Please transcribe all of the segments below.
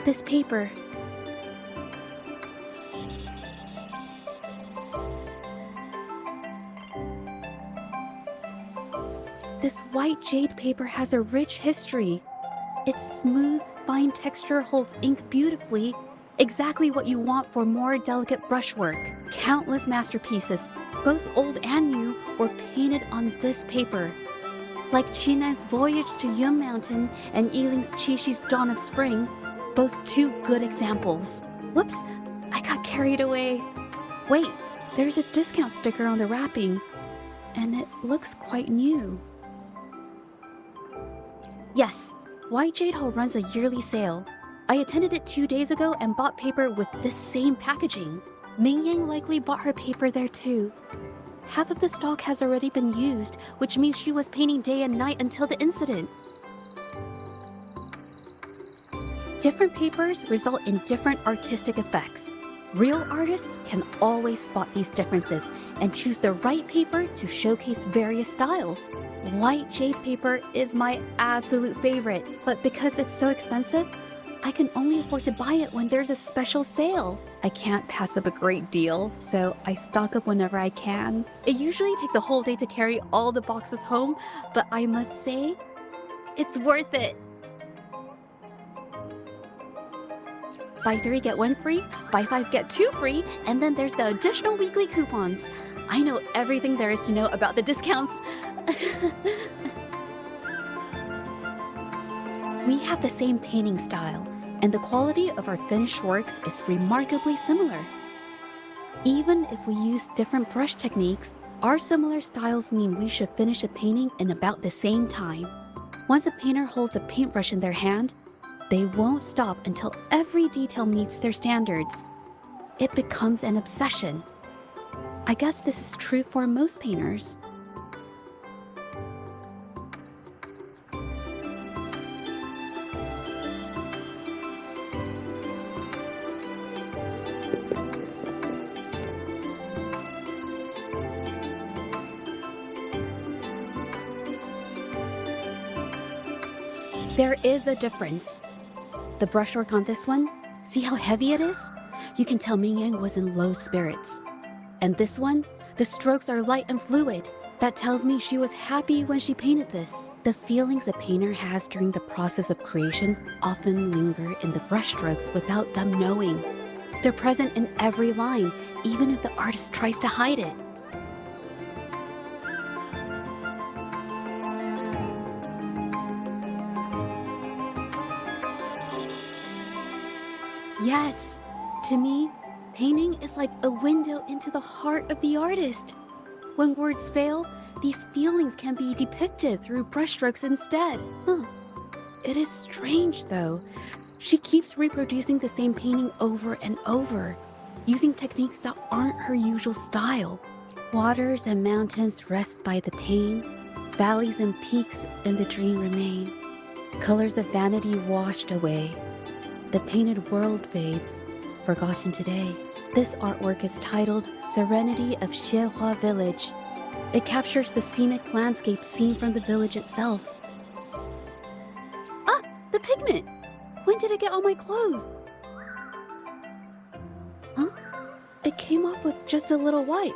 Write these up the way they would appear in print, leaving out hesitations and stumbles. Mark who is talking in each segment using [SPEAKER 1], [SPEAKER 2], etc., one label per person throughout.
[SPEAKER 1] This paper. This white jade paper has a rich history. Its smooth, fine texture holds ink beautifully, exactly what you want for more delicate brushwork. Countless masterpieces, both old and new, were painted on this paper. Like Chinan's Voyage to Yum Mountain and Yiling's Qixu's Dawn of Spring, both two good examples. Whoops, I got carried away. Wait, there's a discount sticker on the wrapping, and it looks quite new. Yes, White Jade Hall runs a yearly sale. I attended it 2 days ago and bought paper with this same packaging. Ming Yang likely bought her paper there too. Half of the stock has already been used, which means she was painting day and night until the incident. Different papers result in different artistic effects. Real artists can always spot these differences and choose the right paper to showcase various styles. White jade paper is my absolute favorite, but because it's so expensive, I can only afford to buy it when there's a special sale. I can't pass up a great deal, so I stock up whenever I can. It usually takes a whole day to carry all the boxes home, but I must say, it's worth it. Buy 3, get 1 free, buy 5, get 2 free, and then there's the additional weekly coupons. I know everything there is to know about the discounts. We have the same painting style, and the quality of our finished works is remarkably similar. Even if we use different brush techniques, our similar styles mean we should finish a painting in about the same time. Once a painter holds a paintbrush in their hand, they won't stop until every detail meets their standards. It becomes an obsession. I guess this is true for most painters. There is a difference. The brushwork on this one, see how heavy it is? You can tell Ming Yang was in low spirits. And this one, the strokes are light and fluid. That tells me she was happy when she painted this. The feelings a painter has during the process of creation often linger in the brushstrokes without them knowing. They're present in every line, even if the artist tries to hide it. Yes, to me, painting is like a window into the heart of the artist. When words fail, these feelings can be depicted through brushstrokes instead. It is strange, though. She keeps reproducing the same painting over and over, using techniques that aren't her usual style. Waters and mountains rest by the pain, valleys and peaks in the dream remain. Colors of vanity washed away. The painted world fades, forgotten today. This artwork is titled Serenity of Xiehua Village. It captures the scenic landscape seen from the village itself. Ah, the pigment! When did it get on my clothes? Huh? It came off with just a little wipe.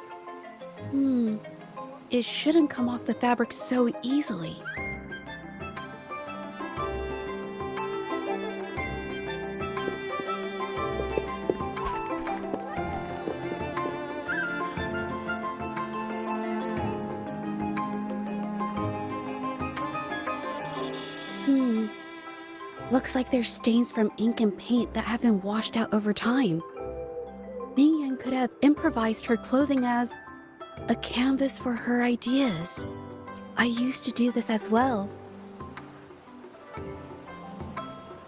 [SPEAKER 1] It shouldn't come off the fabric so easily. Looks like there's stains from ink and paint that have been washed out over time. Ming Yan could have improvised her clothing as a canvas for her ideas. I used to do this as well.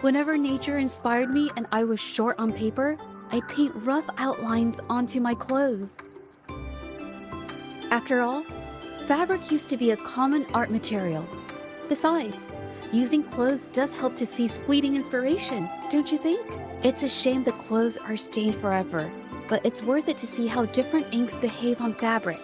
[SPEAKER 1] Whenever nature inspired me and I was short on paper, I'd paint rough outlines onto my clothes. After all, fabric used to be a common art material. Besides, using clothes does help to seize fleeting inspiration, don't you think? It's a shame the clothes are stained forever, but it's worth it to see how different inks behave on fabric.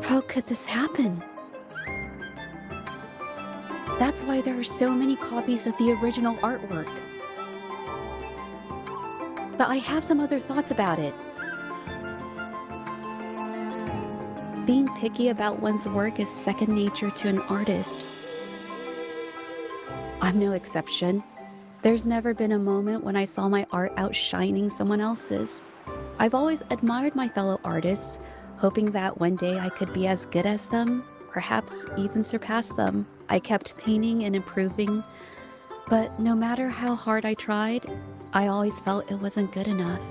[SPEAKER 1] How could this happen? That's why there are so many copies of the original artwork. But I have some other thoughts about it. Being picky about one's work is second nature to an artist. I'm no exception. There's never been a moment when I saw my art outshining someone else's. I've always admired my fellow artists, hoping that one day I could be as good as them, perhaps even surpass them. I kept painting and improving, but no matter how hard I tried, I always felt it wasn't good enough.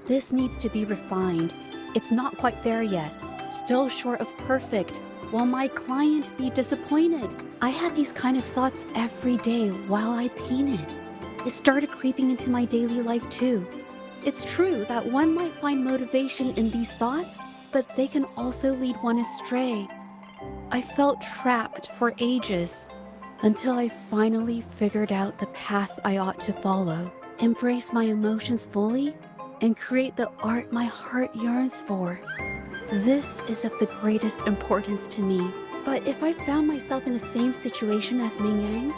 [SPEAKER 1] This needs to be refined. It's not quite there yet. Still short of perfect. Will my client be disappointed? I had these kind of thoughts every day while I painted. It started creeping into my daily life too. It's true that one might find motivation in these thoughts, but they can also lead one astray. I felt trapped for ages until I finally figured out the path I ought to follow, embrace my emotions fully, and create the art my heart yearns for. This is of the greatest importance to me. But if I found myself in the same situation as Ming Yang,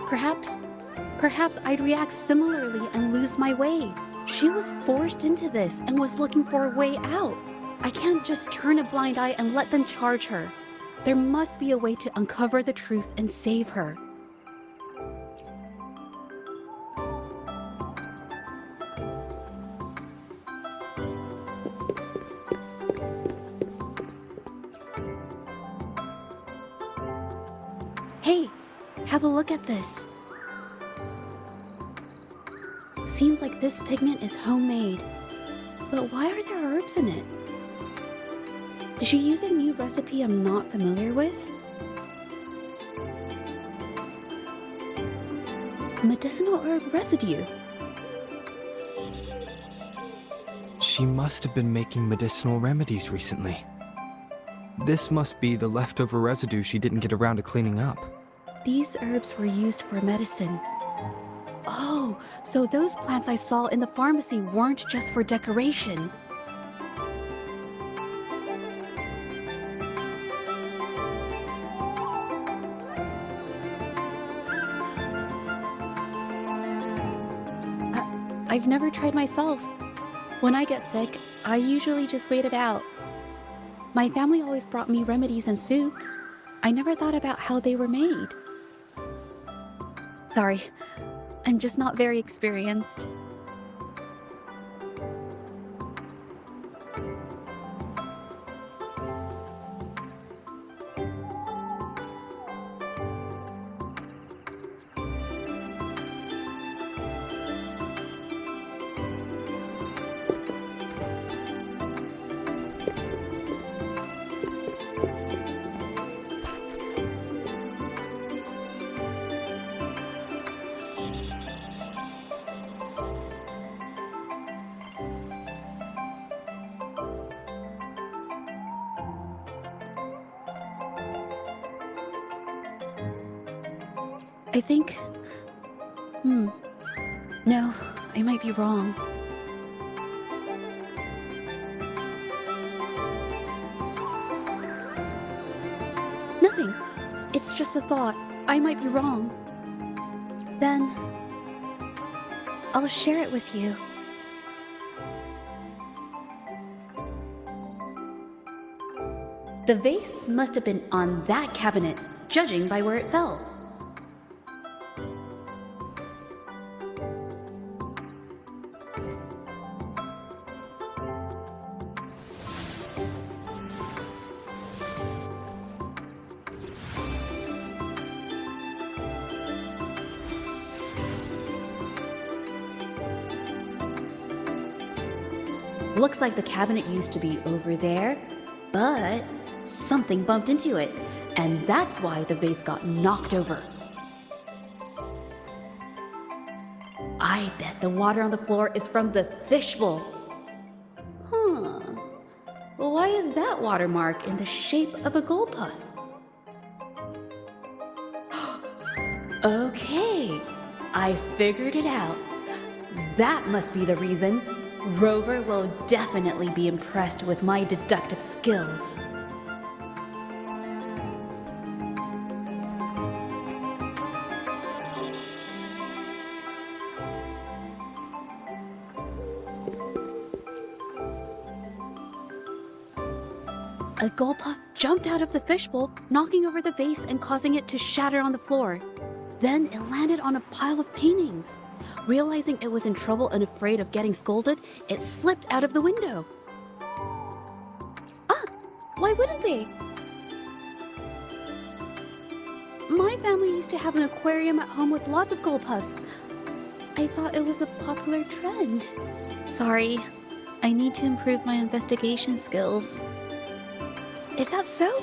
[SPEAKER 1] perhaps I'd react similarly and lose my way. She was forced into this and was looking for a way out. I can't just turn a blind eye and let them charge her. There must be a way to uncover the truth and save her. Hey, have a look at this. Seems like this pigment is homemade. But why are there herbs in it? Did she use a new recipe I'm not familiar with? Medicinal herb residue.
[SPEAKER 2] She must have been making medicinal remedies recently. This must be the leftover residue she didn't get around to cleaning up.
[SPEAKER 1] These herbs were used for medicine. Oh, so those plants I saw in the pharmacy weren't just for decoration. I've never tried myself. When I get sick, I usually just wait it out. My family always brought me remedies and soups. I never thought about how they were made. Sorry, I'm just not very experienced. I think... No, I might be wrong. Nothing. It's just a thought. I might be wrong. Then... I'll share it with you. The vase must have been on that cabinet, judging by where it fell. Looks like the cabinet used to be over there, but something bumped into it, and that's why the vase got knocked over. I bet the water on the floor is from the fishbowl. Huh. Well, why is that watermark in the shape of a gold puff? Okay, I figured it out. That must be the reason. Rover will definitely be impressed with my deductive skills. A gold puff jumped out of the fishbowl, knocking over the vase and causing it to shatter on the floor. Then it landed on a pile of paintings. Realizing it was in trouble and afraid of getting scolded, it slipped out of the window. Ah, why wouldn't they? My family used to have an aquarium at home with lots of gold puffs. I thought it was a popular trend. Sorry, I need to improve my investigation skills. Is that so?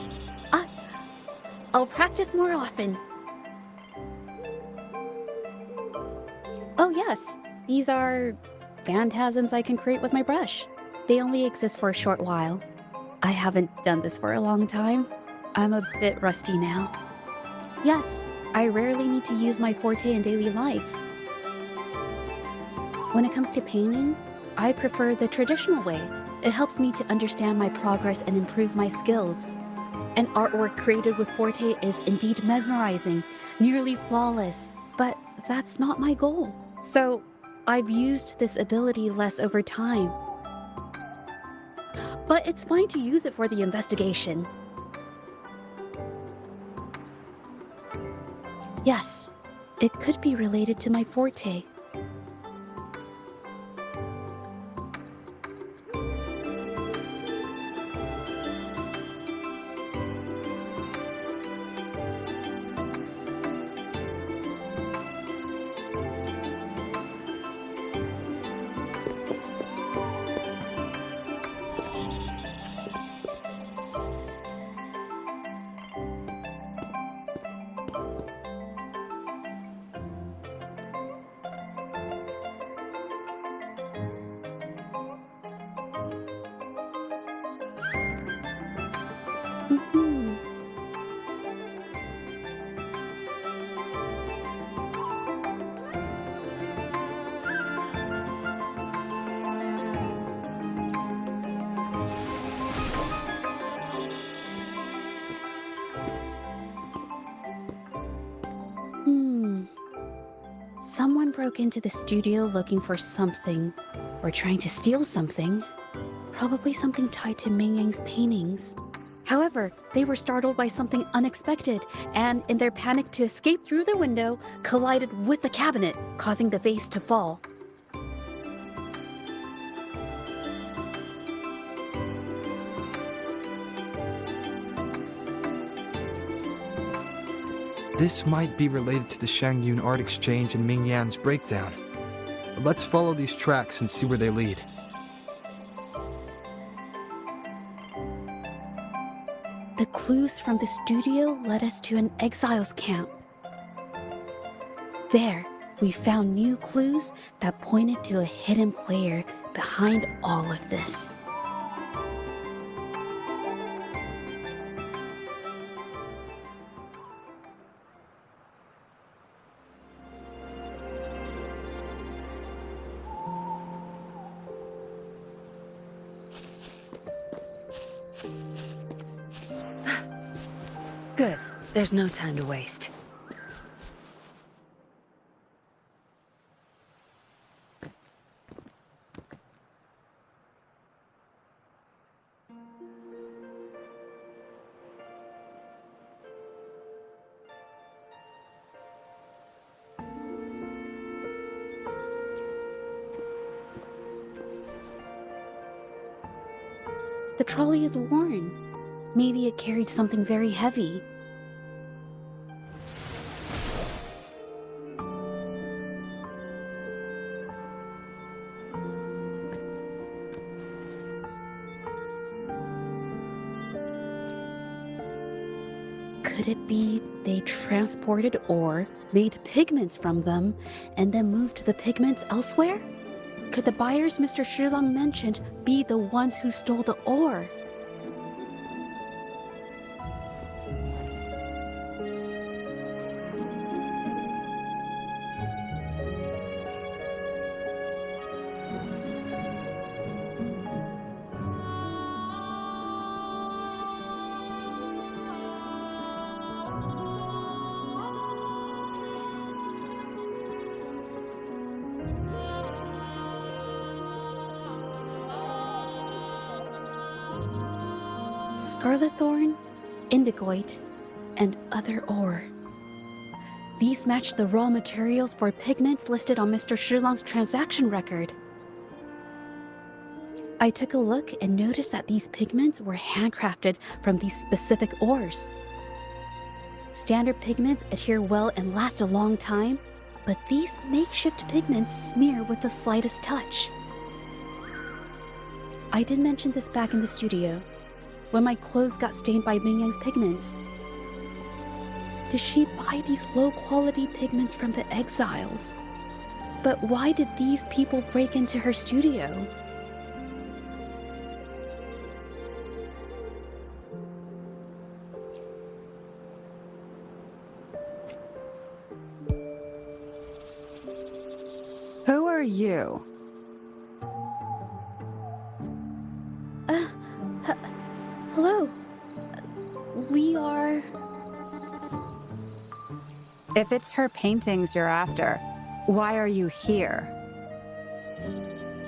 [SPEAKER 1] I'll practice more often. Oh yes, these are phantasms I can create with my brush. They only exist for a short while. I haven't done this for a long time. I'm a bit rusty now. Yes, I rarely need to use my forte in daily life. When it comes to painting, I prefer the traditional way. It helps me to understand my progress and improve my skills. An artwork created with forte is indeed mesmerizing, nearly flawless, but that's not my goal. So, I've used this ability less over time. But it's fine to use it for the investigation. Yes, it could be related to my forte. Mhm. Someone broke into the studio looking for something, or trying to steal something. Probably something tied to Ming Yang's paintings. However, they were startled by something unexpected, and in their panic to escape through the window, collided with the cabinet, causing the vase to fall.
[SPEAKER 2] This might be related to the Shangyun art exchange and Ming Yan's breakdown. Let's follow these tracks and see where they lead.
[SPEAKER 1] The clues from the studio led us to an exiles camp. There, we found new clues that pointed to a hidden player behind all of this.
[SPEAKER 3] Good. There's no time to waste.
[SPEAKER 1] The trolley is worn. Maybe it carried something very heavy. Could it be they transported ore, made pigments from them, and then moved the pigments elsewhere? Could the buyers Mr. Shilang mentioned be the ones who stole the ore? scarlet thorn, indigoite, and other ore. These match the raw materials for pigments listed on Mr. Shilong's transaction record. I took a look and noticed that these pigments were handcrafted from these specific ores. Standard pigments adhere well and last a long time, but these makeshift pigments smear with the slightest touch. I did mention this back in the studio, when my clothes got stained by Mingyang's pigments. Did she buy these low-quality pigments from the exiles? But why did these people break into her studio?
[SPEAKER 4] Who are you?
[SPEAKER 1] Hello. We are...
[SPEAKER 4] If it's her paintings you're after, why are you here?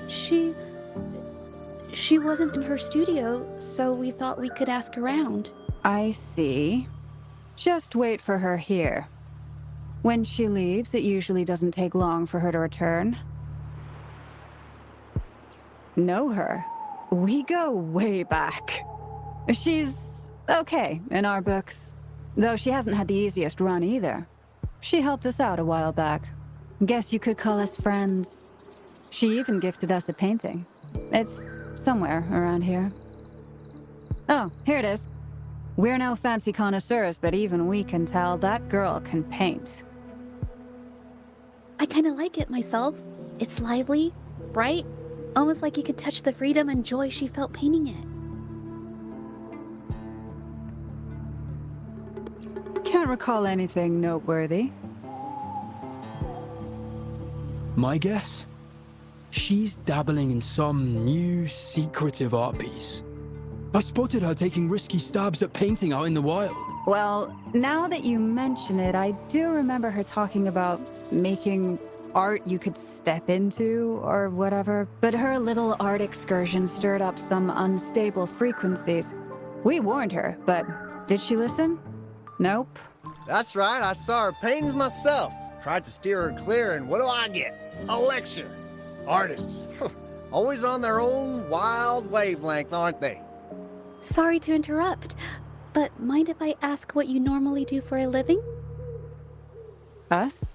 [SPEAKER 1] She wasn't in her studio, so we thought we could ask around.
[SPEAKER 4] I see. Just wait for her here. When she leaves, it usually doesn't take long for her to return. Know her? We go way back. She's okay in our books, though she hasn't had the easiest run either. She helped us out a while back. Guess you could call us friends. She even gifted us a painting. It's somewhere around here. Oh, here it is. We're no fancy connoisseurs, but even we can tell that girl can paint.
[SPEAKER 1] I kinda like it myself. It's lively, bright, almost like you could touch the freedom and joy she felt painting it.
[SPEAKER 4] Can't recall anything noteworthy.
[SPEAKER 5] My guess? She's dabbling in some new secretive art piece. I spotted her taking risky stabs at painting out in the wild.
[SPEAKER 4] Well, now that you mention it, I do remember her talking about making art you could step into or whatever. But her little art excursion stirred up some unstable frequencies. We warned her, but did she listen? Nope.
[SPEAKER 6] That's right, I saw her paintings myself. Tried to steer her clear, and what do I get? A lecture. Artists, always on their own wild wavelength, aren't they?
[SPEAKER 1] Sorry to interrupt, but mind if I ask what you normally do for a living?
[SPEAKER 4] Us?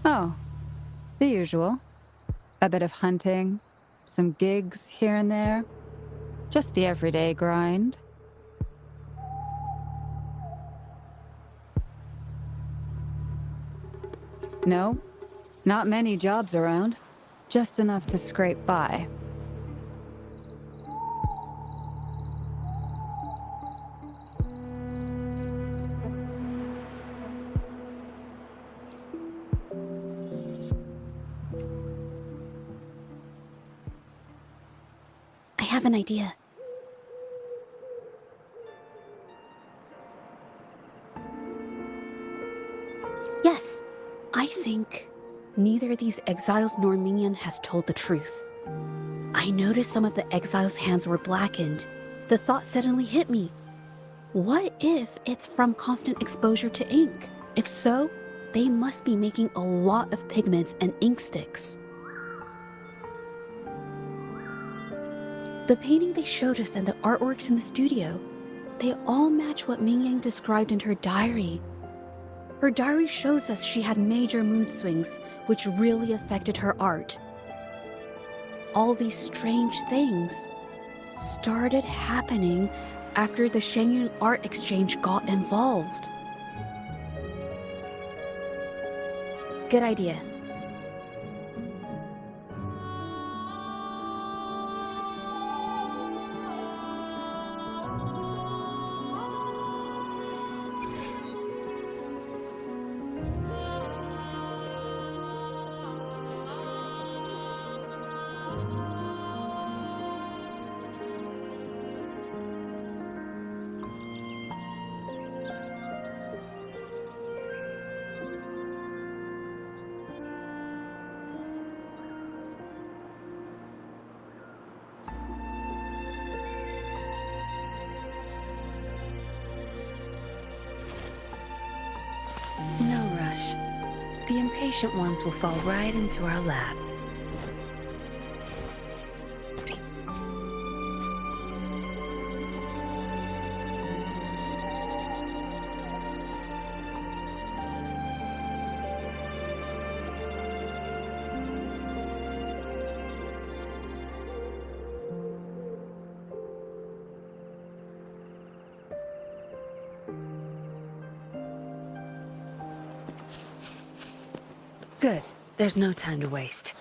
[SPEAKER 4] Oh, the usual. A bit of hunting, some gigs here and there. Just the everyday grind. No, not many jobs around. Just enough to scrape by.
[SPEAKER 1] I have an idea. Yes, I think neither these exiles nor Mingyan has told the truth. I noticed some of the exiles' hands were blackened. The thought suddenly hit me. What if it's from constant exposure to ink? If so, they must be making a lot of pigments and ink sticks. The painting they showed us and the artworks in the studio, they all match what Mingyang described in her diary. Her diary shows us she had major mood swings, which really affected her art. All these strange things started happening after the Shenyun Art Exchange got involved. Good idea.
[SPEAKER 3] No rush. The impatient ones will fall right into our lap. Good. There's no time to waste.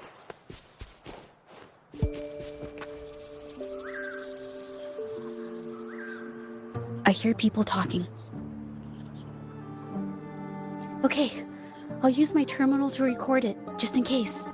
[SPEAKER 1] I hear people talking. Okay, I'll use my terminal to record it, just in case.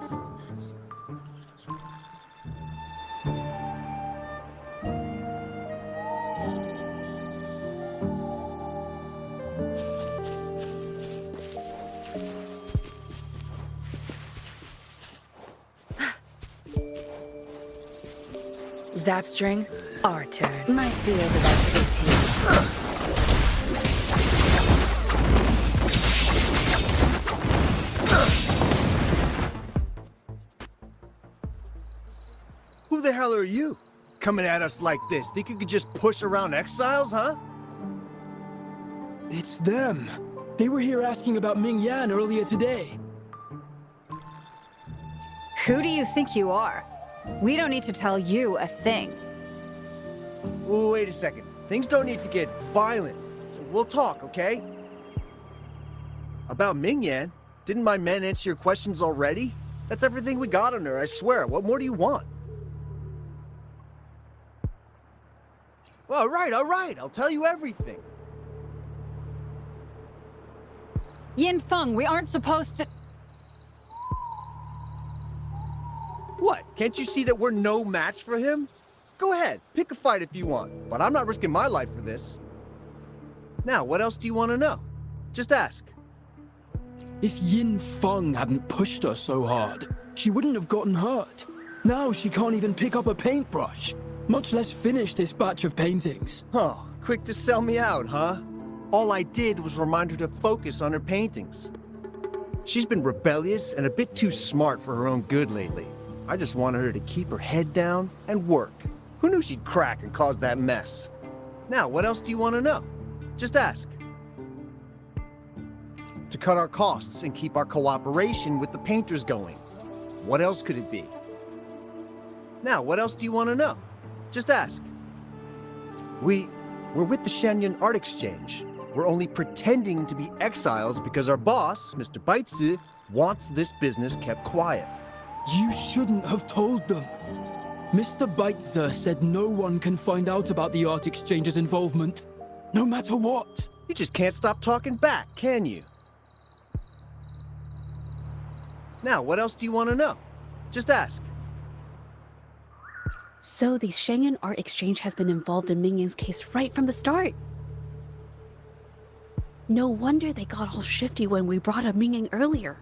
[SPEAKER 3] Zapstring, our turn. Might be over that 18.
[SPEAKER 6] Who the hell are you? Coming at us like this? Think you could just push around exiles, huh?
[SPEAKER 5] It's them. They were here asking about Ming Yan earlier today.
[SPEAKER 4] Who do you think you are? We don't need to tell you a thing.
[SPEAKER 6] Wait a second. Things don't need to get violent. We'll talk, okay? About Ming Yan? Didn't my men answer your questions already? That's everything we got on her, I swear. What more do you want? All right. I'll tell you everything.
[SPEAKER 4] Yin Feng, we aren't supposed to...
[SPEAKER 6] What? Can't you see that we're no match for him? Go ahead, pick a fight if you want, but I'm not risking my life for this. Now, what else do you want to know? Just ask.
[SPEAKER 5] If Yin Feng hadn't pushed her so hard, she wouldn't have gotten hurt. Now she can't even pick up a paintbrush, much less finish this batch of paintings.
[SPEAKER 6] Oh, quick to sell me out, huh? All I did was remind her to focus on her paintings. She's been rebellious and a bit too smart for her own good lately. I just wanted her to keep her head down and work. Who knew she'd crack and cause that mess? Now, what else do you want to know? Just ask. To cut our costs and keep our cooperation with the painters going. What else could it be? Now, what else do you want to know? Just ask. We're with the Shenyang Art Exchange. We're only pretending to be exiles because our boss, Mr. Baitsu, wants this business kept quiet.
[SPEAKER 5] You shouldn't have told them. Mr. Baitzer said no one can find out about the art exchange's involvement, no matter what.
[SPEAKER 6] You just can't stop talking back, can you? Now, what else do you want to know? Just ask.
[SPEAKER 1] So the Shenyang Art Exchange has been involved in Mingyang's case right from the start. No wonder they got all shifty when we brought up Mingyang earlier.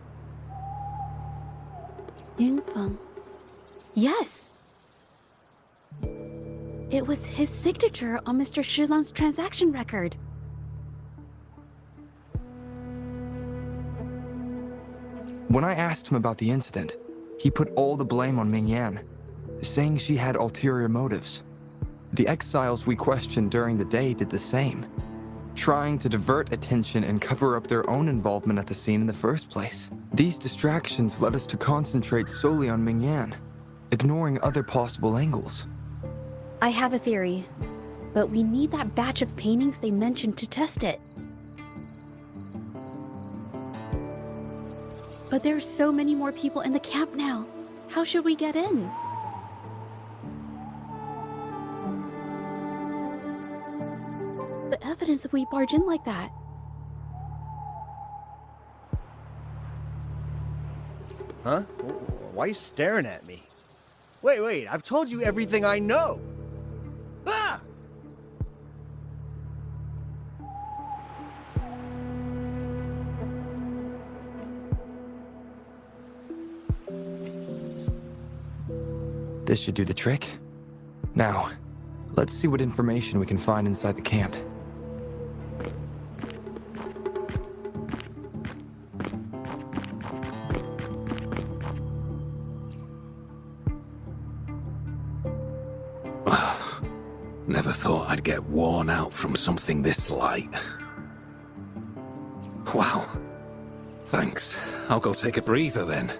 [SPEAKER 1] Yingfeng. Yes! It was his signature on Mr. Shilan's transaction record.
[SPEAKER 2] When I asked him about the incident, he put all the blame on Ming Yan, saying she had ulterior motives. The exiles we questioned during the day did the same, trying to divert attention and cover up their own involvement at the scene in the first place. These distractions led us to concentrate solely on Ming Yan, ignoring other possible angles.
[SPEAKER 1] I have a theory, but we need that batch of paintings they mentioned to test it. But there's so many more people in the camp now. How should we get in? The evidence if we barge in like that.
[SPEAKER 6] Huh? Why are you staring at me? Wait, I've told you everything I know. Ah!
[SPEAKER 2] This should do the trick. Now, let's see what information we can find inside the camp.
[SPEAKER 7] Never thought I'd get worn out from something this light. Wow. Thanks. I'll go take a breather then.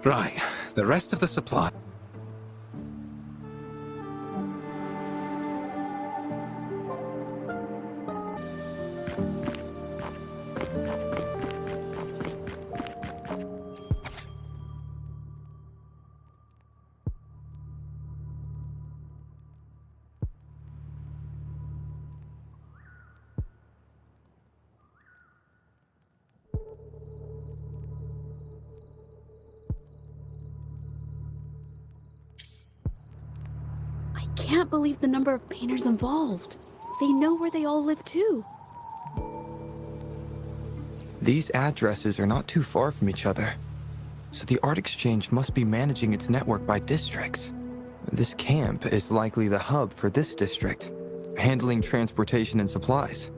[SPEAKER 7] Right, the rest of the supply...
[SPEAKER 1] I can't believe the number of painters involved. They know where they all live too.
[SPEAKER 2] These addresses are not too far from each other, so the art exchange must be managing its network by districts. This camp is likely the hub for this district, handling transportation and supplies.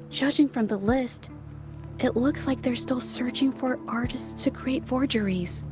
[SPEAKER 1] Judging from the list, it looks like they're still searching for artists to create forgeries.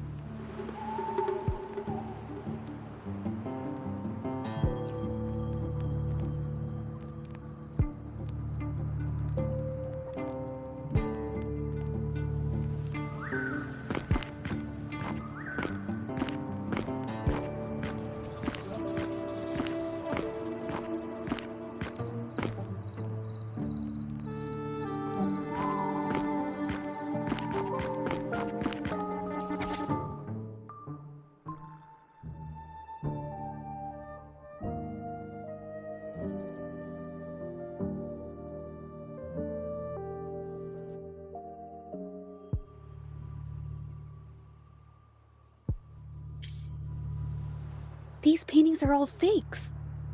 [SPEAKER 1] These paintings are all fakes.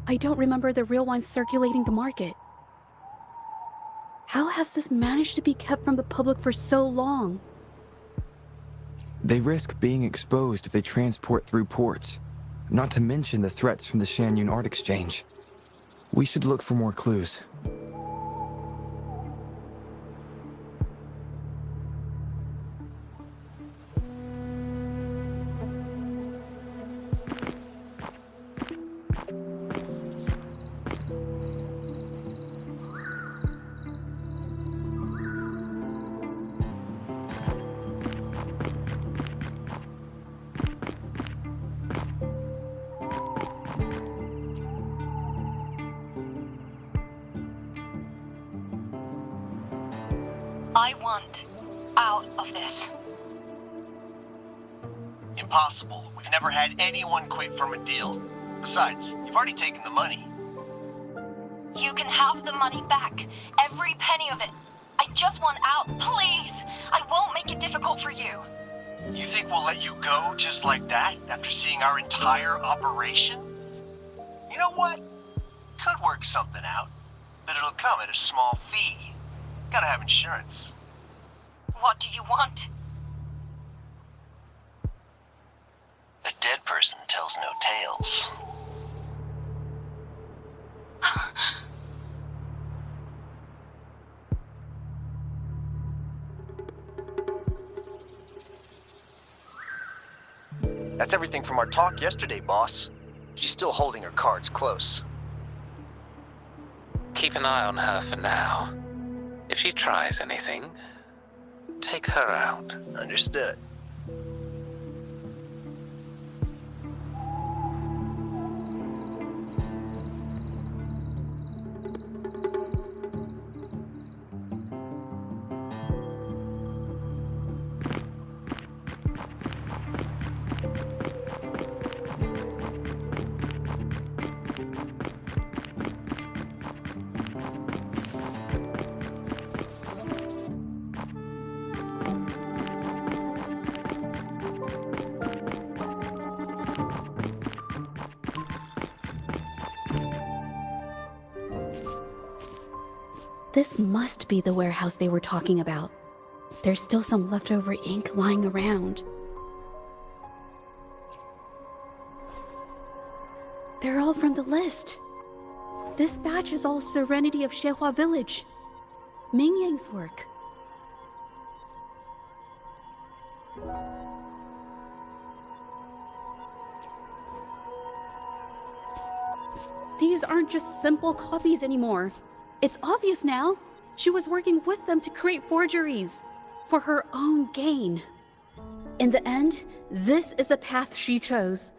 [SPEAKER 1] I don't remember the real ones circulating the market. How has this managed to be kept from the public for so long?
[SPEAKER 2] They risk being exposed if they transport through ports, not to mention the threats from the Shanyun Art Exchange. We should look for more clues.
[SPEAKER 8] I want out of this.
[SPEAKER 6] Impossible. We've never had anyone quit from a deal. Besides, you've already taken the money.
[SPEAKER 8] You can have the money back. Every penny of it. I just want out, please. I won't make it difficult for you.
[SPEAKER 6] You think we'll let you go just like that after seeing our entire operation? You know what? Could work something out, but it'll come at a small fee. Gotta have insurance.
[SPEAKER 8] What do you want?
[SPEAKER 6] A dead person tells no tales. That's everything from our talk yesterday, boss. She's still holding her cards close.
[SPEAKER 7] Keep an eye on her for now. If she tries anything, take her out.
[SPEAKER 6] Understood.
[SPEAKER 1] This must be the warehouse they were talking about. There's still some leftover ink lying around. They're all from the list. This batch is all Serenity of Shehua Village. Ming Yang's work. These aren't just simple copies anymore. It's obvious now. She was working with them to create forgeries for her own gain. In the end, this is the path she chose.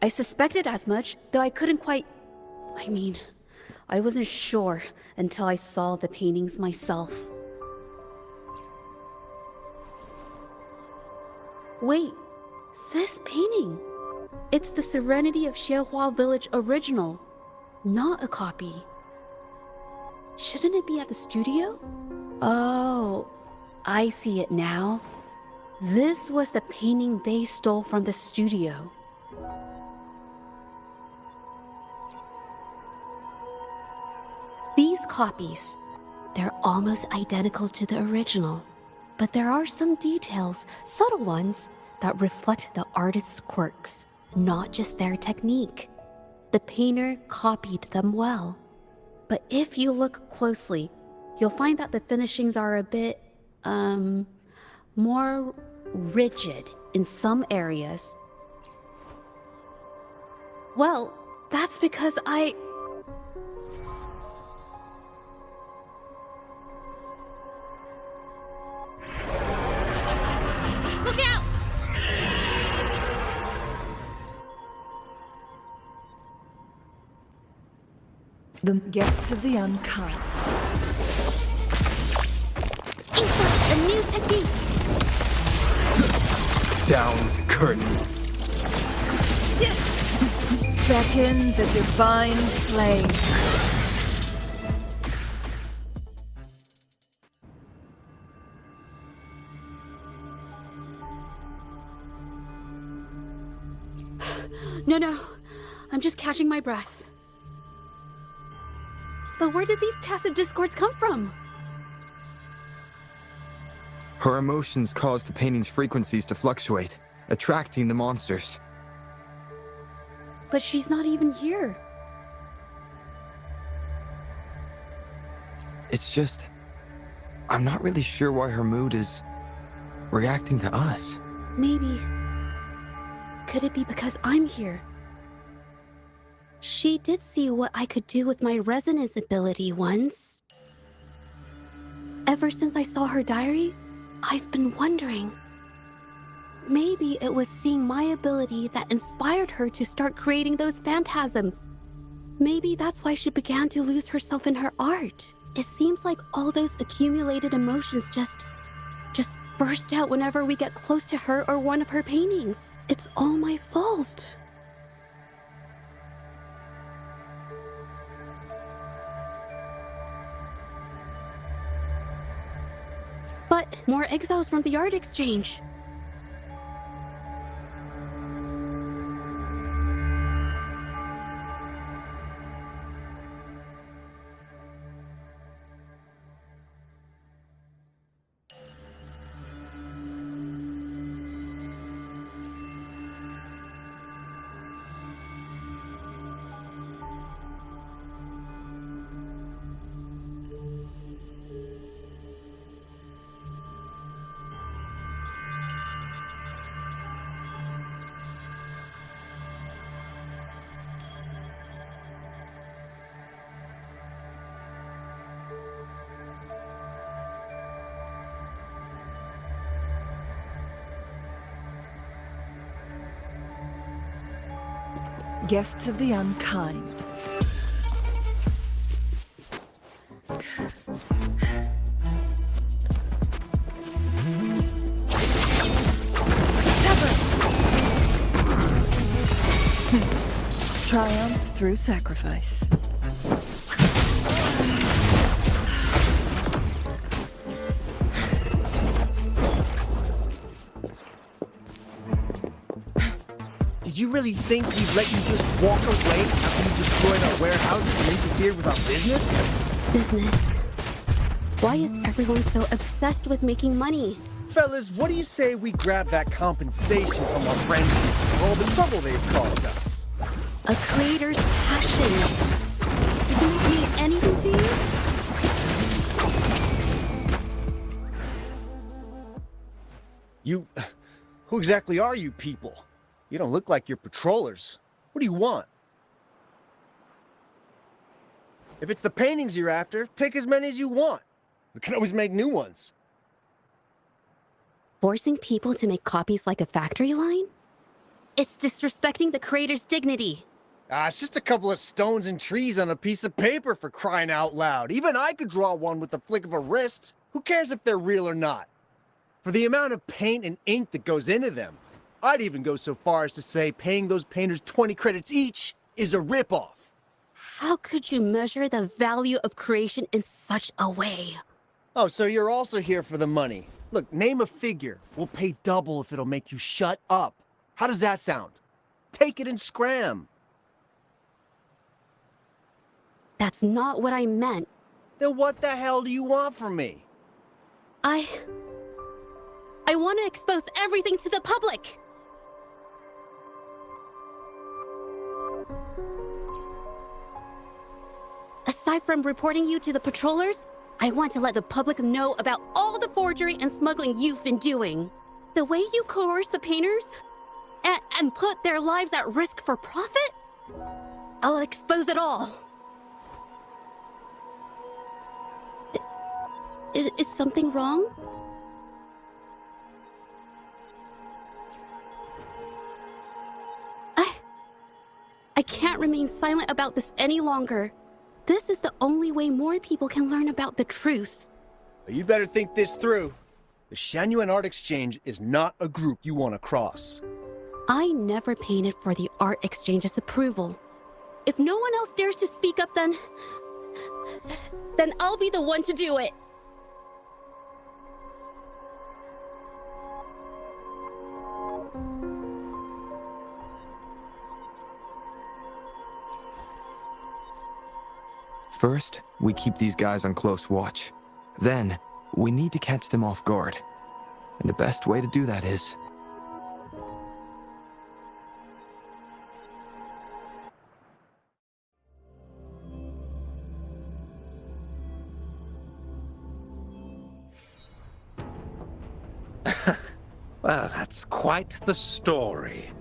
[SPEAKER 1] I suspected as much, though I couldn't quite... I wasn't sure until I saw the paintings myself. Wait, this painting. It's the Serenity of Xiehua Village original, not a copy. Shouldn't it be at the studio? Oh, I see it now. This was the painting they stole from the studio. These copies, they're almost identical to the original, but there are some details, subtle ones, that reflect the artist's quirks, not just their technique. The painter copied them well. But if you look closely, you'll find that the finishings are a bit, more rigid in some areas. Well, that's because Look out!
[SPEAKER 3] The guests of the unkind.
[SPEAKER 1] Insert a new technique!
[SPEAKER 2] Down the curtain.
[SPEAKER 3] Beckon the divine flame.
[SPEAKER 1] No, I'm just catching my breath. But where did these tacit discords come from?
[SPEAKER 2] Her emotions caused the painting's frequencies to fluctuate, attracting the monsters.
[SPEAKER 1] But she's not even here.
[SPEAKER 2] It's just... I'm not really sure why her mood is... reacting to us.
[SPEAKER 1] Maybe... could it be because I'm here? She did see what I could do with my resonance ability once. Ever since I saw her diary, I've been wondering. Maybe it was seeing my ability that inspired her to start creating those phantasms. Maybe that's why she began to lose herself in her art. It seems like all those accumulated emotions just burst out whenever we get close to her or one of her paintings. It's all my fault. But more exiles from the art exchange.
[SPEAKER 3] Guests of the unkind. Triumph through sacrifice.
[SPEAKER 6] Did you really think we'd let you just walk away after you destroyed our warehouses and interfered with our business?
[SPEAKER 1] Business. Why is everyone so obsessed with making money?
[SPEAKER 6] Fellas, what do you say we grab that compensation from our friends for all the trouble they've caused us?
[SPEAKER 1] A creator's passion. Doesn't it mean anything to you?
[SPEAKER 6] Who exactly are you people? You don't look like you're patrollers. What do you want? If it's the paintings you're after, take as many as you want. We can always make new ones.
[SPEAKER 1] Forcing people to make copies like a factory line? It's disrespecting the creator's dignity.
[SPEAKER 6] It's just a couple of stones and trees on a piece of paper, for crying out loud. Even I could draw one with the flick of a wrist. Who cares if they're real or not? For the amount of paint and ink that goes into them, I'd even go so far as to say paying those painters 20 credits each is a ripoff.
[SPEAKER 1] How could you measure the value of creation in such a way?
[SPEAKER 6] Oh, so you're also here for the money. Look, name a figure. We'll pay double if it'll make you shut up. How does that sound? Take it and scram.
[SPEAKER 1] That's not what I meant.
[SPEAKER 6] Then what the hell do you want from me?
[SPEAKER 1] I want to expose everything to the public. Aside from reporting you to the patrollers, I want to let the public know about all the forgery and smuggling you've been doing. The way you coerce the painters and put their lives at risk for profit? I'll expose it all. Is something wrong? I can't remain silent about this any longer. This is the only way more people can learn about the truth.
[SPEAKER 6] You better think this through. The Shanyuan Art Exchange is not a group you want to cross.
[SPEAKER 1] I never painted for the Art Exchange's approval. If no one else dares to speak up, then I'll be the one to do it.
[SPEAKER 2] First, we keep these guys on close watch. Then, we need to catch them off guard. And the best way to do that is...
[SPEAKER 7] Well, that's quite the story.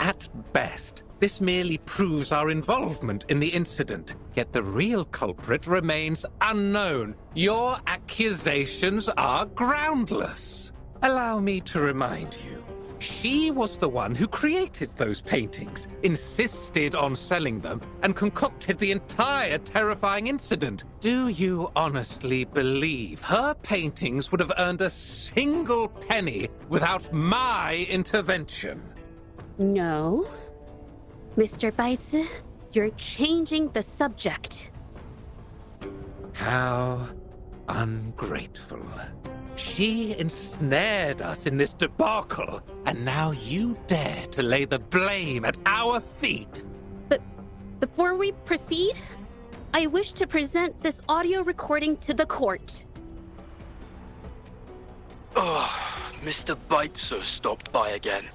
[SPEAKER 7] At best, this merely proves our involvement in the incident, yet the real culprit remains unknown. Your accusations are groundless. Allow me to remind you, she was the one who created those paintings, insisted on selling them, and concocted the entire terrifying incident. Do you honestly believe her paintings would have earned a single penny without my intervention?
[SPEAKER 1] No. Mr. Baitsu, you're changing the subject.
[SPEAKER 7] How ungrateful. She ensnared us in this debacle, and now you dare to lay the blame at our feet.
[SPEAKER 1] But before we proceed, I wish to present this audio recording to the court.
[SPEAKER 9] Mr. Baitsu stopped by again,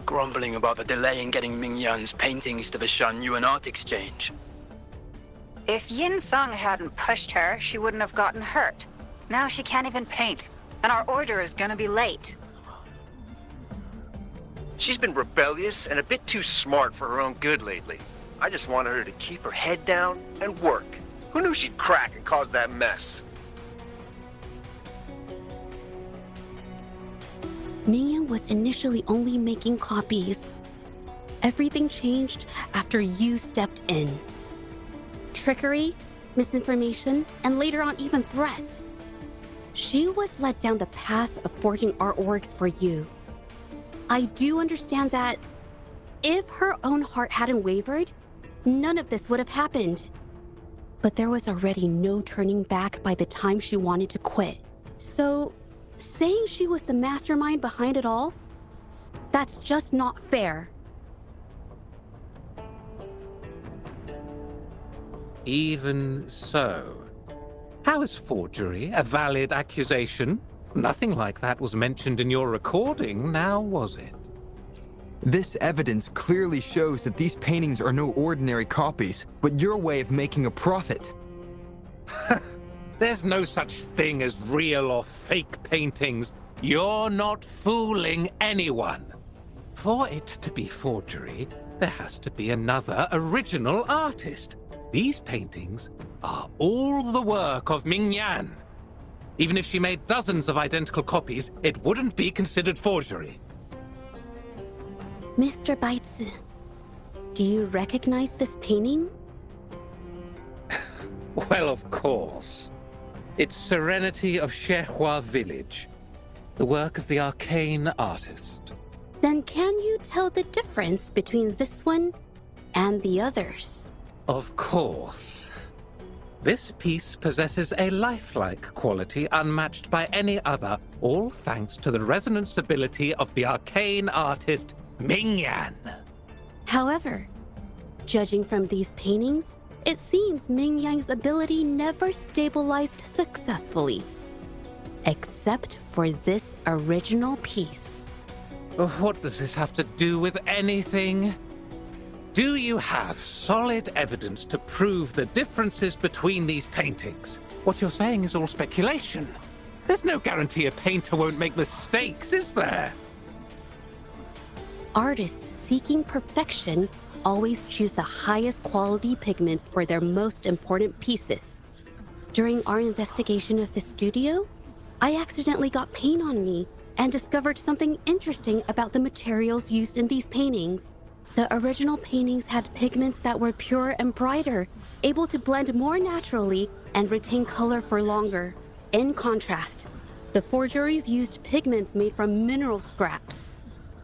[SPEAKER 9] grumbling about the delay in getting Mingyan's paintings to the Shanyuan Art Exchange.
[SPEAKER 4] If Yin Feng hadn't pushed her, she wouldn't have gotten hurt. Now she can't even paint, and our order is gonna be late.
[SPEAKER 10] She's been rebellious and a bit too smart for her own good lately. I just wanted her to keep her head down and work. Who knew she'd crack and cause that mess?
[SPEAKER 1] Mingyan was initially only making copies. Everything changed after you stepped in. Trickery, misinformation, and later on even threats. She was led down the path of forging artworks for you. I do understand that if her own heart hadn't wavered, none of this would have happened. But there was already no turning back by the time she wanted to quit. So, saying she was the mastermind behind it all, that's just not fair.
[SPEAKER 7] Even so. How is forgery a valid accusation? Nothing like that was mentioned in your recording, now was it?
[SPEAKER 2] This evidence clearly shows that these paintings are no ordinary copies, but your way of making a profit.
[SPEAKER 7] There's no such thing as real or fake paintings. You're not fooling anyone. For it to be forgery, there has to be another original artist. These paintings are all the work of Ming Yan. Even if she made dozens of identical copies, it wouldn't be considered forgery.
[SPEAKER 1] Mr. Baitsu, do you recognize this painting?
[SPEAKER 7] Well, of course. It's Serenity of Shehua Village, the work of the arcane artist.
[SPEAKER 1] Then can you tell the difference between this one and the others?
[SPEAKER 7] Of course. This piece possesses a lifelike quality unmatched by any other, all thanks to the resonance ability of the arcane artist Ming Yan.
[SPEAKER 1] However, judging from these paintings, it seems Ming Yan's ability never stabilized successfully. Except for this original piece.
[SPEAKER 7] What does this have to do with anything? Do you have solid evidence to prove the differences between these paintings? What you're saying is all speculation. There's no guarantee a painter won't make mistakes, is there?
[SPEAKER 1] Artists seeking perfection always choose the highest quality pigments for their most important pieces. During our investigation of the studio, I accidentally got paint on me and discovered something interesting about the materials used in these paintings. The original paintings had pigments that were purer and brighter, able to blend more naturally and retain color for longer. In contrast, the forgeries used pigments made from mineral scraps.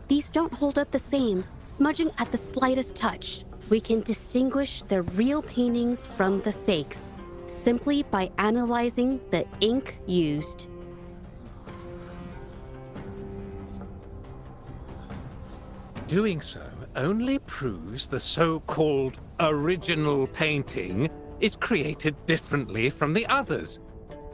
[SPEAKER 1] These don't hold up the same, smudging at the slightest touch. We can distinguish the real paintings from the fakes, simply by analyzing the ink used.
[SPEAKER 7] Doing so only proves the so-called original painting is created differently from the others.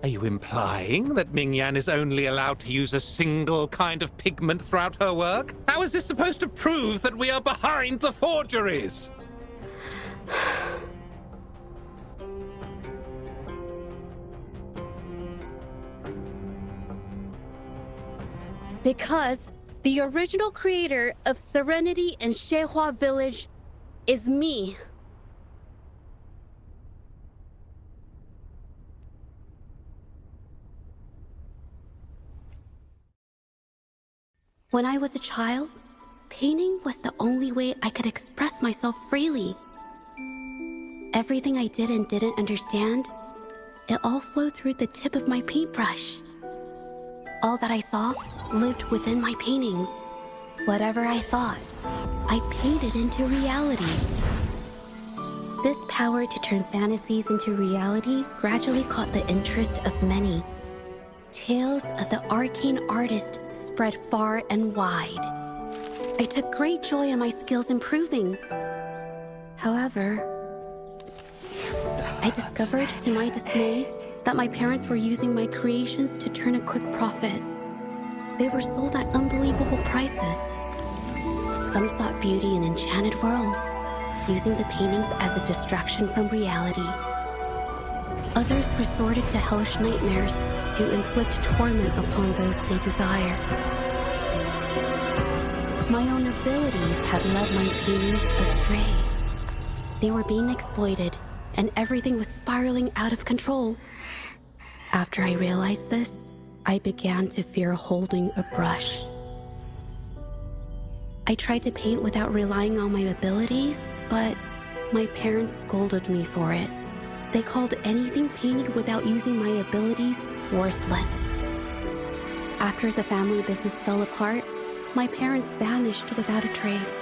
[SPEAKER 7] Are you implying that Ming Yan is only allowed to use a single kind of pigment throughout her work? How is this supposed to prove that we are behind the forgeries?
[SPEAKER 1] Because the original creator of Serenity and Shehua Village is me. When I was a child, painting was the only way I could express myself freely. Everything I did and didn't understand, it all flowed through the tip of my paintbrush. All that I saw lived within my paintings. Whatever I thought, I painted into reality. This power to turn fantasies into reality gradually caught the interest of many. Tales of the arcane artist spread far and wide. I took great joy in my skills improving. However, I discovered to my dismay that my parents were using my creations to turn a quick profit. They were sold at unbelievable prices. Some sought beauty in enchanted worlds, using the paintings as a distraction from reality. Others resorted to hellish nightmares to inflict torment upon those they desire. My own abilities had led my paintings astray. They were being exploited, and everything was spiraling out of control. After I realized this, I began to fear holding a brush. I tried to paint without relying on my abilities, but my parents scolded me for it. They called anything painted without using my abilities worthless. After the family business fell apart, my parents vanished without a trace.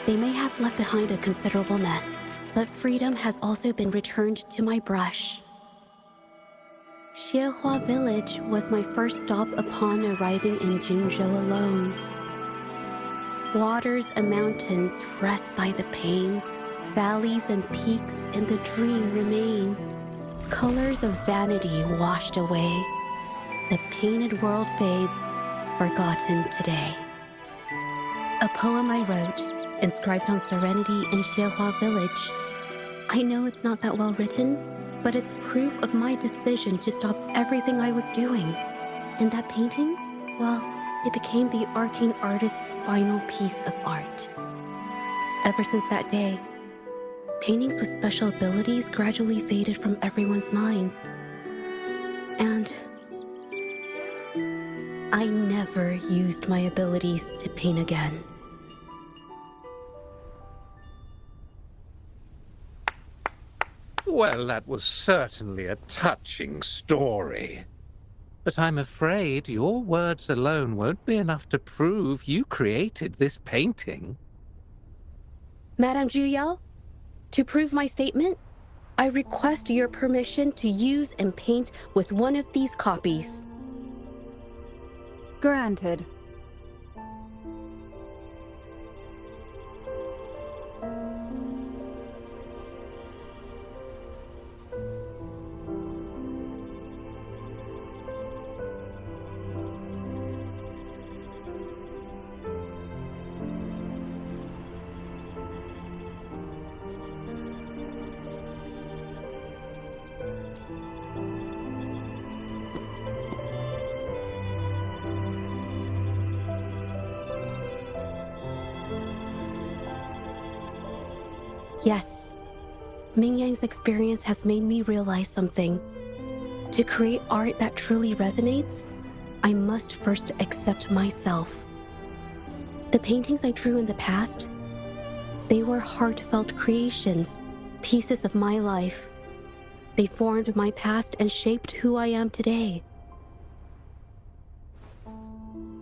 [SPEAKER 1] They may have left behind a considerable mess, but freedom has also been returned to my brush. Shehua Village was my first stop upon arriving in Jinzhou alone. Waters and mountains rest by the pain. Valleys and peaks in the dream remain. Colors of vanity washed away. The painted world fades, forgotten today. A poem I wrote, inscribed on Serenity in Shehua Village. I know it's not that well written, but it's proof of my decision to stop everything I was doing. And that painting, well, it became the arcane artist's final piece of art. Ever since that day, paintings with special abilities gradually faded from everyone's minds. And I never used my abilities to paint again.
[SPEAKER 7] Well, that was certainly a touching story. But I'm afraid your words alone won't be enough to prove you created this painting.
[SPEAKER 1] Madame Juyao, to prove my statement, I request your permission to use and paint with one of these copies.
[SPEAKER 4] Granted.
[SPEAKER 1] Yes, Ming Yang's experience has made me realize something. To create art that truly resonates, I must first accept myself. The paintings I drew in the past, they were heartfelt creations, pieces of my life. They formed my past and shaped who I am today.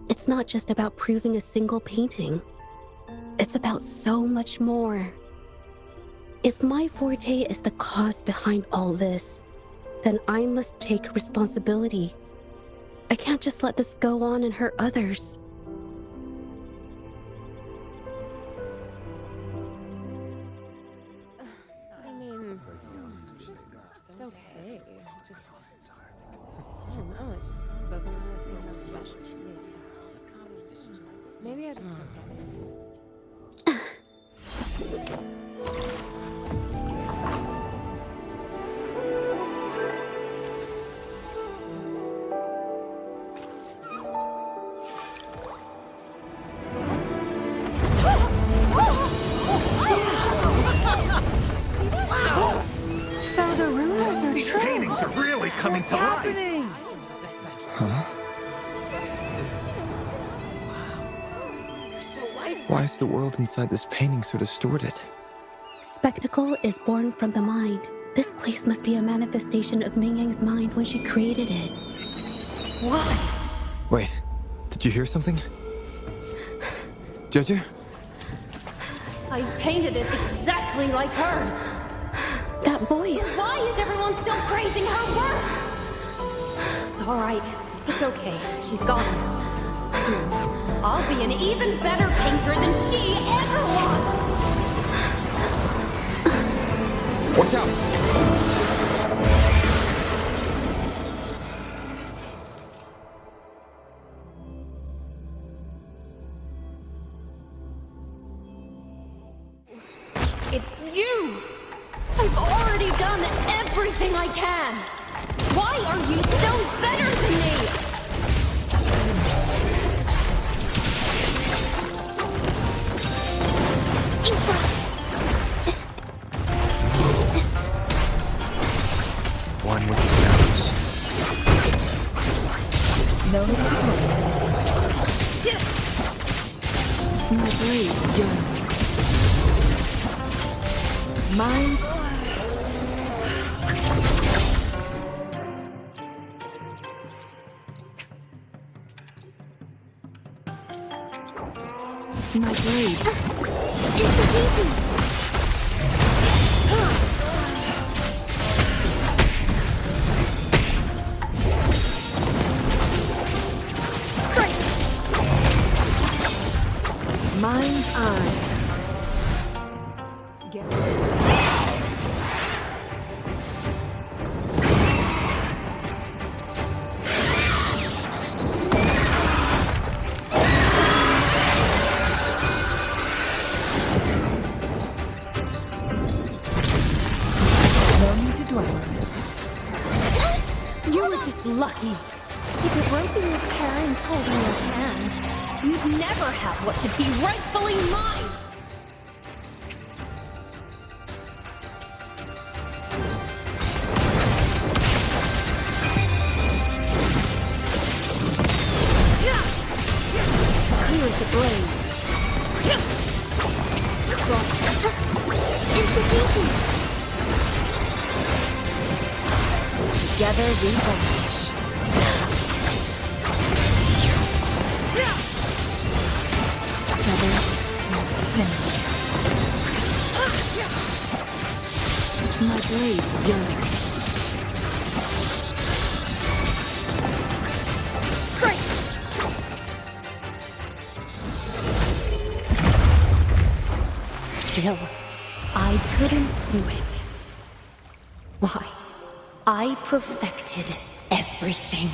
[SPEAKER 1] It's not just about proving a single painting. It's about so much more. If my forte is the cause behind all this, then I must take responsibility. I can't just let this go on and hurt others.
[SPEAKER 11] I mean, it's okay. It's just, I don't know, it just doesn't really seem that special to me. Maybe I just don't get it.
[SPEAKER 4] So the rumors are
[SPEAKER 7] These
[SPEAKER 4] true.
[SPEAKER 7] paintings are really coming to life.
[SPEAKER 2] Huh? Why is the world inside this painting so distorted?
[SPEAKER 1] Spectacle is born from the mind. This place must be a manifestation of Ming Yang's mind when she created it.
[SPEAKER 11] Why?
[SPEAKER 2] Wait, did you hear something? Jeju?
[SPEAKER 8] I painted it exactly like hers.
[SPEAKER 1] That voice!
[SPEAKER 8] Why is everyone still praising her work? It's all right. It's okay. She's gone. Soon, I'll be an even better painter than she ever was.
[SPEAKER 2] Watch out!
[SPEAKER 8] It's you! I've already done everything I can! Why are you still better than me?
[SPEAKER 2] One with the sounds.
[SPEAKER 4] No need to worry. My blade yearns. Mine. My blade.
[SPEAKER 8] It's easy!
[SPEAKER 4] Mind's eye. Get no need to dwell on it.
[SPEAKER 8] You were just lucky. If it weren't for your parents holding your hands, you'd never have what should be rightfully mine!
[SPEAKER 4] Together we vanish. Feathers incinerate. My blade yearns.
[SPEAKER 8] Still, I couldn't do it. Why? I perfected everything.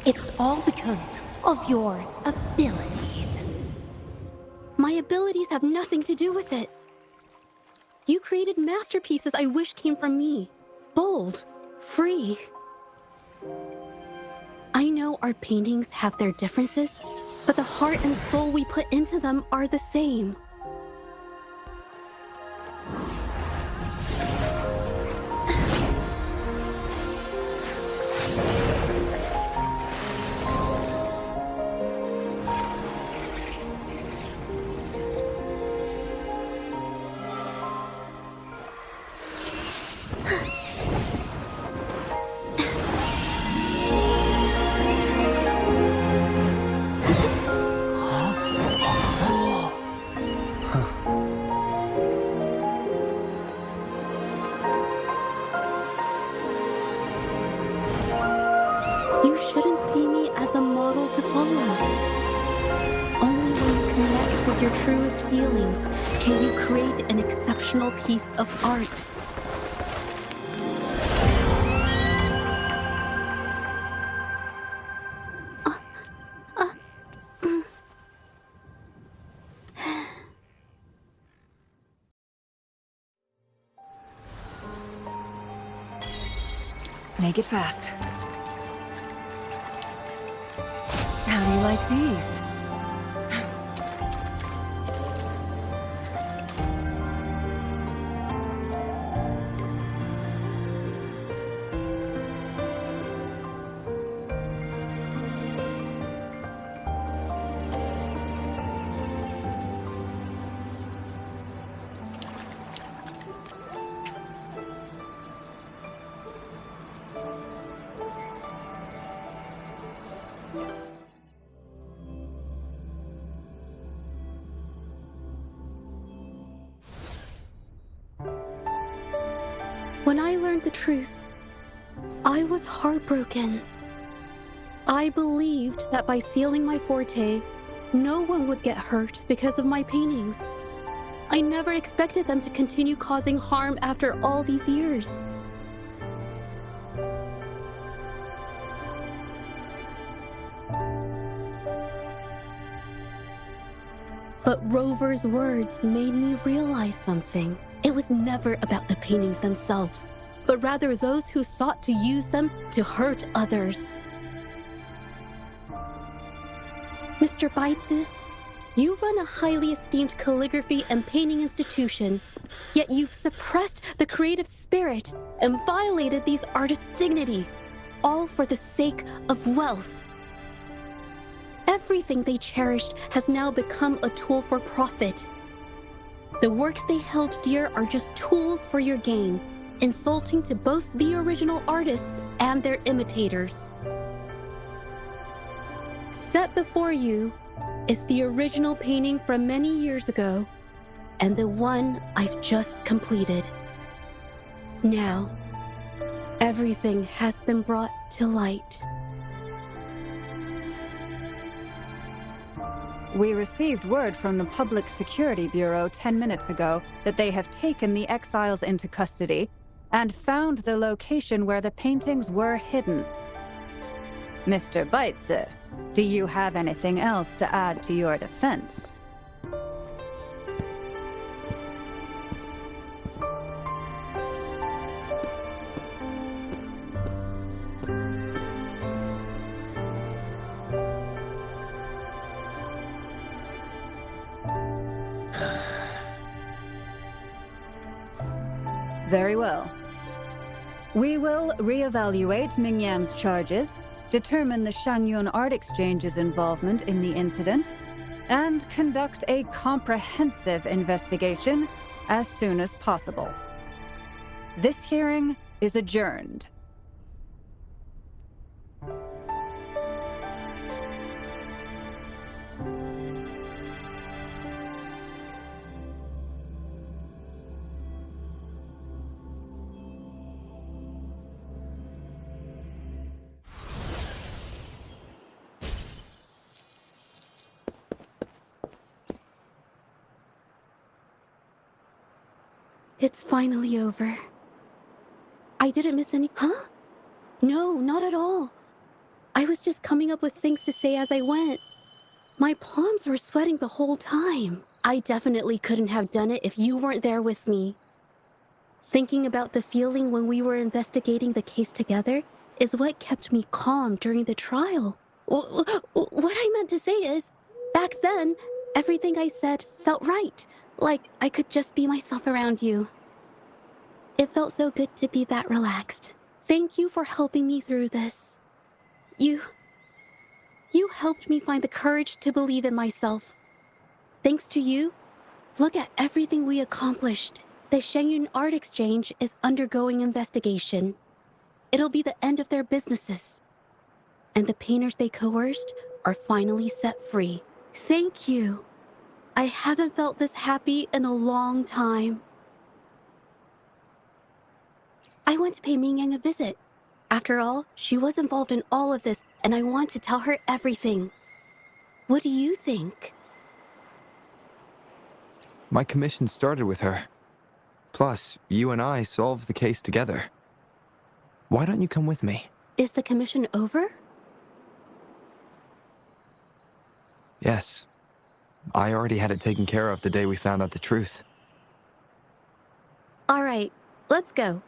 [SPEAKER 8] It's all because of your abilities.
[SPEAKER 1] My abilities have nothing to do with it. You created masterpieces I wish came from me. Bold, free. I know our paintings have their differences, but the heart and soul we put into them are the same. You shouldn't see me as a model to follow. Only when you connect with your truest feelings can you create an exceptional piece of art.
[SPEAKER 3] Make it fast. How do you like these?
[SPEAKER 1] When I learned the truth, I was heartbroken. I believed that by sealing my forte, no one would get hurt because of my paintings. I never expected them to continue causing harm after all these years. But Rover's words made me realize something. It was never about the paintings themselves, but rather those who sought to use them to hurt others. Mr. Baitsu, you run a highly esteemed calligraphy and painting institution, yet you've suppressed the creative spirit and violated these artists' dignity, all for the sake of wealth. Everything they cherished has now become a tool for profit. The works they held dear are just tools for your gain, insulting to both the original artists and their imitators. Set before you is the original painting from many years ago, and the one I've just completed. Now, everything has been brought to light.
[SPEAKER 4] We received word from the Public Security Bureau 10 minutes ago that they have taken the exiles into custody and found the location where the paintings were hidden. Mr. Baitsu, do you have anything else to add to your defense? Very well. We will reevaluate Mingyan's charges, determine the Shangyun Art Exchange's involvement in the incident, and conduct a comprehensive investigation as soon as possible. This hearing is adjourned.
[SPEAKER 1] It's finally over. I didn't miss any. Huh? No, not at all. I was just coming up with things to say as I went. My palms were sweating the whole time. I definitely couldn't have done it if you weren't there with me. Thinking about the feeling when we were investigating the case together is what kept me calm during the trial. What I meant to say is, back then, everything I said felt right. Like I could just be myself around you. It felt so good to be that relaxed. Thank you for helping me through this. You helped me find the courage to believe in myself. Thanks to you, look at everything we accomplished. The Shenyun Art Exchange is undergoing investigation. It'll be the end of their businesses. And the painters they coerced are finally set free. Thank you. I haven't felt this happy in a long time. I want to pay Mingyang a visit. After all, she was involved in all of this, and I want to tell her everything. What do you think?
[SPEAKER 2] My commission started with her. Plus, you and I solved the case together. Why don't you come with me?
[SPEAKER 1] Is the commission over?
[SPEAKER 2] Yes. I already had it taken care of the day we found out the truth.
[SPEAKER 1] All right, let's go.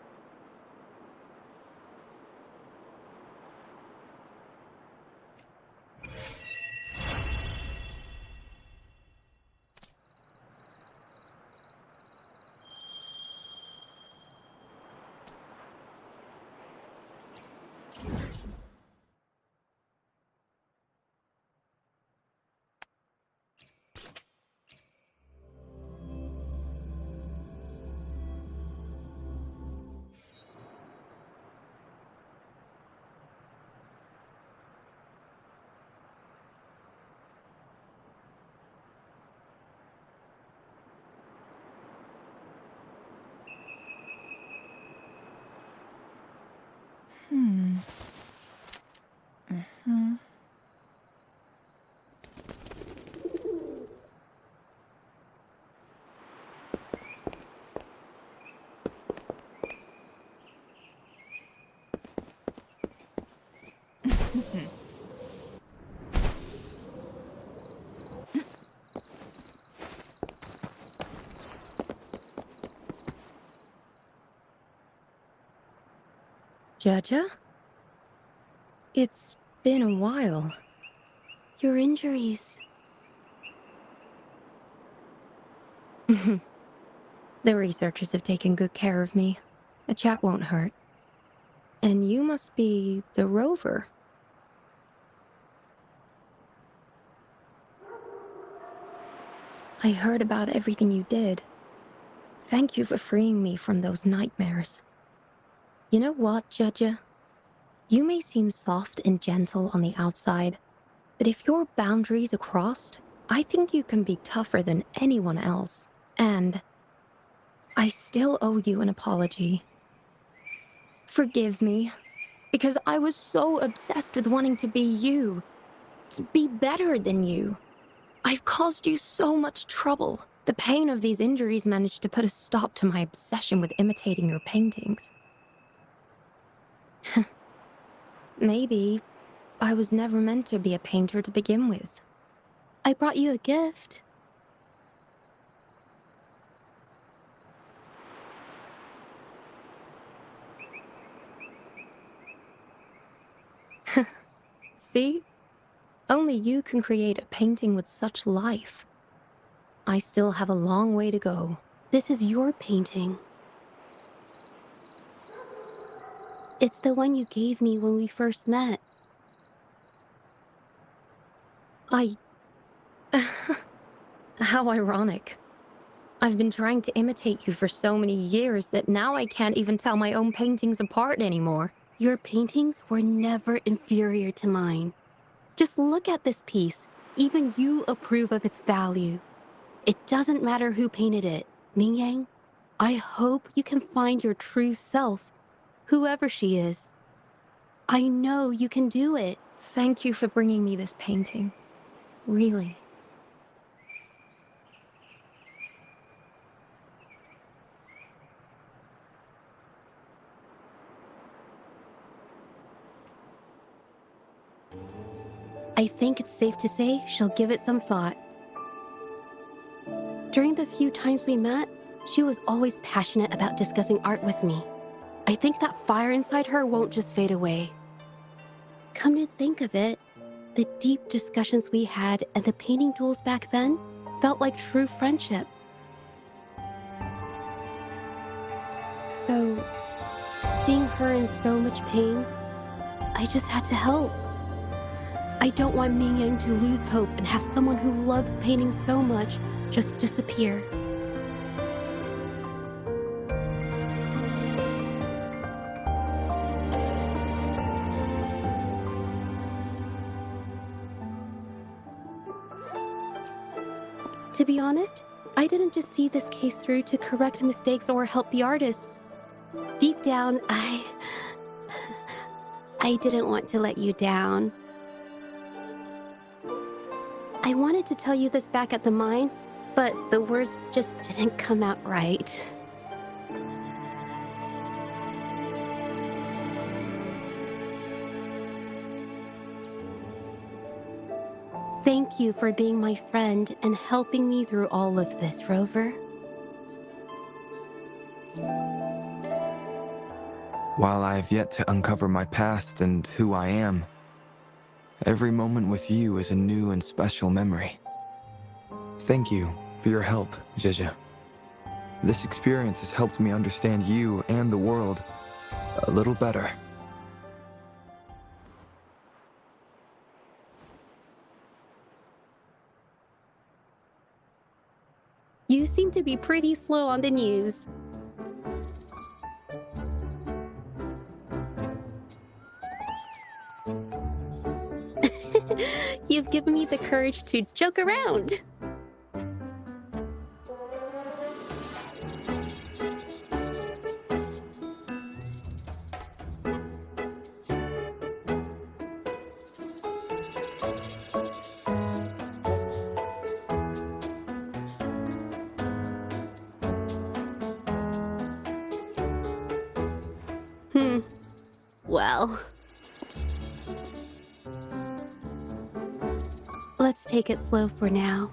[SPEAKER 8] Jaja? It's been a while.
[SPEAKER 1] Your injuries.
[SPEAKER 8] The researchers have taken good care of me. A chat won't hurt. And you must be the rover. I heard about everything you did. Thank you for freeing me from those nightmares. You know what, Jaja? You may seem soft and gentle on the outside, but if your boundaries are crossed, I think you can be tougher than anyone else. And I still owe you an apology. Forgive me, because I was so obsessed with wanting to be you, to be better than you. I've caused you so much trouble. The pain of these injuries managed to put a stop to my obsession with imitating your paintings. Maybe I was never meant to be a painter to begin with.
[SPEAKER 1] I brought you a gift.
[SPEAKER 8] See? Only you can create a painting with such life. I still have a long way to go.
[SPEAKER 1] This is your painting. It's the one you gave me when we first met.
[SPEAKER 8] How ironic. I've been trying to imitate you for so many years that now I can't even tell my own paintings apart anymore.
[SPEAKER 1] Your paintings were never inferior to mine. Just look at this piece. Even you approve of its value. It doesn't matter who painted it. Mingyang, I hope you can find your true self, whoever she is. I know you can do it.
[SPEAKER 8] Thank you for bringing me this painting. Really.
[SPEAKER 1] I think it's safe to say she'll give it some thought. During the few times we met, she was always passionate about discussing art with me. I think that fire inside her won't just fade away. Come to think of it, the deep discussions we had and the painting duels back then felt like true friendship. So, seeing her in so much pain, I just had to help. I don't want Mingyang to lose hope and have someone who loves painting so much just disappear. To be honest, I didn't just see this case through to correct mistakes or help the artists. Deep down, I didn't want to let you down. I wanted to tell you this back at the mine, but the words just didn't come out right. Thank you for being my friend and helping me through all of this, Rover.
[SPEAKER 2] While I have yet to uncover my past and who I am, every moment with you is a new and special memory. Thank you for your help, Zhezhe. This experience has helped me understand you and the world a little better.
[SPEAKER 1] You seem to be pretty slow on the news. You've given me the courage to joke around. Well, let's take it slow for now.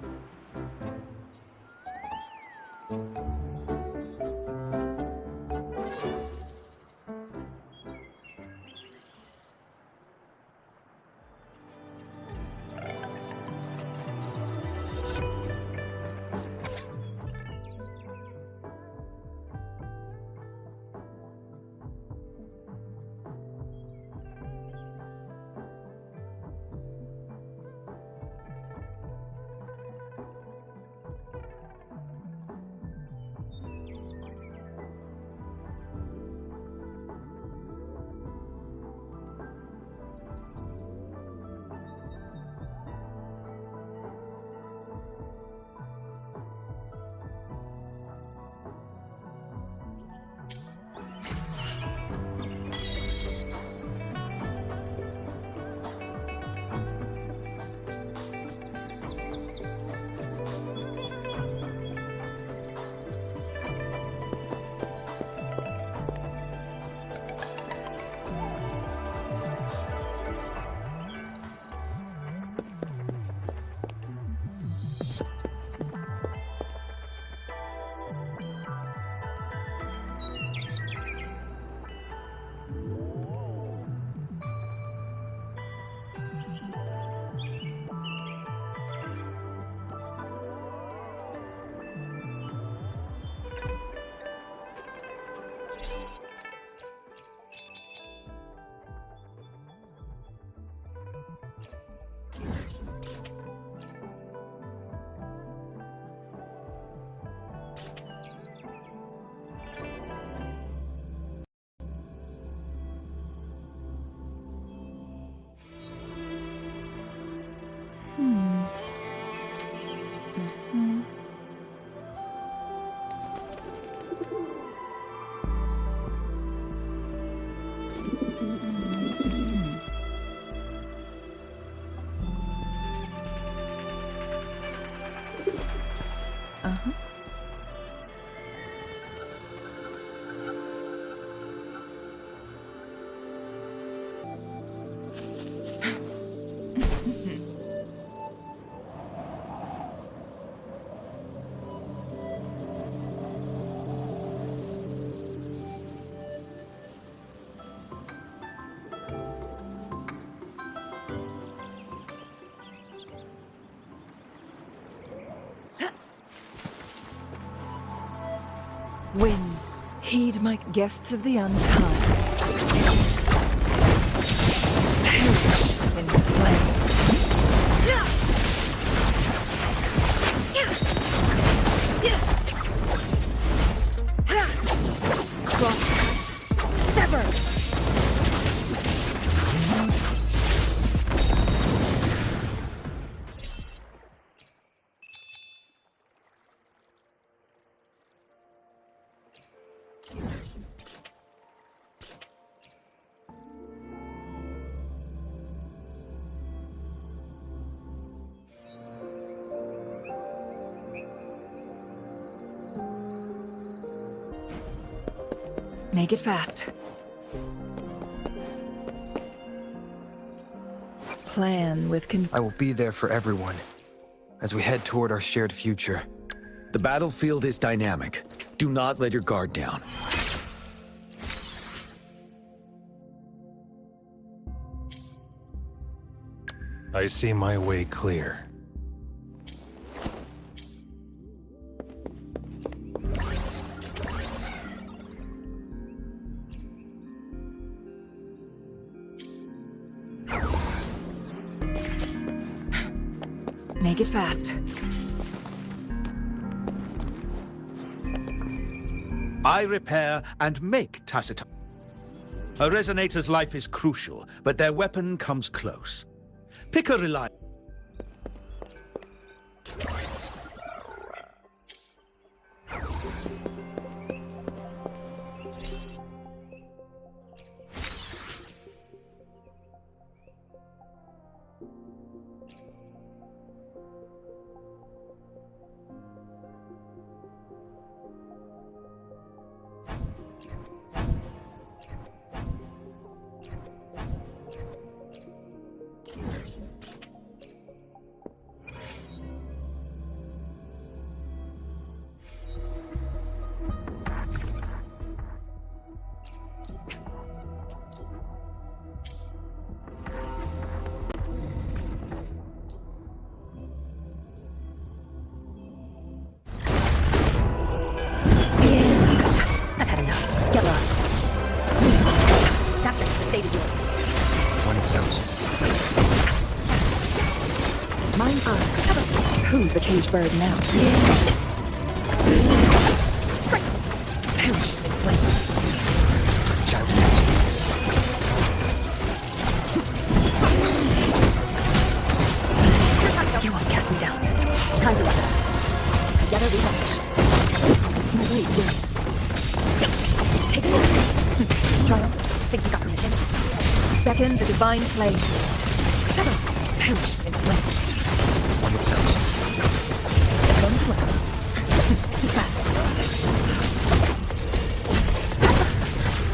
[SPEAKER 3] Winds, heed my guests of the unkind. Perish in flames. Cross. Sever. Make it fast. Plan with
[SPEAKER 2] I will be there for everyone as we head toward our shared future.
[SPEAKER 12] The battlefield is dynamic. Do not let your guard down.
[SPEAKER 13] I see my way clear.
[SPEAKER 3] Make it fast.
[SPEAKER 14] I repair and make Tacitus. A resonator's life is crucial, but their weapon comes close. Pick a reliable.
[SPEAKER 3] I've had enough. Get lost. Zapster, the stage is yours.
[SPEAKER 2] When it sounds.
[SPEAKER 3] Mine on. Who's the cage bird now? Perish in flames.
[SPEAKER 2] Child sense.
[SPEAKER 3] You won't cast me down. Time to run. Together we vanish. My blade wins. Take it. Child, think you got permission? Beckon the divine flames. Sever. Perish in flames.
[SPEAKER 2] When it sounds.
[SPEAKER 3] Come to run. Keep fast.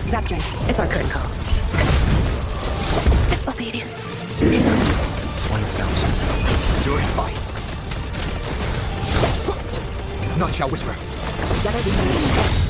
[SPEAKER 3] Zapstring, it's our curtain call. Obedience.
[SPEAKER 2] When it sounds. Endure and fight. None shall whisper.
[SPEAKER 3] Together we vanish.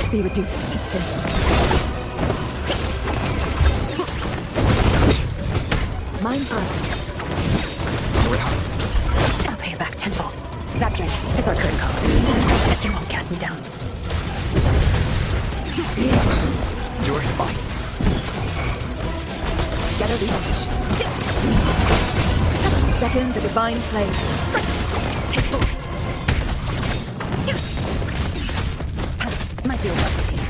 [SPEAKER 3] Be reduced to cinders. Mine's on. I'll pay it back tenfold. Zapstring, it's our curtain call. You won't cast me down.
[SPEAKER 2] Endure and fight.
[SPEAKER 3] Together we vanish. Second, the divine flames. Take full. Might be a rough tease.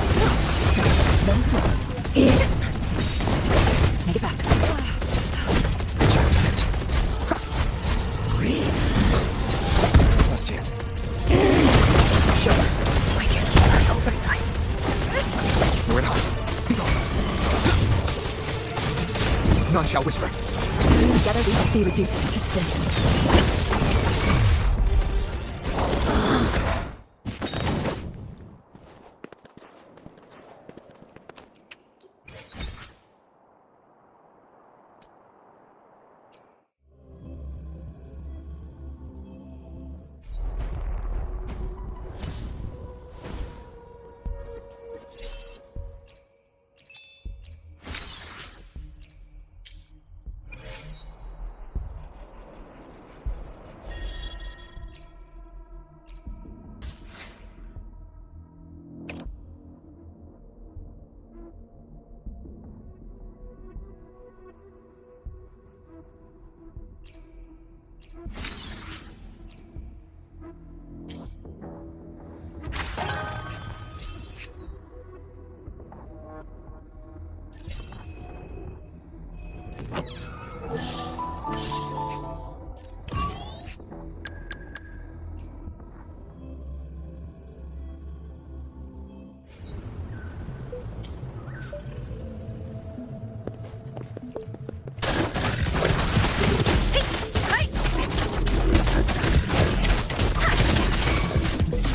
[SPEAKER 3] Make it faster.
[SPEAKER 2] Child sense. Last chance.
[SPEAKER 3] Sure. Wicked. Oversight.
[SPEAKER 2] We're not.
[SPEAKER 12] shall whisper.
[SPEAKER 3] Together we will be reduced to cinders.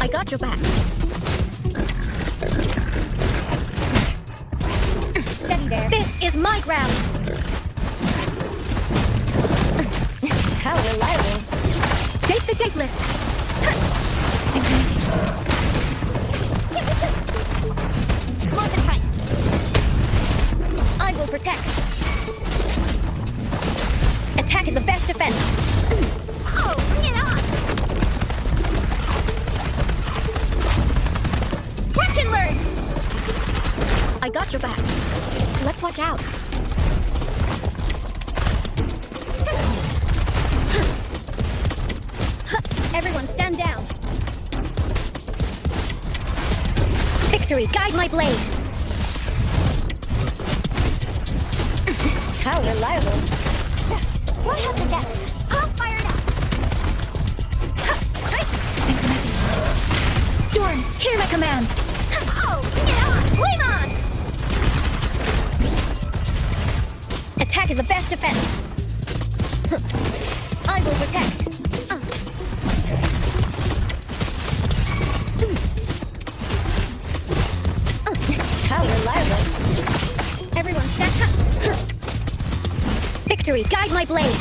[SPEAKER 8] I got your back. Steady there. This is my ground. How reliable. Shape the shapeless. Smart and tight. I will protect. Attack is the best defense. Oh, bring it on! Watch and learn! I got your back. Let's watch out. Everyone stand down. Victory, guide my blade. How reliable. What happened again? I'll fire it up. Storm, hear my command. Oh, bring it on! Flame on! Attack is the best defense. I will protect. How reliable. Everyone stand up. Victory, guide my blade.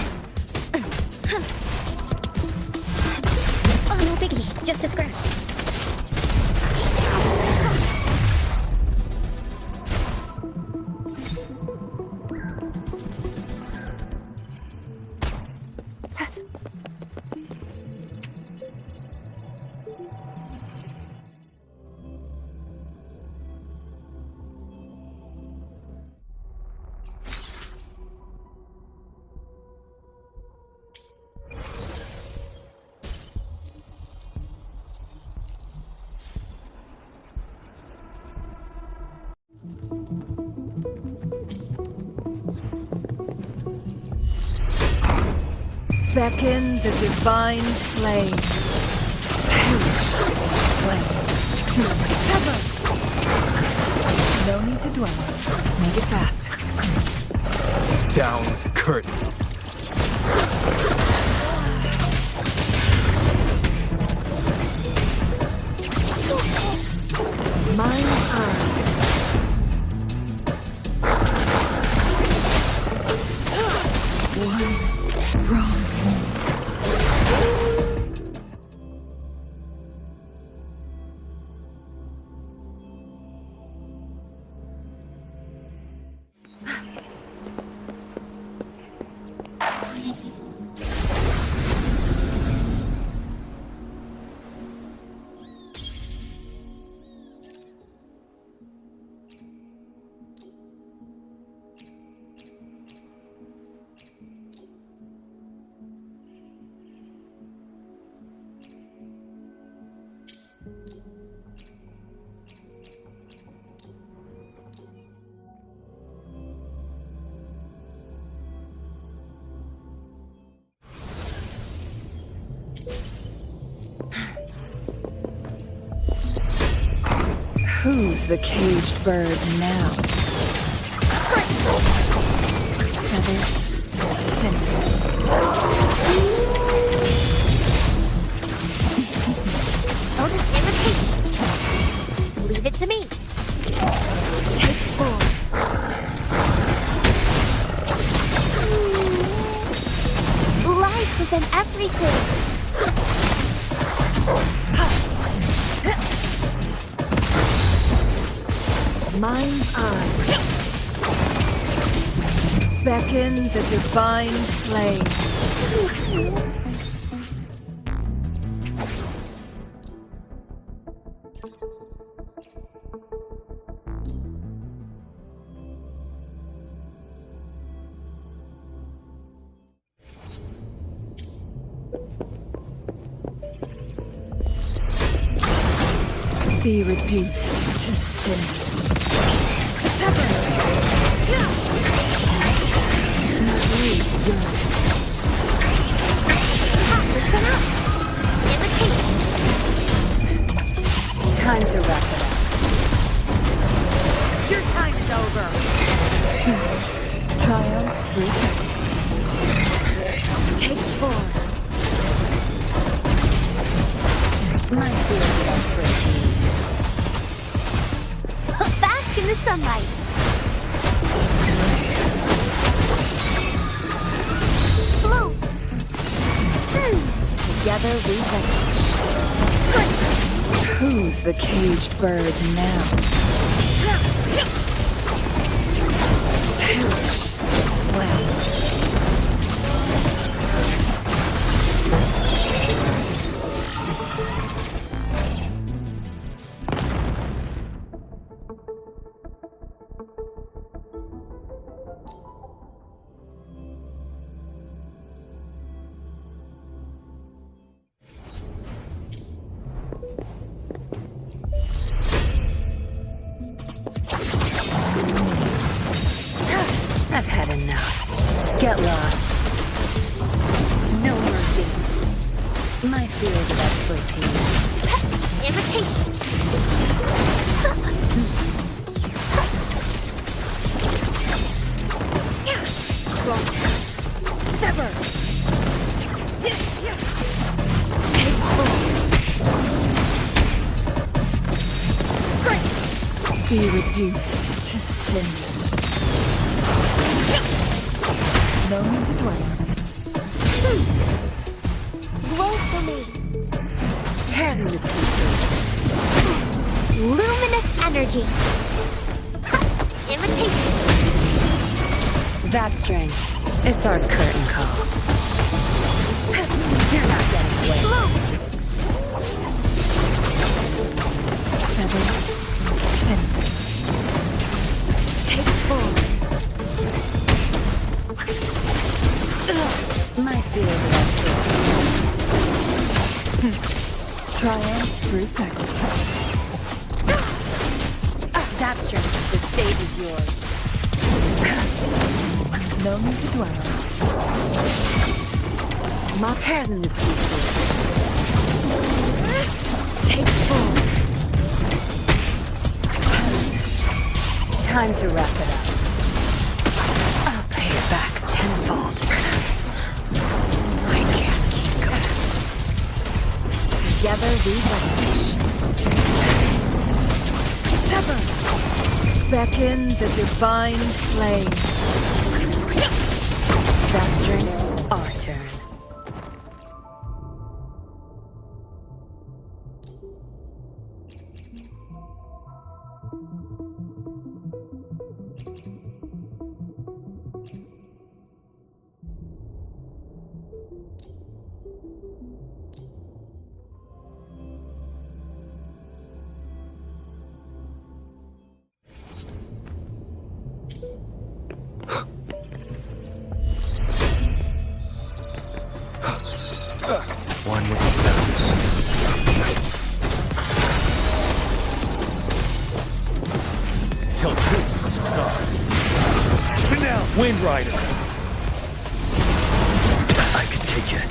[SPEAKER 8] Oh, no biggie, just a scratch.
[SPEAKER 3] Beckon the divine flames. Flames. Cover! No need to dwell. Make it fast.
[SPEAKER 2] Down with the curtain.
[SPEAKER 3] Mine eye. One wrong. Who's the caged bird now? Never Feathers and cinders.
[SPEAKER 15] Notice imitation. Leave it to me.
[SPEAKER 3] Take 4.
[SPEAKER 15] Life is in everything.
[SPEAKER 3] Mind's eye. Beckon the divine flames. Be reduced to cinders.
[SPEAKER 15] Listen up. Imitation.
[SPEAKER 3] Time to wrap it up.
[SPEAKER 15] Your time is over.
[SPEAKER 3] Triumph through sacrifice. Take 4. My field of expertise.
[SPEAKER 15] Bask in the sunlight. Bloom.
[SPEAKER 3] Together we vanish. Who's the caged bird now? Flames. I've had enough. Get lost. No mercy. My field of expertise.
[SPEAKER 15] Imitation.
[SPEAKER 3] Cross. Sever. Take 4. Be reduced to cinders. No need to dwell on it.
[SPEAKER 15] Glow for me.
[SPEAKER 3] Tear them to pieces.
[SPEAKER 15] Luminous energy. Imitation.
[SPEAKER 3] Zap string. It's our curtain call. You're not getting away.
[SPEAKER 15] Bloom.
[SPEAKER 3] Feathers and cinders. Take 4. My field of expertise. Triumph through sacrifice. Zap string. The stage is yours. No need to dwell on it. I'll tear them to pieces. Take 4. Time to wrap it up. I'll pay it back tenfold. I can't keep going. Together we vanish. Sever. Beckon the divine flames. That string, our turn.
[SPEAKER 12] One with the sounds. Tell truth, son. Now, Wind Rider. I can take it.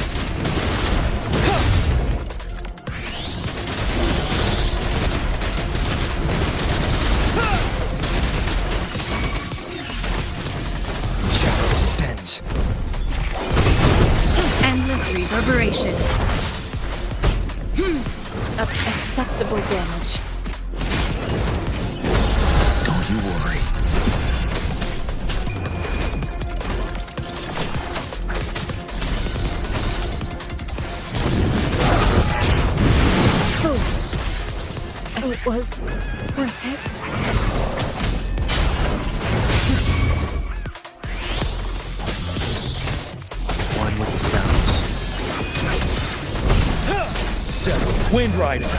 [SPEAKER 12] Shadow descent.
[SPEAKER 1] Reverberation. Acceptable damage.
[SPEAKER 12] Don't you worry.
[SPEAKER 1] It was worth it.
[SPEAKER 12] One with the sounds. Settle, Wind Rider.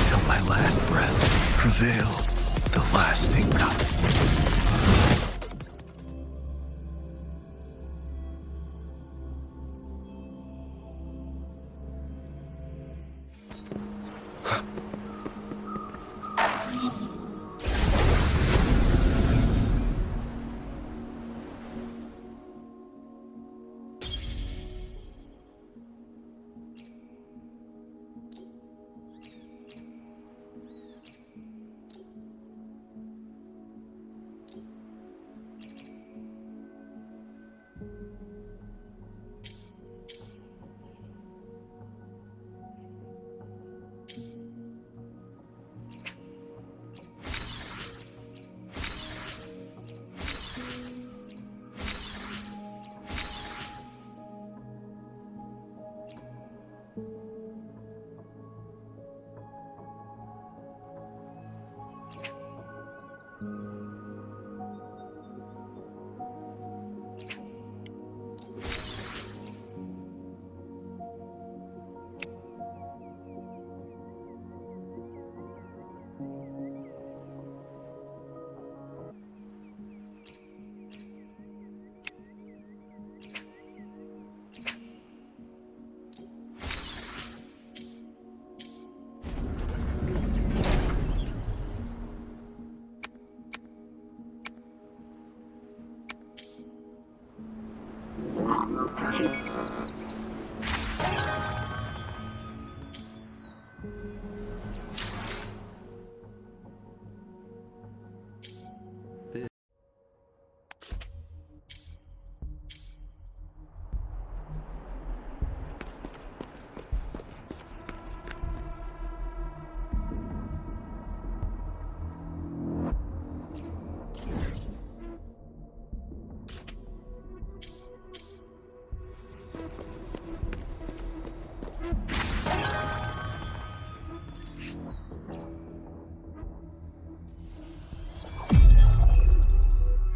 [SPEAKER 12] Till my last breath, prevail the lasting night.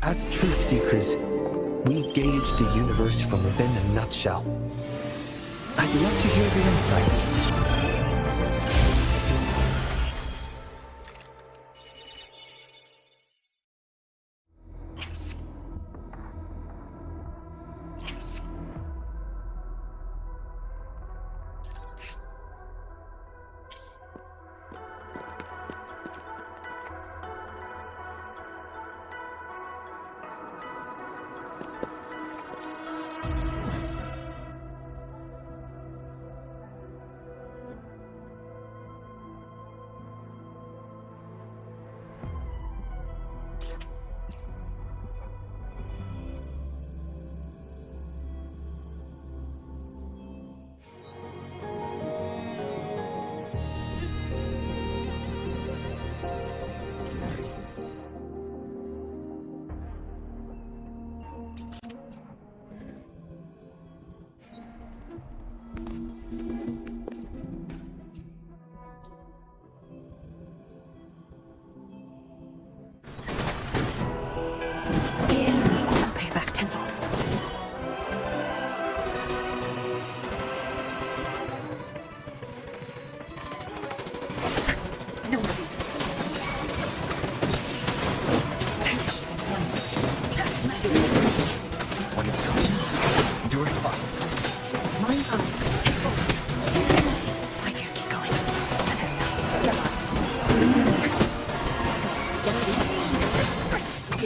[SPEAKER 12] As truth seekers, we gauge the universe from within a nutshell. I'd love to hear your insights.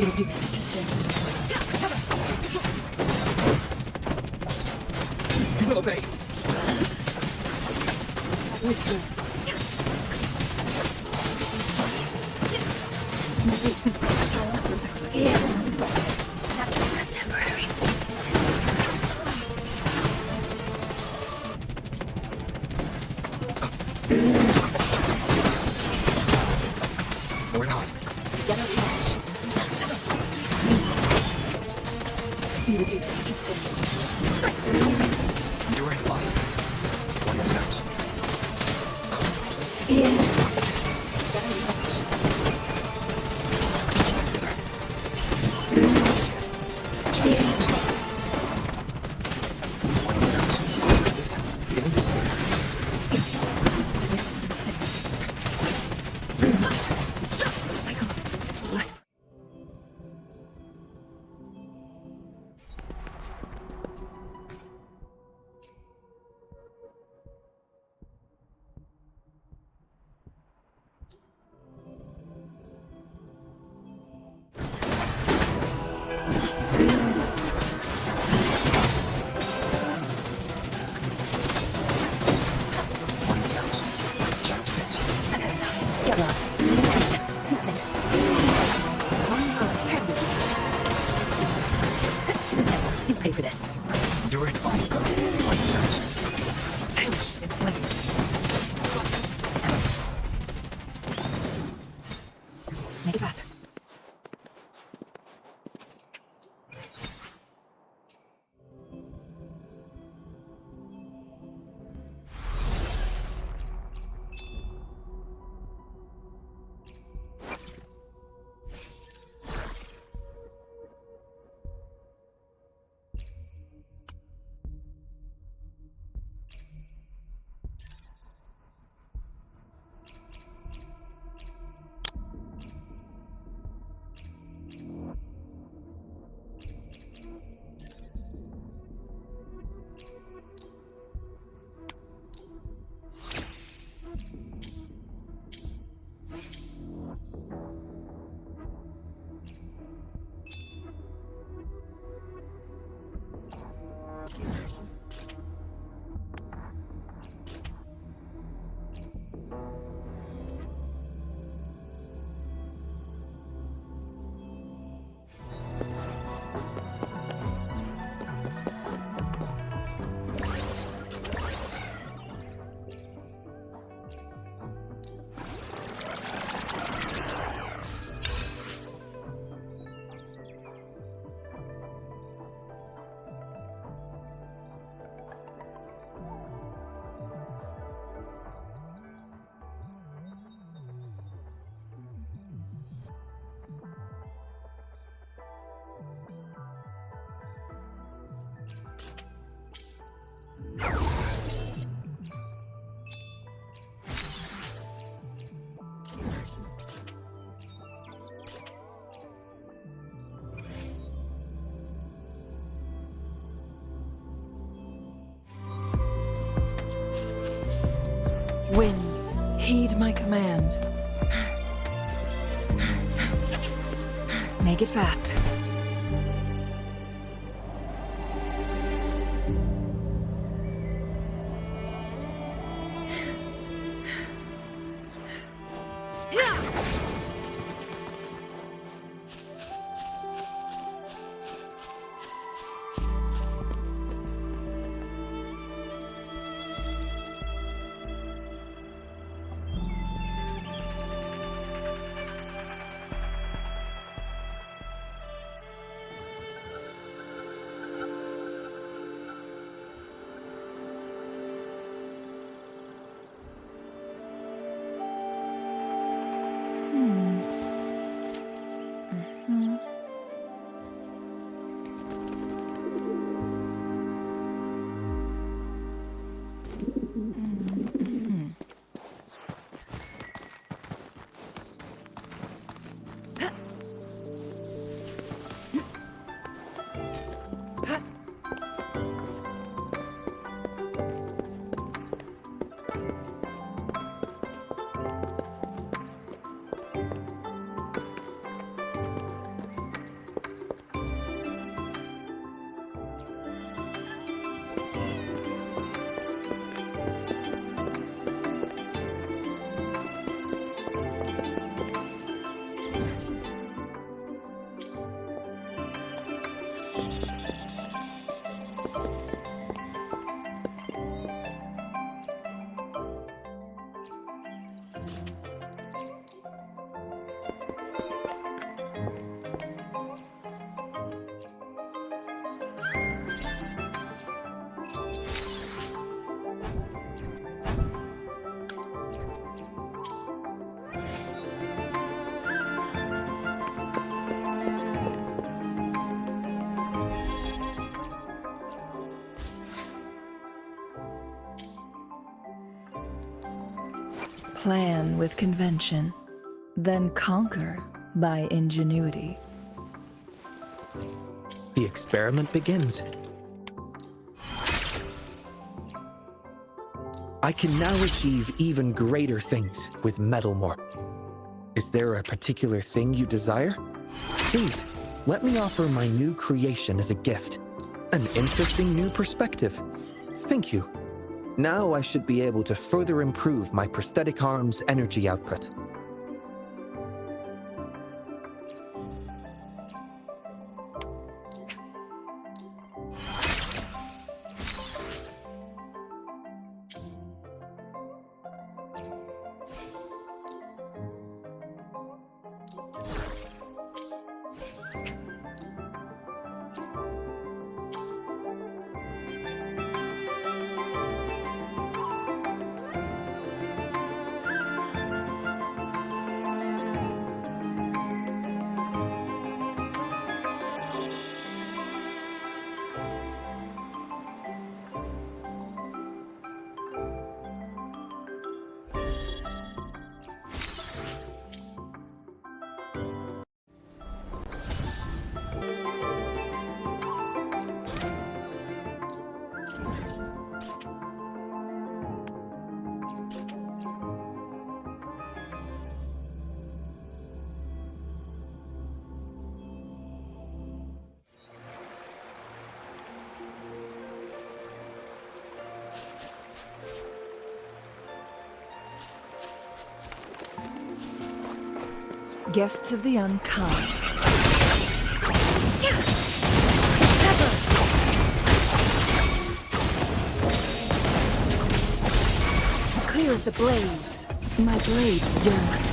[SPEAKER 3] Reduced to cinders.
[SPEAKER 12] Obey.
[SPEAKER 3] Temporary.
[SPEAKER 2] Enduring fire. One out.
[SPEAKER 3] Get lost. It's nothing. You pay for this.
[SPEAKER 2] Enduring fire. One out.
[SPEAKER 3] In flames. Make it fast.
[SPEAKER 16] Winds, heed my command.
[SPEAKER 3] Make it fast.
[SPEAKER 16] plan with convention, then conquer by ingenuity.
[SPEAKER 12] The experiment begins. I can now achieve even greater things with Metalmore. Is there a particular thing you desire? Please, let me offer my new creation as a gift. An interesting new perspective. Thank you. Now I should be able to further improve my prosthetic arm's energy output.
[SPEAKER 16] Guests of the unkind.
[SPEAKER 3] Clear as the blaze. My blade yearns.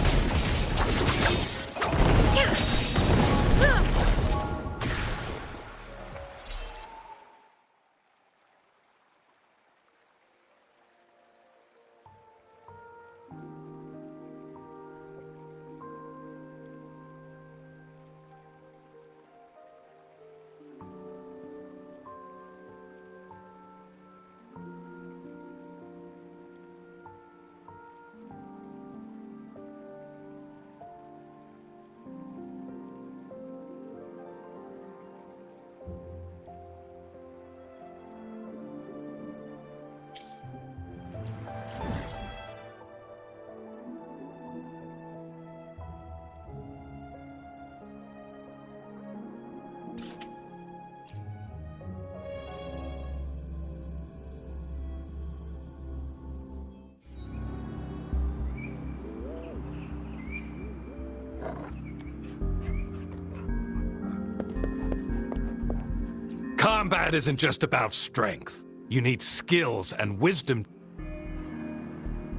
[SPEAKER 7] Combat isn't just about strength. You need skills and wisdom.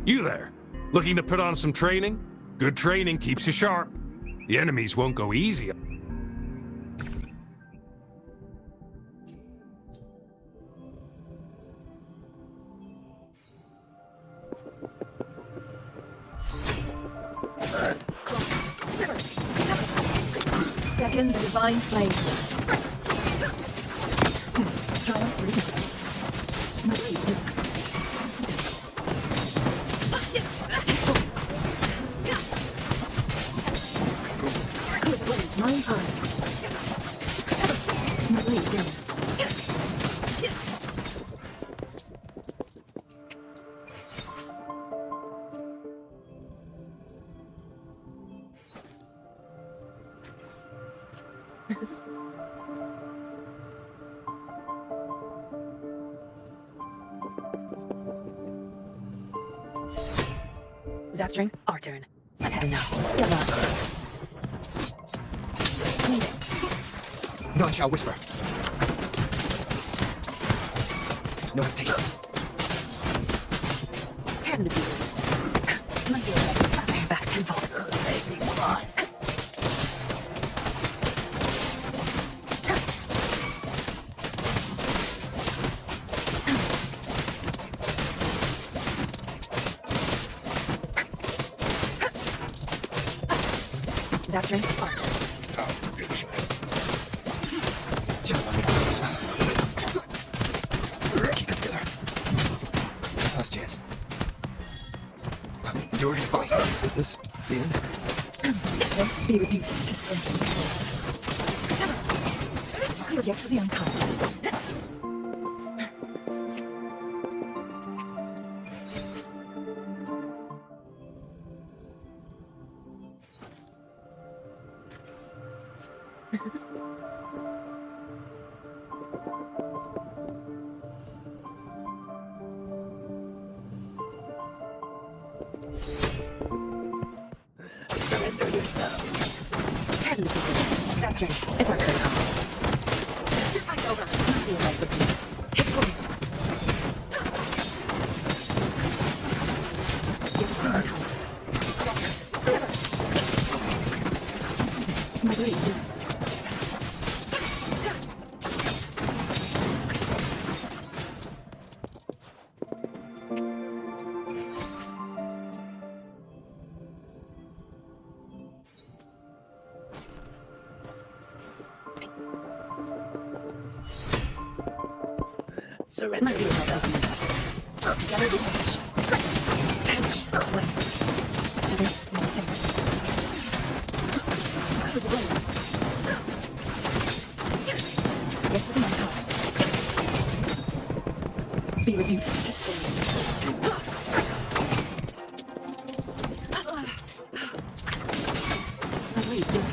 [SPEAKER 7] You there, looking to put on some training? Good training keeps you sharp. The enemies won't go easy.
[SPEAKER 3] Beckon the divine flames. Giant resistance. My blade yearns. Clear the blaze 9 times. My blade yearns.
[SPEAKER 17] Zapstring, our turn. I've had enough.
[SPEAKER 2] Non-Shao Whisper. No hesitation.
[SPEAKER 17] Tear them to pieces. My dear, I'll pay you back tenfold. Save me, boys. Zapstring, our turn.
[SPEAKER 2] Keep it together. Last chance. Do You're fine. Is this the end?
[SPEAKER 16] Be reduced to sinners. Gifts of the unkind.
[SPEAKER 17] Surrender yourself.
[SPEAKER 3] Tell me, that's right. It's our current call. Your fight's over. Not realize the team. Take hold. Gifts of the unkind. Sever. My blade burns.
[SPEAKER 17] Surrender yourself.
[SPEAKER 3] Together we perish. Perish for flames. Others will sing it. For the wind. Gift of the unkind. Be reduced to sinners. My blade burns.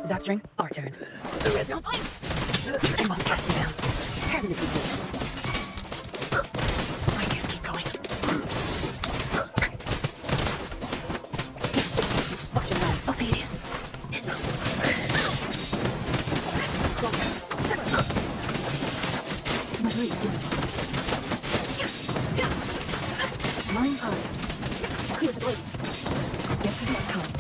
[SPEAKER 3] Zapstring, our turn.
[SPEAKER 17] Surrender.
[SPEAKER 3] I won't cast me down. Tear them to pieces. I can't keep going. Watch and run. Obedience is not. Sever. My blade burns. Mine's high. Clear the blaze. Get to the unkind.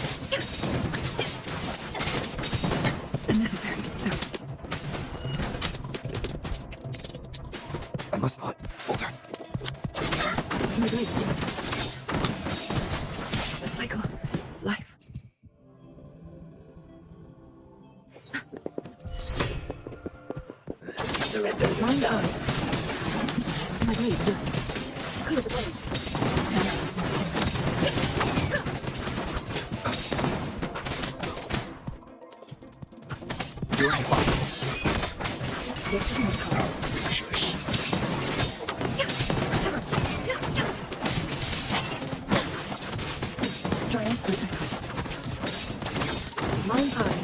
[SPEAKER 3] Unnecessary, so.
[SPEAKER 2] I must not falter.
[SPEAKER 3] My blade burns. The cycle of life.
[SPEAKER 17] Surrender
[SPEAKER 3] Mine
[SPEAKER 17] yourself.
[SPEAKER 3] high. My blade burns. Clear the blaze. Nice and simple.
[SPEAKER 2] You're fine.
[SPEAKER 3] Gift of the unkind. Giant fruits of Christ. Mine high.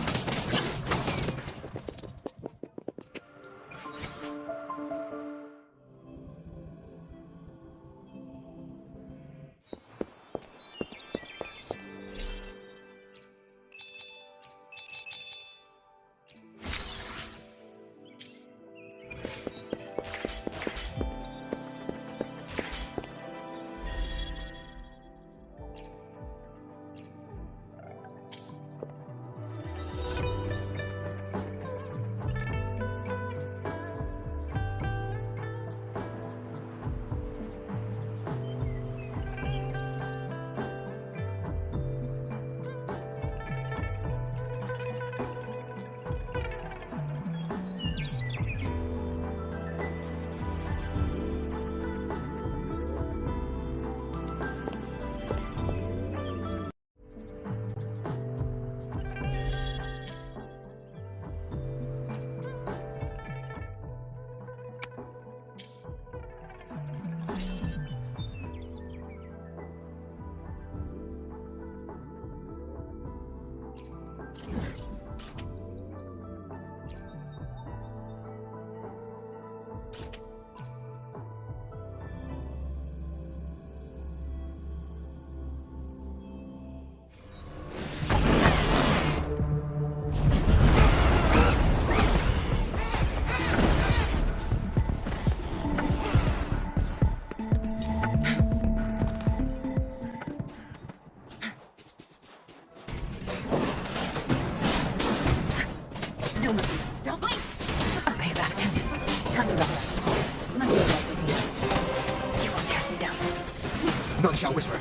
[SPEAKER 2] None shall whisper.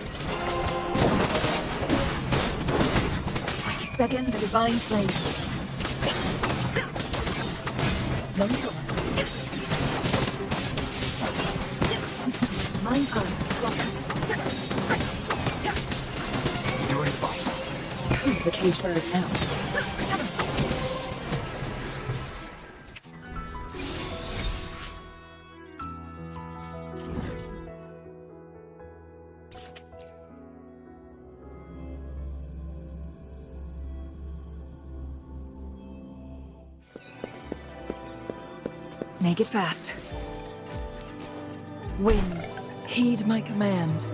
[SPEAKER 16] Beckon the divine flames. Lone door. Mind eye.
[SPEAKER 2] Doing fine.
[SPEAKER 16] Who's a caged bird now? Make it fast. Winds, heed my command.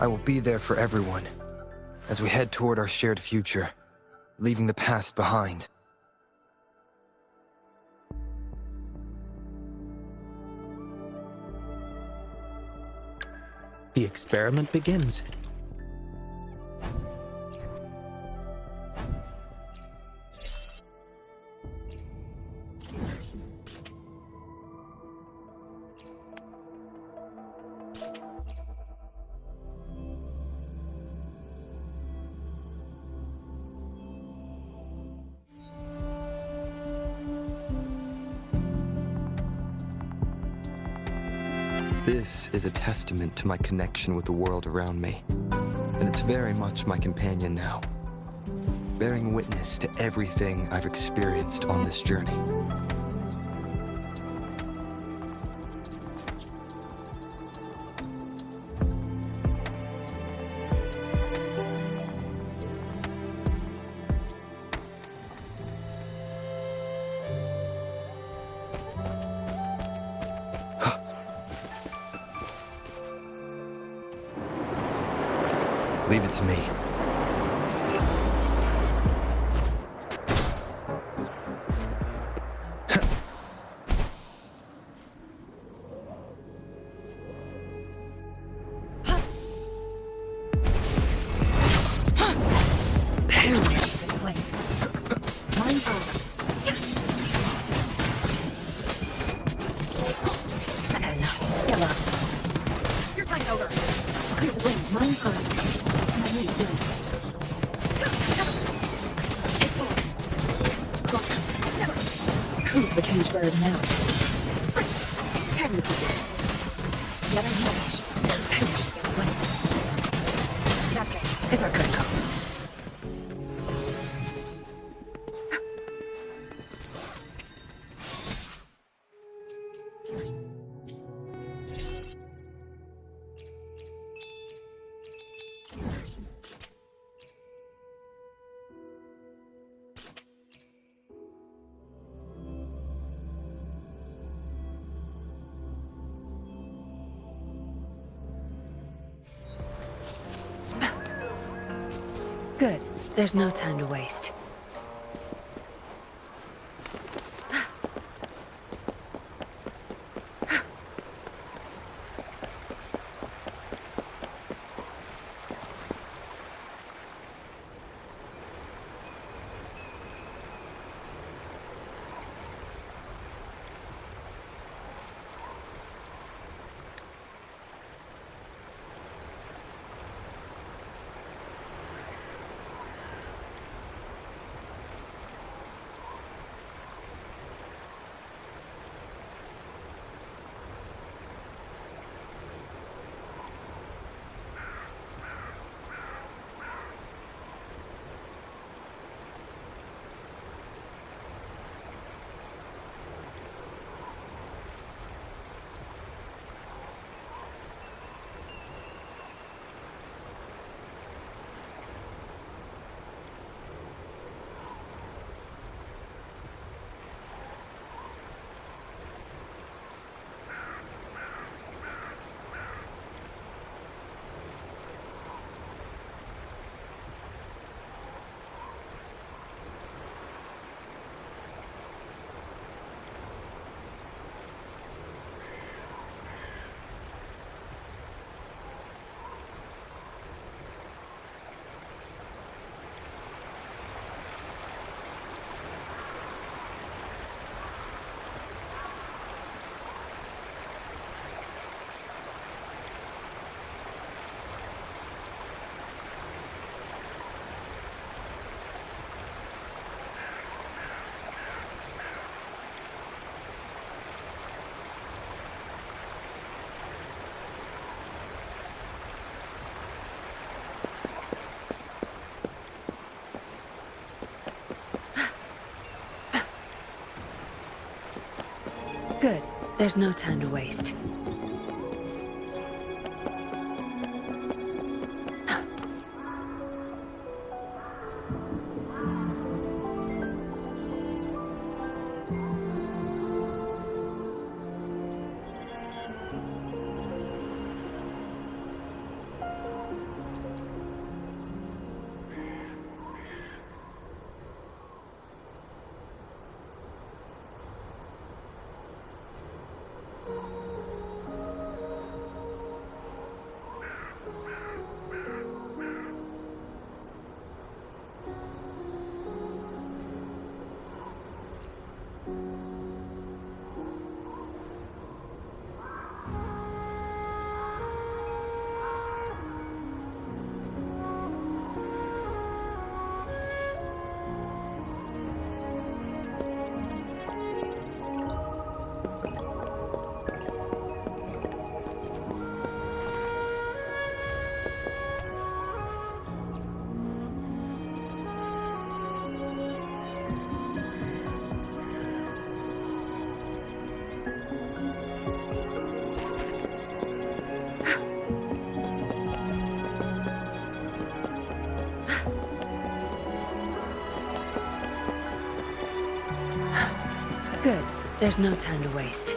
[SPEAKER 2] I will be there for everyone as we head toward our shared future, leaving the past behind.
[SPEAKER 12] The experiment begins.
[SPEAKER 2] This is a testament to my connection with the world around me, and it's very much my companion now, bearing witness to everything I've experienced on this journey. Leave it to me.
[SPEAKER 16] Flames. Mind eye.
[SPEAKER 3] Clear the blade. Mine first. My lead wins.
[SPEAKER 16] Who's the cage bird now?
[SPEAKER 3] Technically. The other hand. Wins. That's right. It's our good call.
[SPEAKER 17] Good. There's no time to waste. Good. There's no time to waste. Good. There's no time to waste.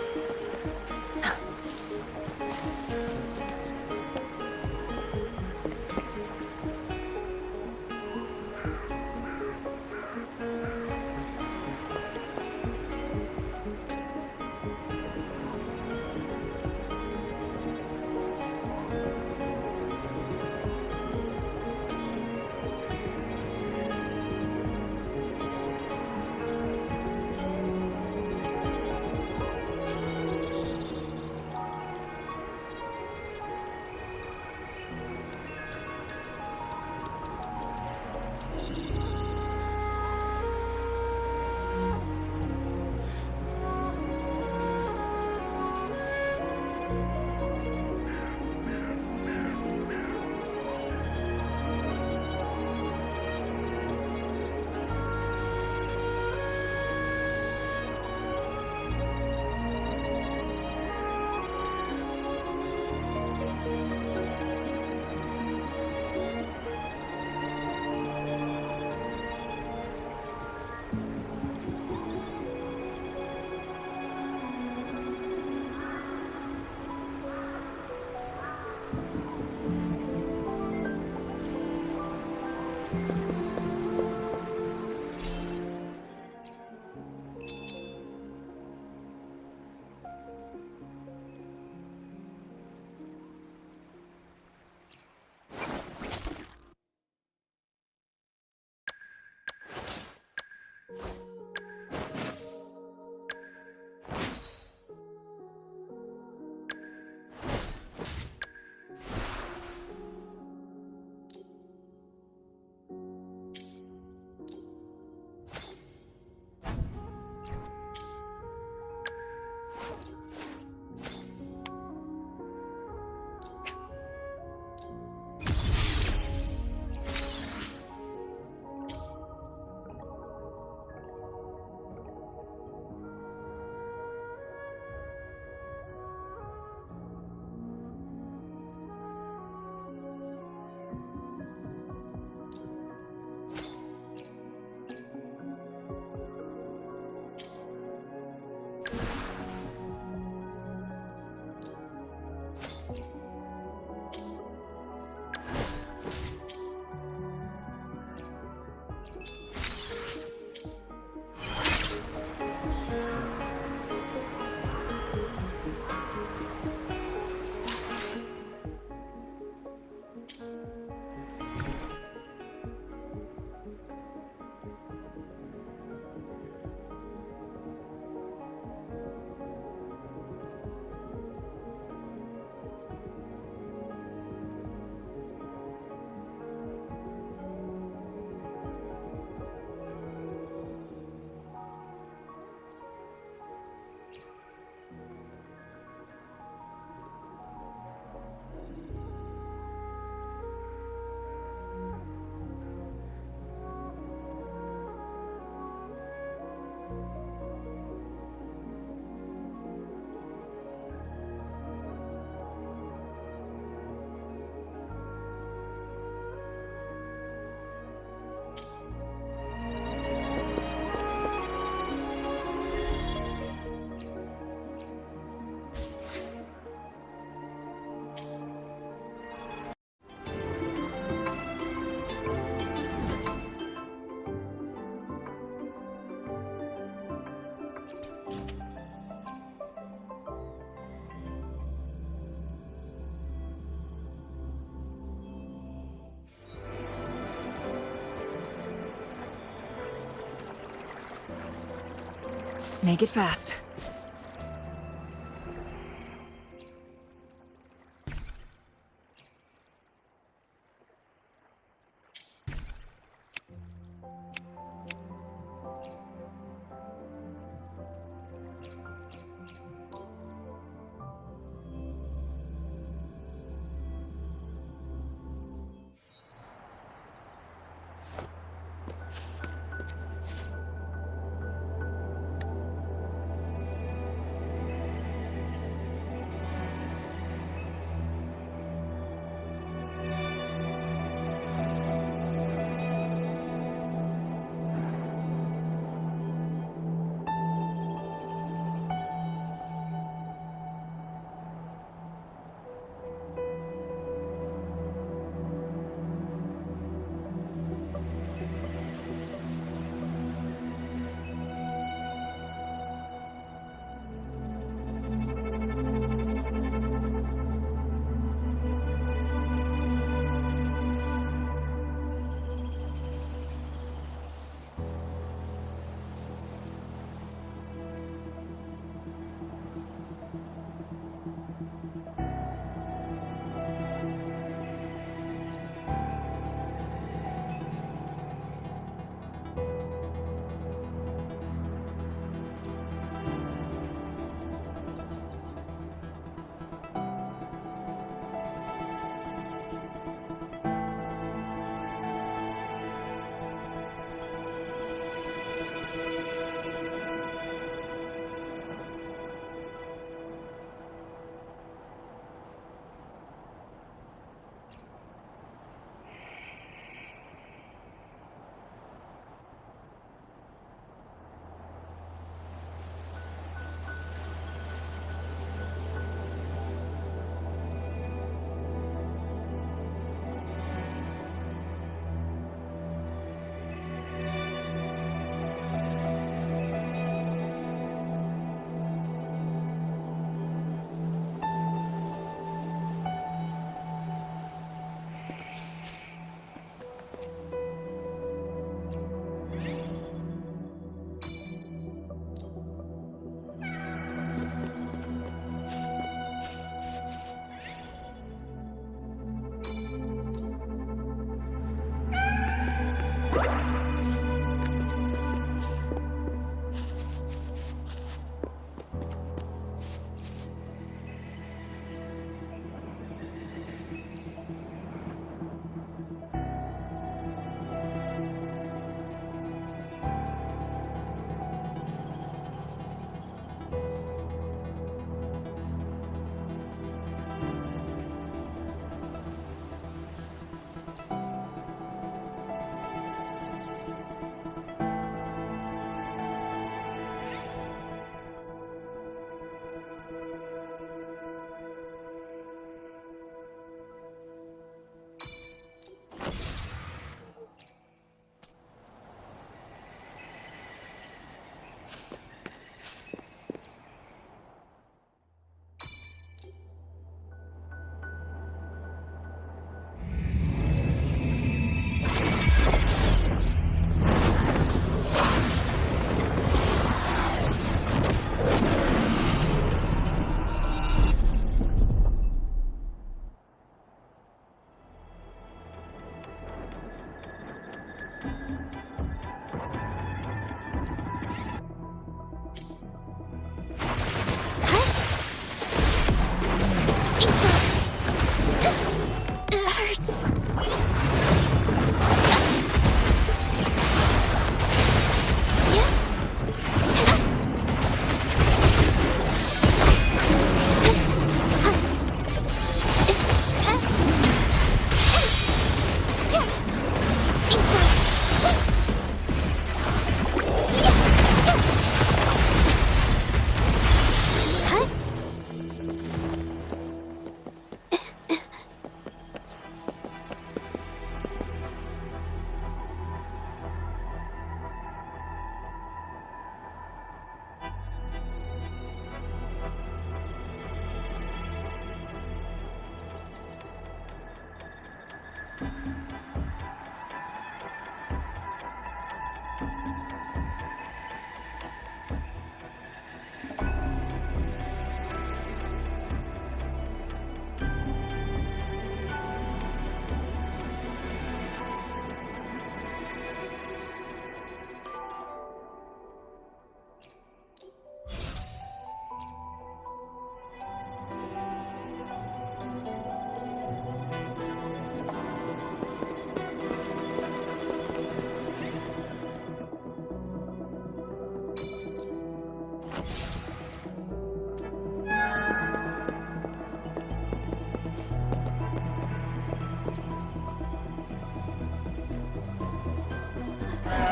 [SPEAKER 3] Make it fast.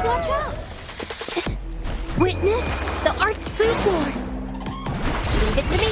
[SPEAKER 1] Watch out! Witness the art's truth lord. Leave it to me.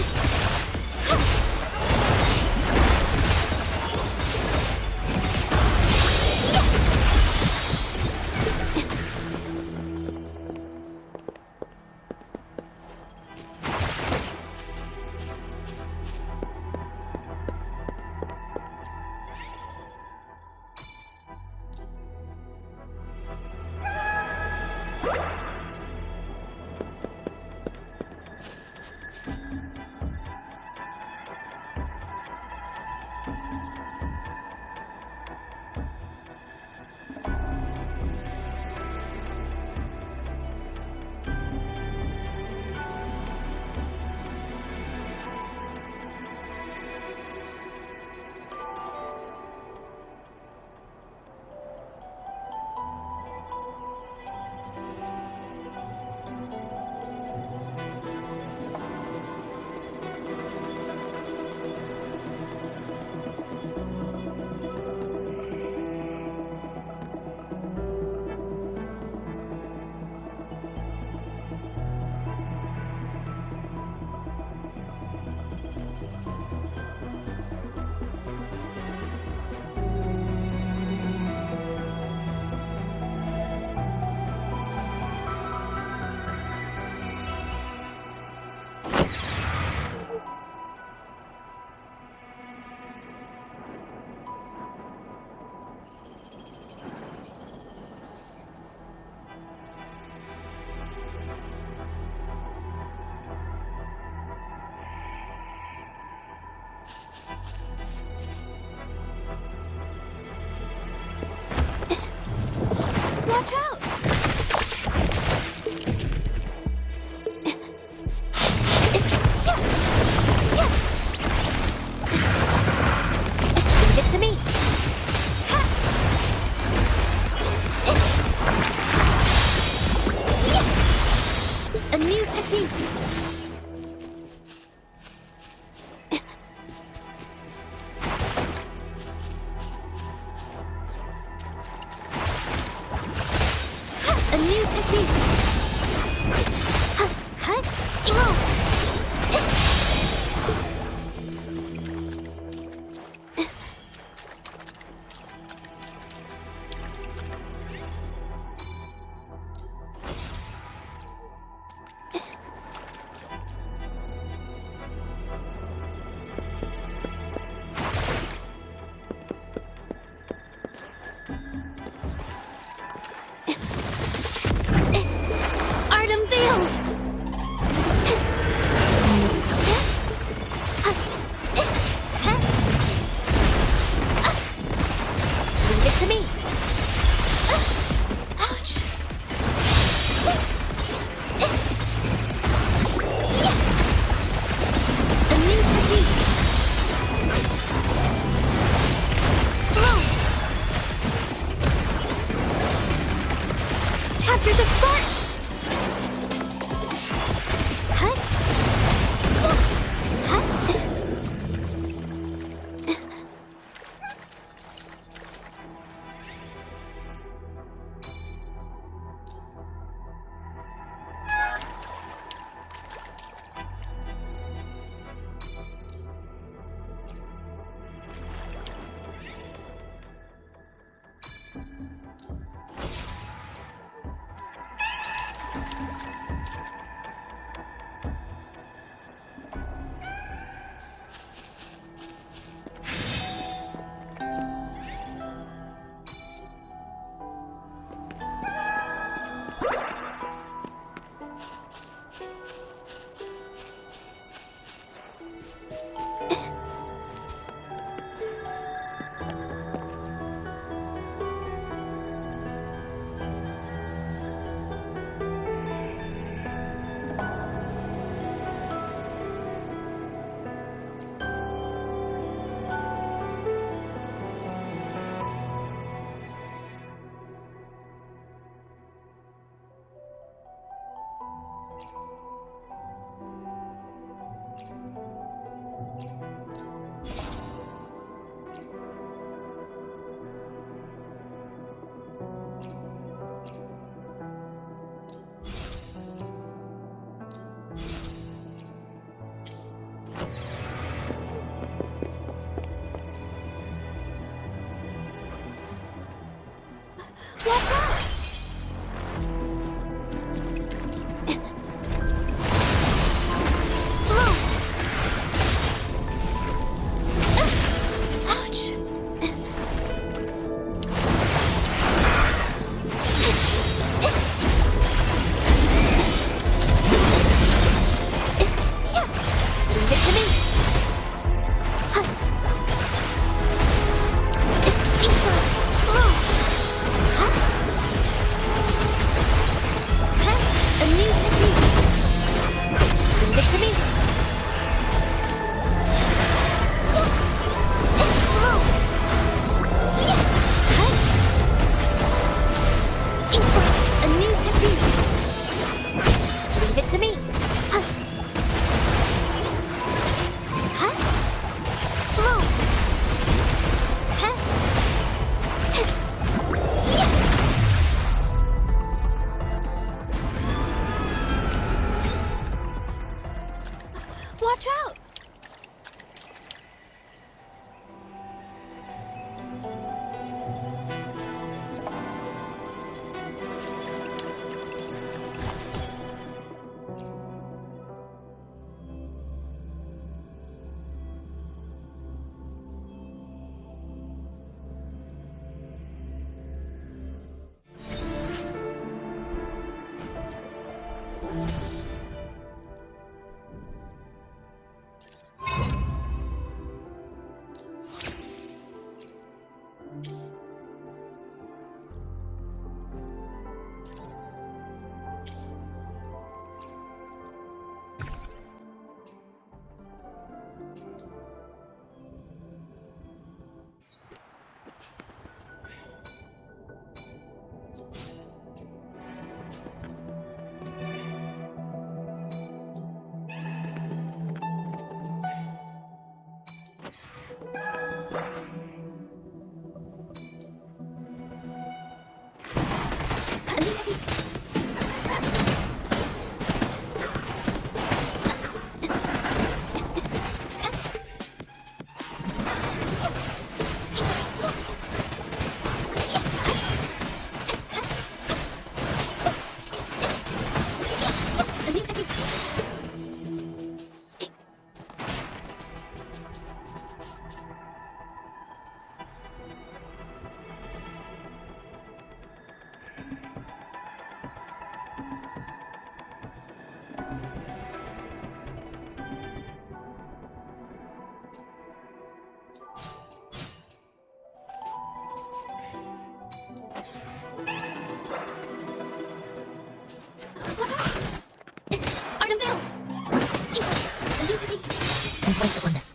[SPEAKER 1] Watch out! Leave it to me. A new technique. A new technique.
[SPEAKER 15] Watch out! Ouch! Leave it to me. A new technique. Leave it to me. A new technique. Leave it to me. Watch out!
[SPEAKER 17] Embrace the oneness.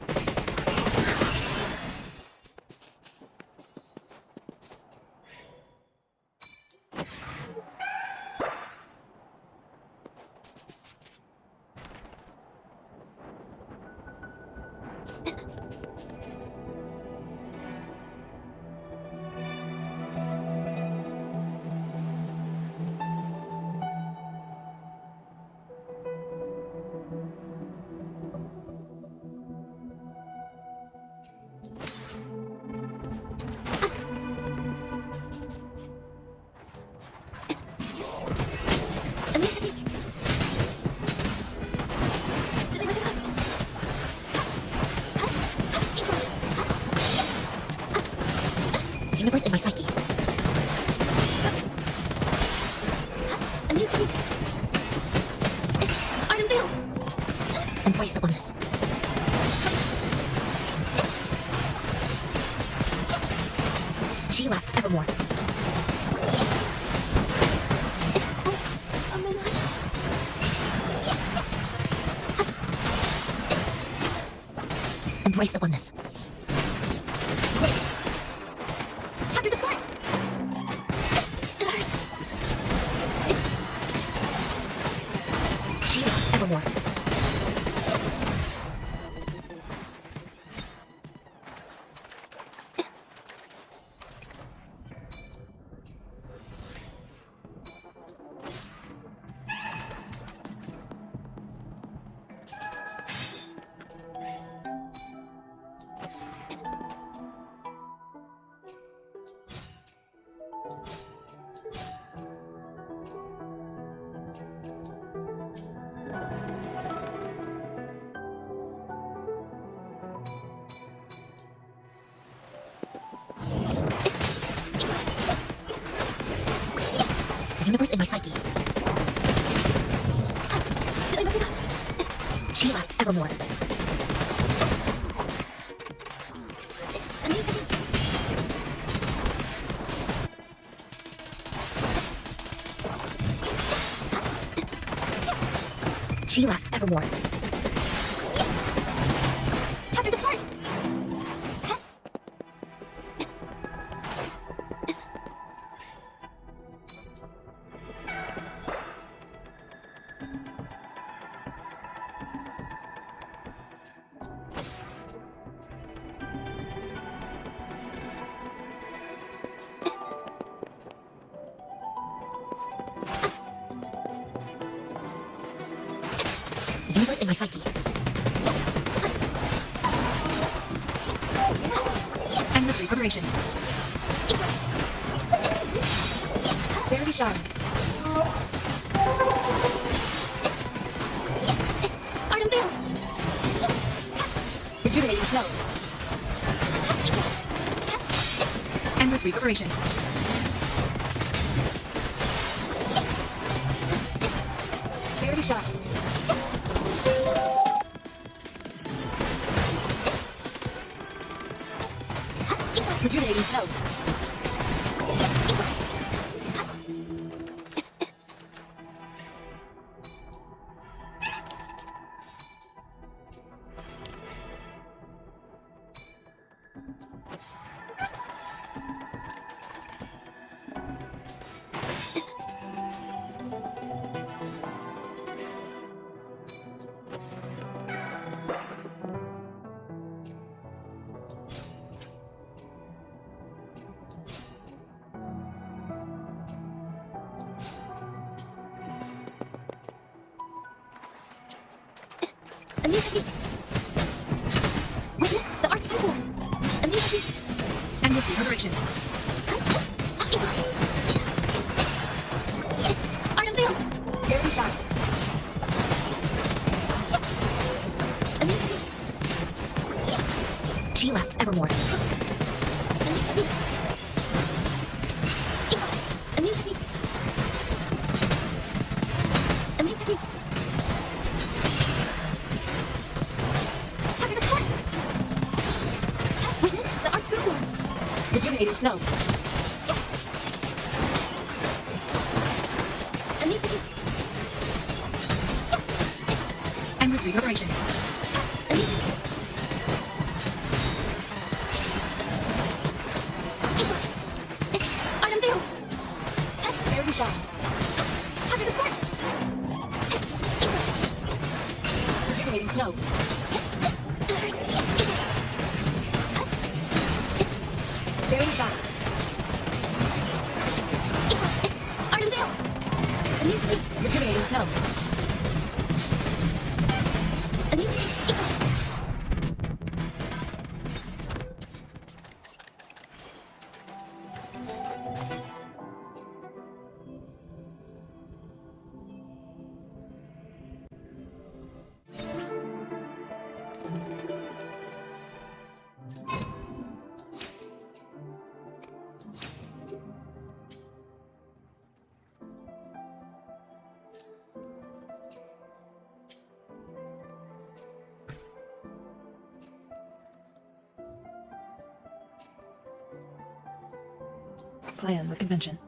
[SPEAKER 17] Universe in my psyche.
[SPEAKER 15] A new technique. Art unveiled.
[SPEAKER 17] Embrace the oneness. She lasts evermore.
[SPEAKER 15] Oh my gosh.
[SPEAKER 17] Embrace the oneness.
[SPEAKER 15] After the flight.
[SPEAKER 17] She lasts evermore. Universe in my psyche. She lasts evermore. She lasts evermore. Universe in my psyche. Endless reverberation. Barely shines. Artem Veil! Rejuvenating snow. Endless reverberation. Barely shines. Rejuvenating snow. Immunity! Witness the Arctic Temple! Immunity! Endless reverberation. Artem Veil! Barely shines. Immunity! She lasts evermore. Immunity! Immunity! Immunity! Rejuvenating snow. Endless reverberation. Artem Veil! Barely shines. Rejuvenating snow. Barely shines. Artem Veil! Immunity! Rejuvenating snow. Immunity!
[SPEAKER 16] Plan with convention.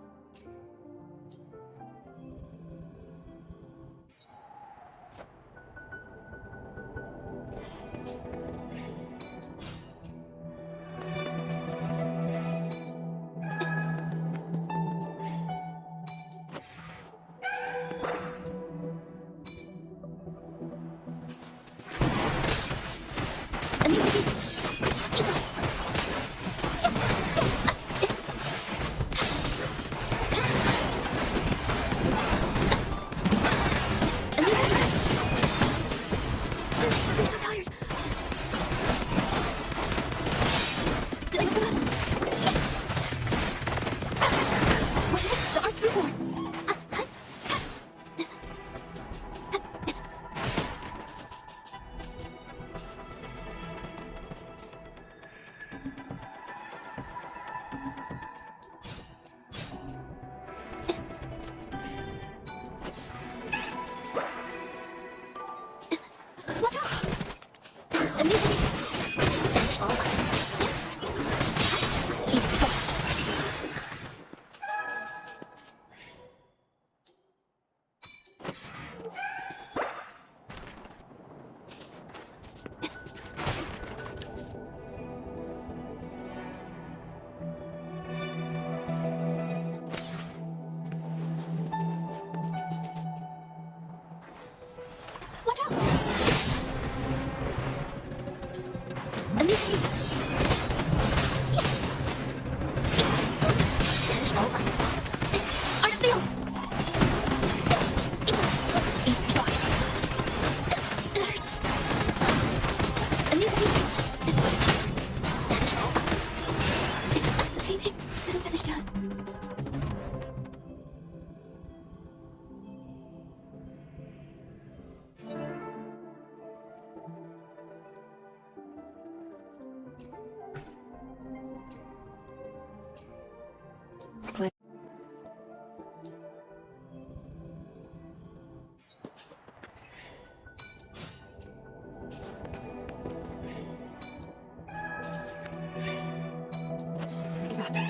[SPEAKER 17] faster.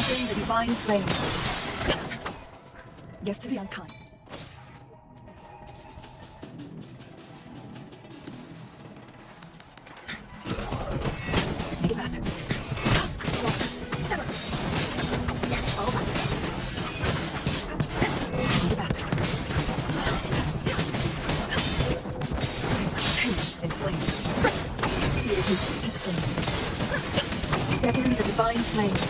[SPEAKER 17] Take the divine flames. Yes to the unkind. Make it faster. Sever. All right. Make it faster. Henge in flames. Be reduced to cinders. Beckon the divine flames.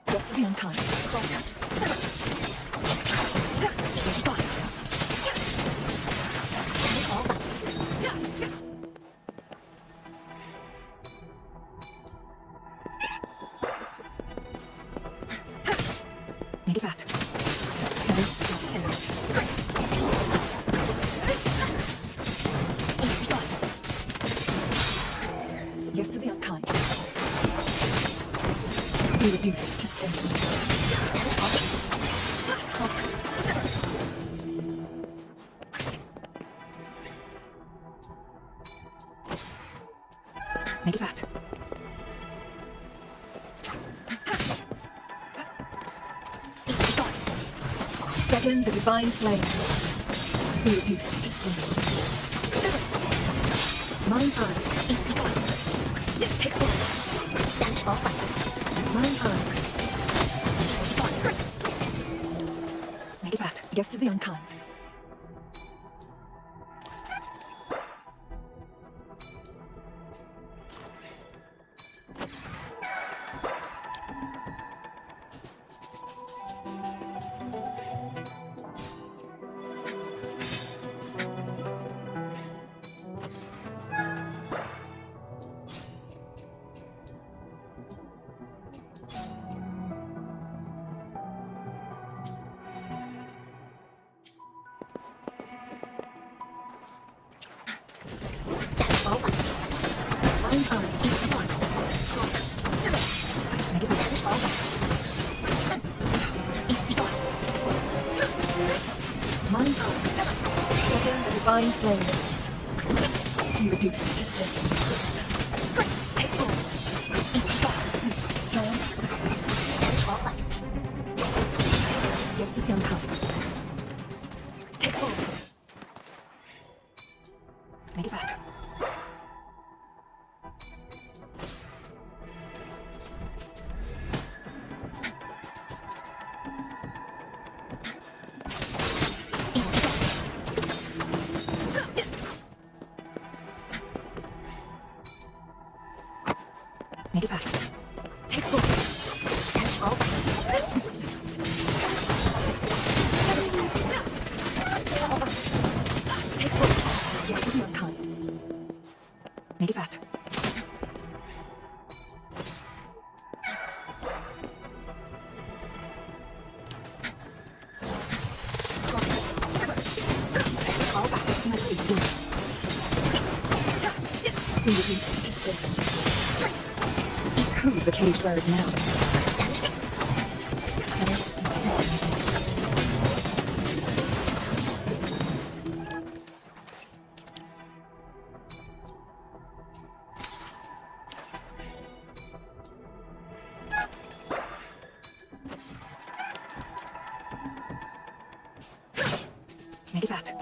[SPEAKER 17] Just to be unkind. Make it faster. Nice and cigarette. Yes to the unkind. Be reduced to cinders. Make it faster. Beckon the divine flames. Be reduced to cinders. Mine eye. Take hold. Bench all ice. Mine eye. Make it faster. Yes to the unkind. Divine flames. Be reduced to cinders. Take hold. Giant sacrifice. All ice. Yes to the unkind. Take hold. Make it faster. Make it faster. Take full. Catch all ice. Take full. Yes, to be unkind. Make it faster. All ice. My blade burns. Reduced to sims. Who's the caged bird now? Nice consent. Make it faster.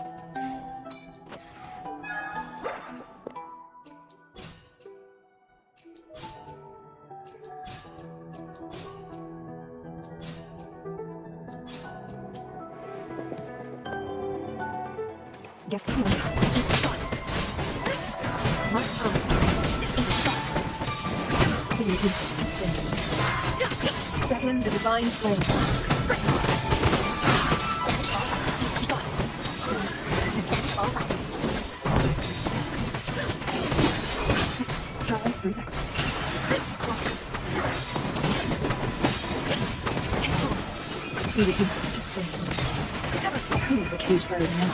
[SPEAKER 17] Guess the one. My power. Be reduced to sinners. Beckon the divine flame. Try through sacrifice. Be reduced to sinners. Who's the caged bird now?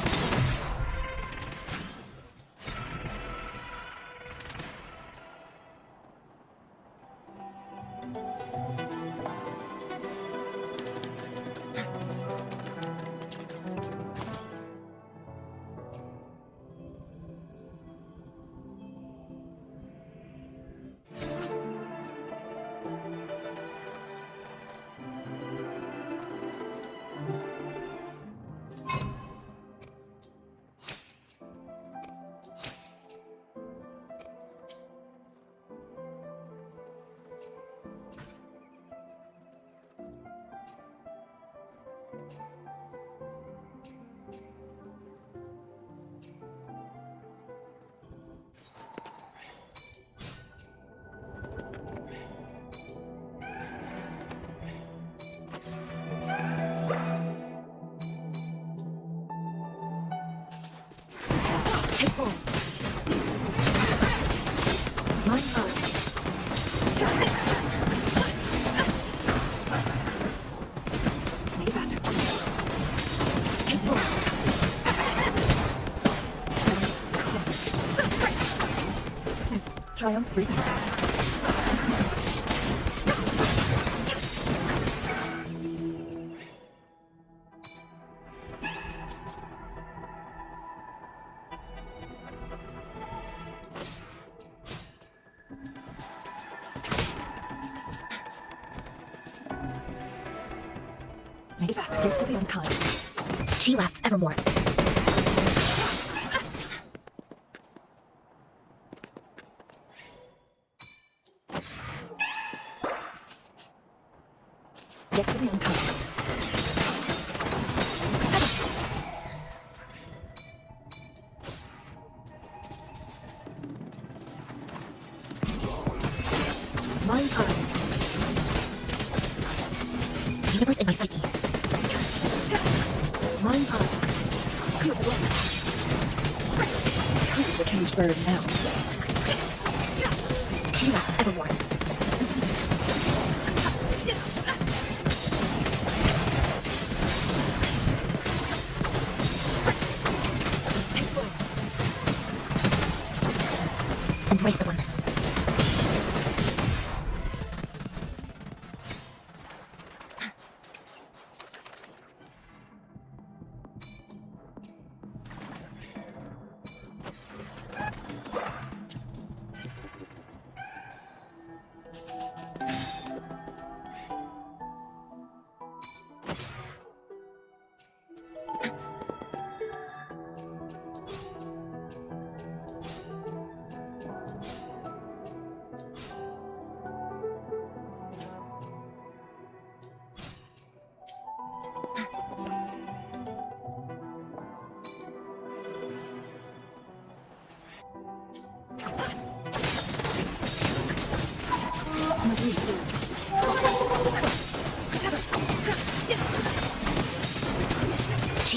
[SPEAKER 17] Take full. My power. Make it faster. Take full. Triumph resistance. Make it faster. Yes to the unkind. She lasts evermore. Yes to the unkind. Mind eye. Universe in my psyche. Mind eye. Clear the way. Who is the caged bird now? She lasts evermore. Embrace the oneness.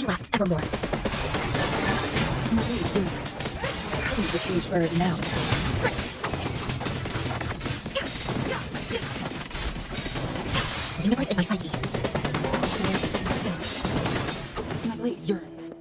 [SPEAKER 17] paint lasts evermore.
[SPEAKER 16] My blade burns. Who's the cage bird now?
[SPEAKER 17] Universe in my psyche.
[SPEAKER 16] Force insane. My blade yearns.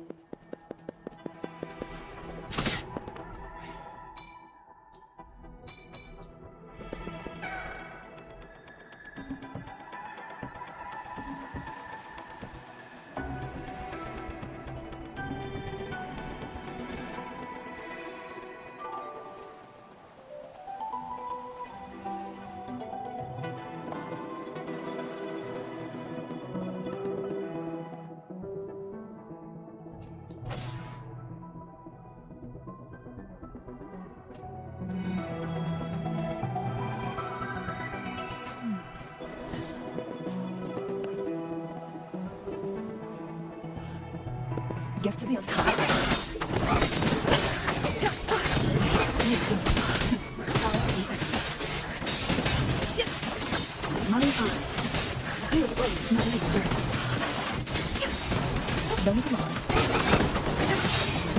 [SPEAKER 16] Guess to the uncommon. Money on. Feel the blade. My blade burns. No need to lie.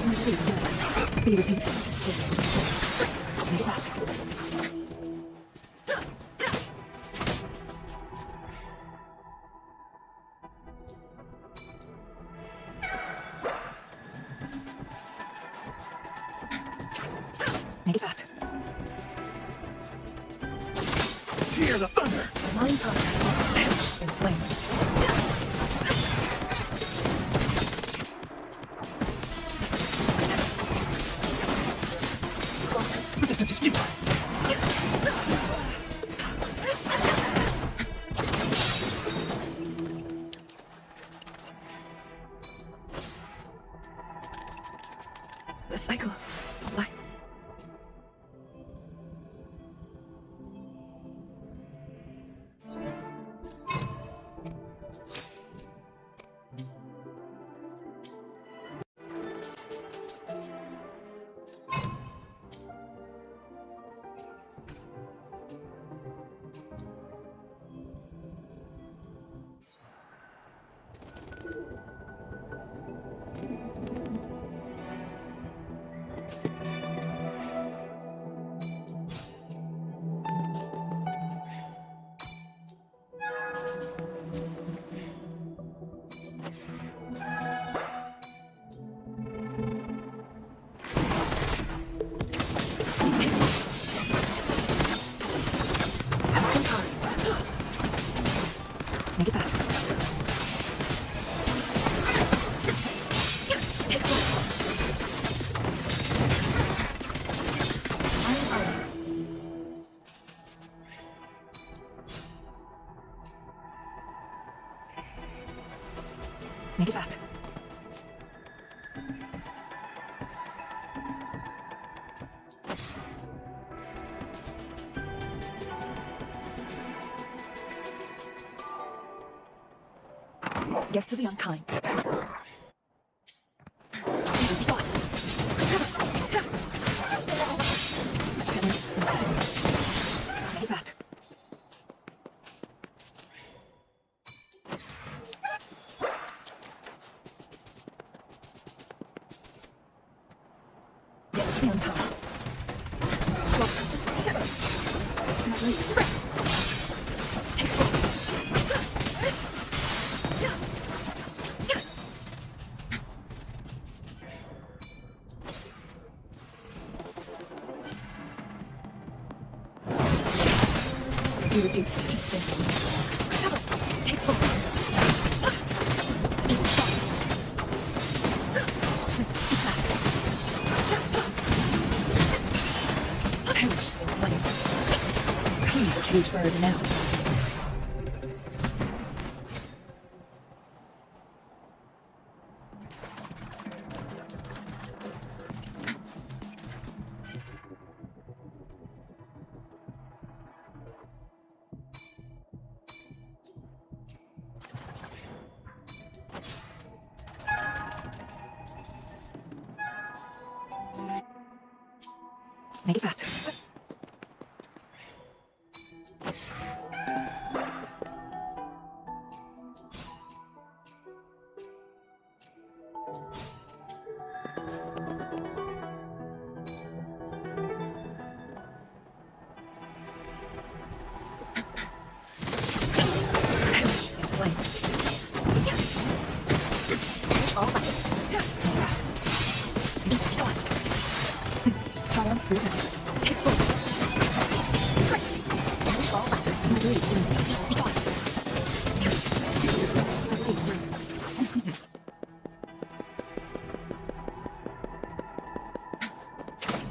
[SPEAKER 16] My blade burns. Be reduced to cinders. Make it back. Make it faster.
[SPEAKER 14] Hear the thunder!
[SPEAKER 16] Mind power. In flames.
[SPEAKER 14] Resistance is futile!
[SPEAKER 16] The cycle of life. Make it faster. Take flight. Iron armor. Make it faster. Guess to the unkind. Goodness and sickness. Make it faster. Guess to the unkind. My blade. Take flight. Be reduced to cinders. Take flight. Perish in flames. Who's the cage bird now? Make it faster.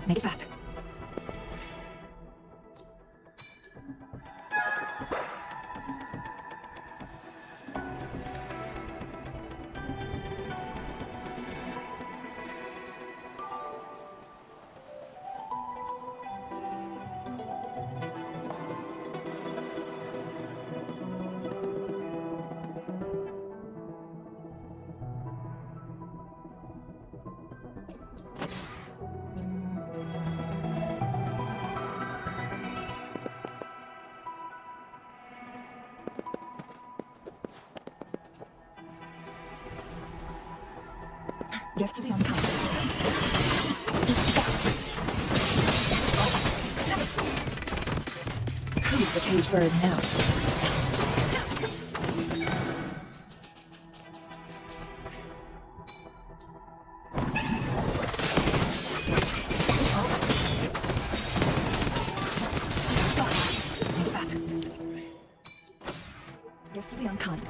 [SPEAKER 16] Make it faster. Yes to the unkind. Who's the cage bird now? Make it faster. Yes to the unkind.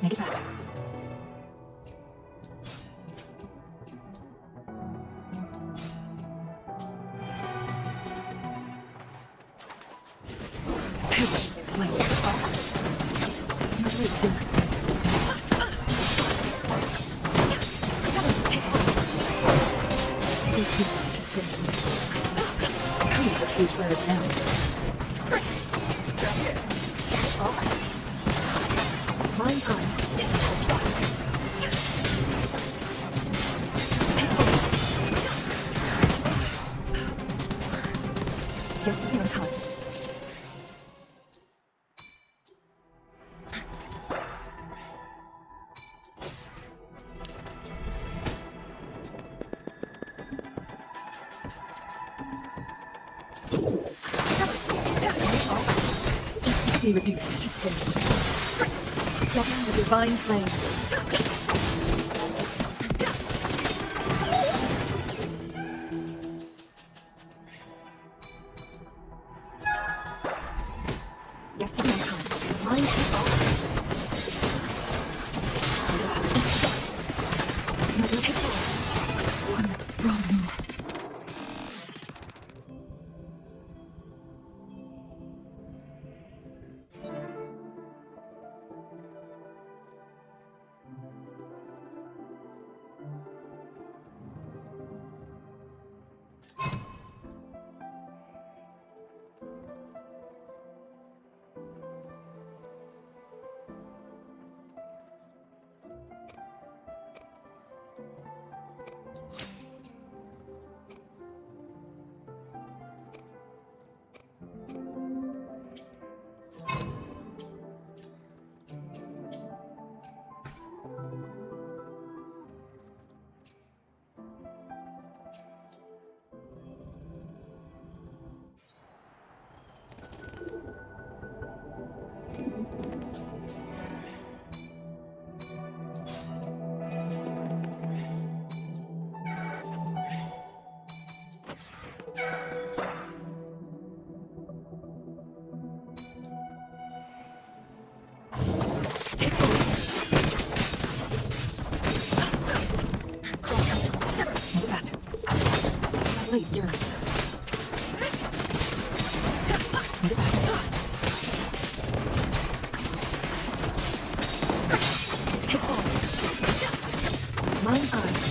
[SPEAKER 16] Make it faster. Pitch, flame, reduced to cinders. Who's a cage bird now? Mine time. Yes to the unkind. Be reduced to cinders. Fluttering the divine flames. Yes to the unkind. Mine is all. Never take one from you. Blade yearns. Take hold. Mine eyes.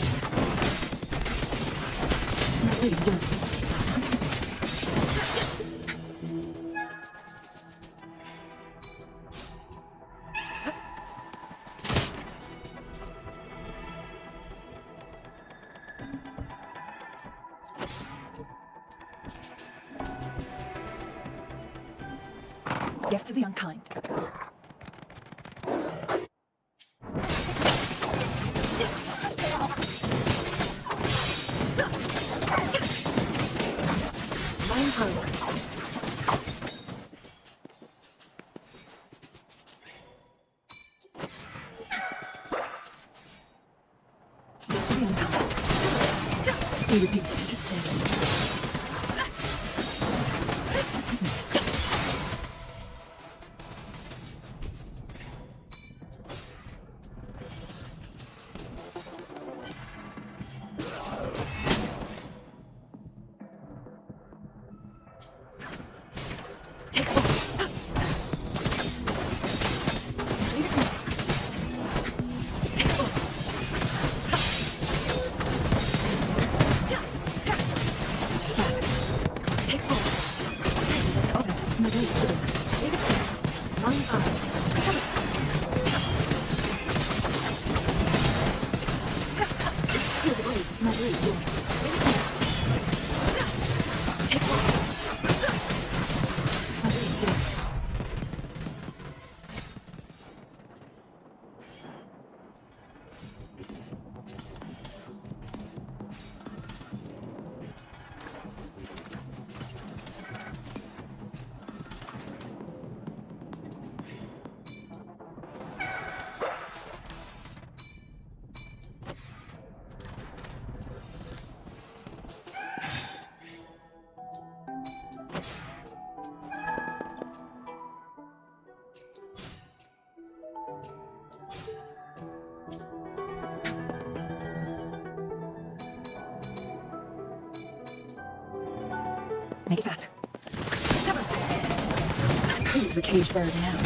[SPEAKER 16] My blade yearns. Yes to the unkind. Mine power. Be reduced to cinders. Make it faster. Who's the caged bird now?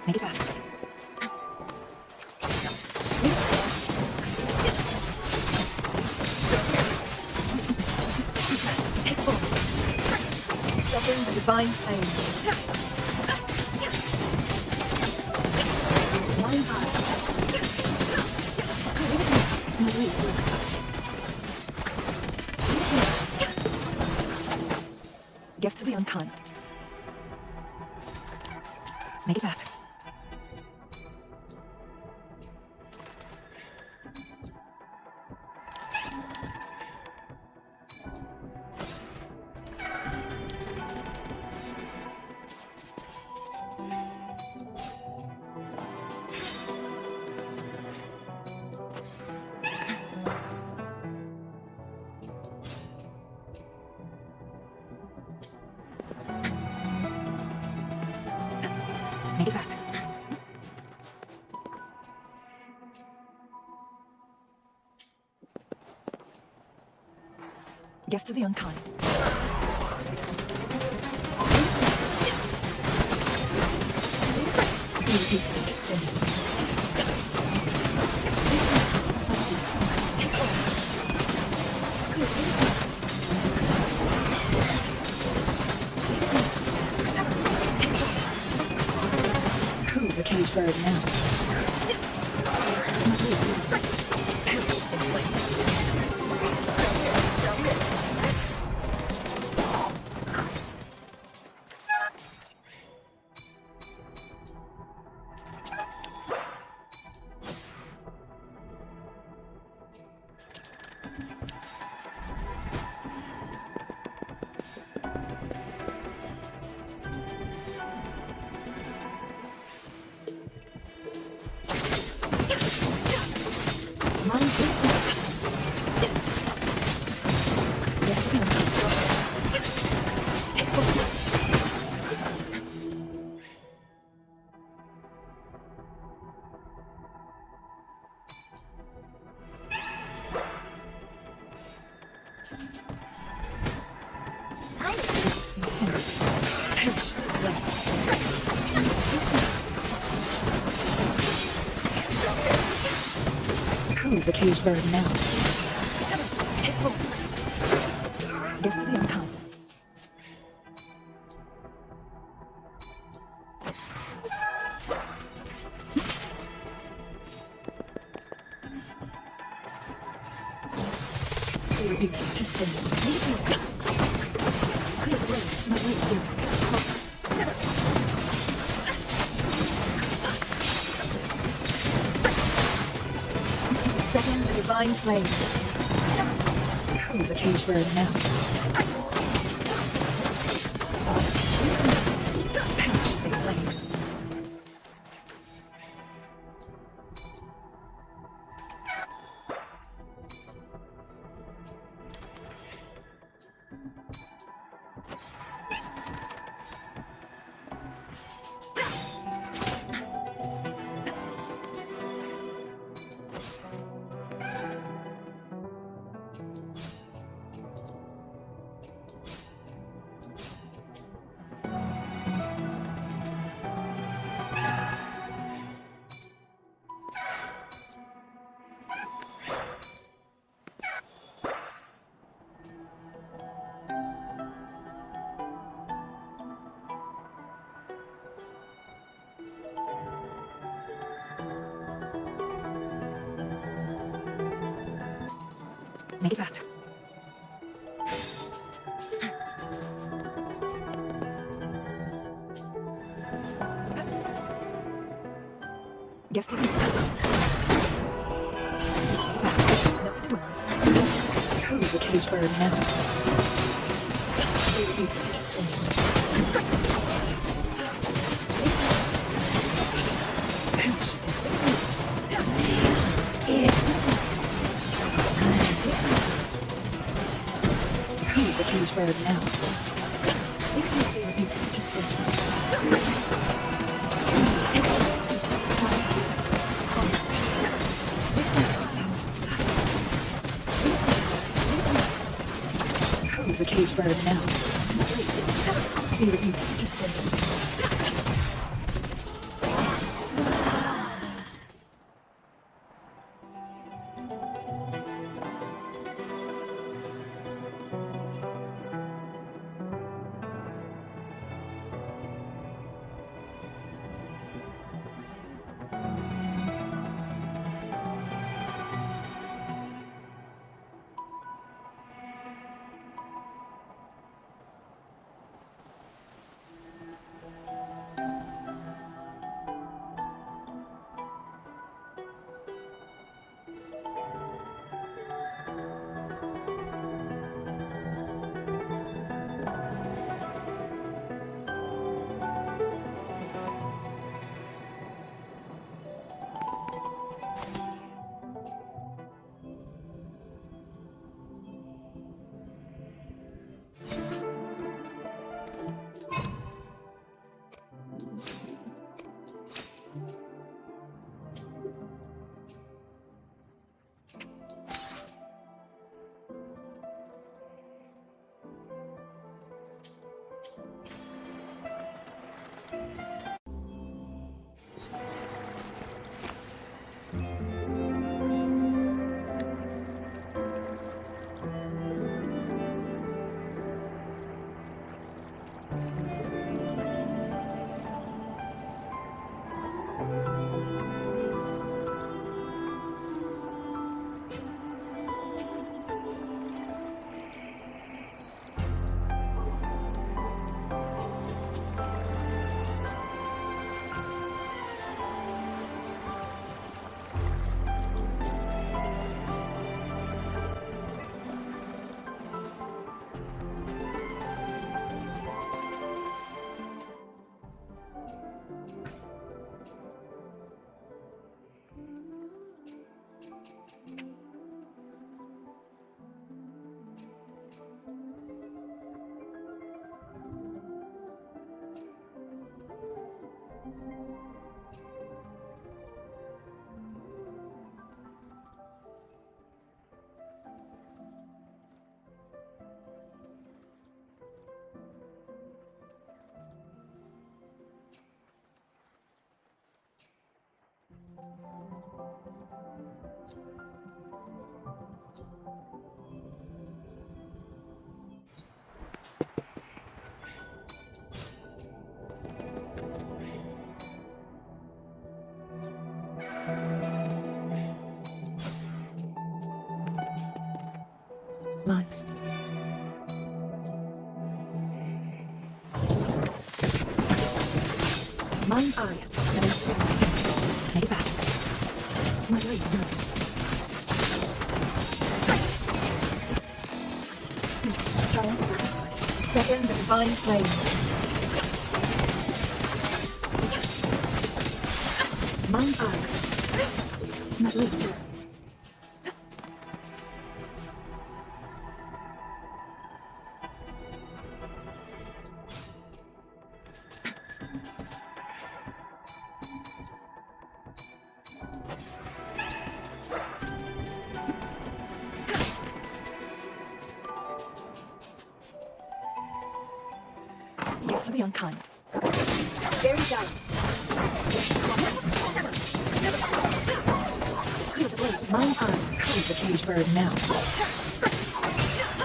[SPEAKER 16] Make it fast. Take full. Setting the divine flames. Mind high. Guess to be unkind. Make it faster. Make it faster. Guess to the unkind. Be reduced to cinders. Who's the caged bird now? Who's the caged bird now? Guess to the unkind. be reduced to cinders. Clear the way for my weak heroes. Beckon the divine flames. Who's the cage bird now? Penetrating flames. Make it faster. Guess it. Who's the cage bird now? Be reduced to cinders. Who's the cage bird now? Be reduced to cinders. Who's the cage bird now? Be reduced to cinders. Mind's eye. That is sent. Make it back. My blade burns. Giant sacrifice. Beckon the divine flames. Mind's eye. My blade burns. Yes to the unkind. Very jealous. Mine eye is the cage bird now.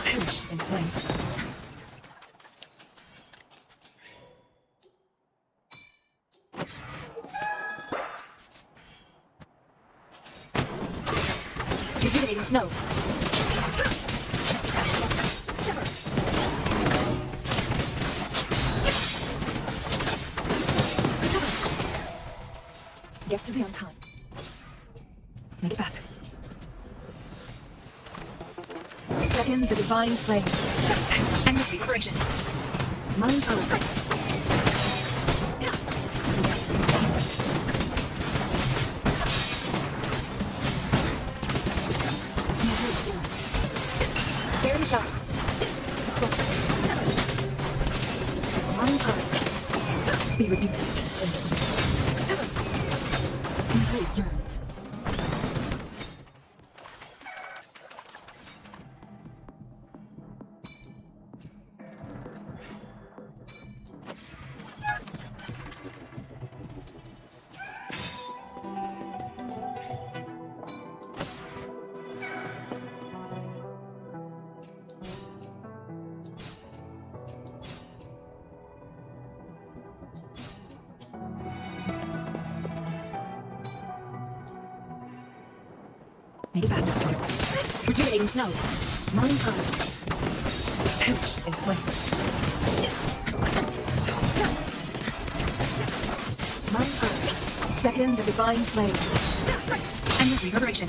[SPEAKER 16] Perish in flames. Rejuvenating snow. Yes to the unkind. Make it faster. Beckon the divine flames. And the recuperation. Mind eye. Very shots. Mind eye. Be reduced to cinders. My blade yearns. Make it faster. Rejuvenating snow. Mind eye. Perish in flames. Mind eye. Beckon the divine flames. And the reverberation.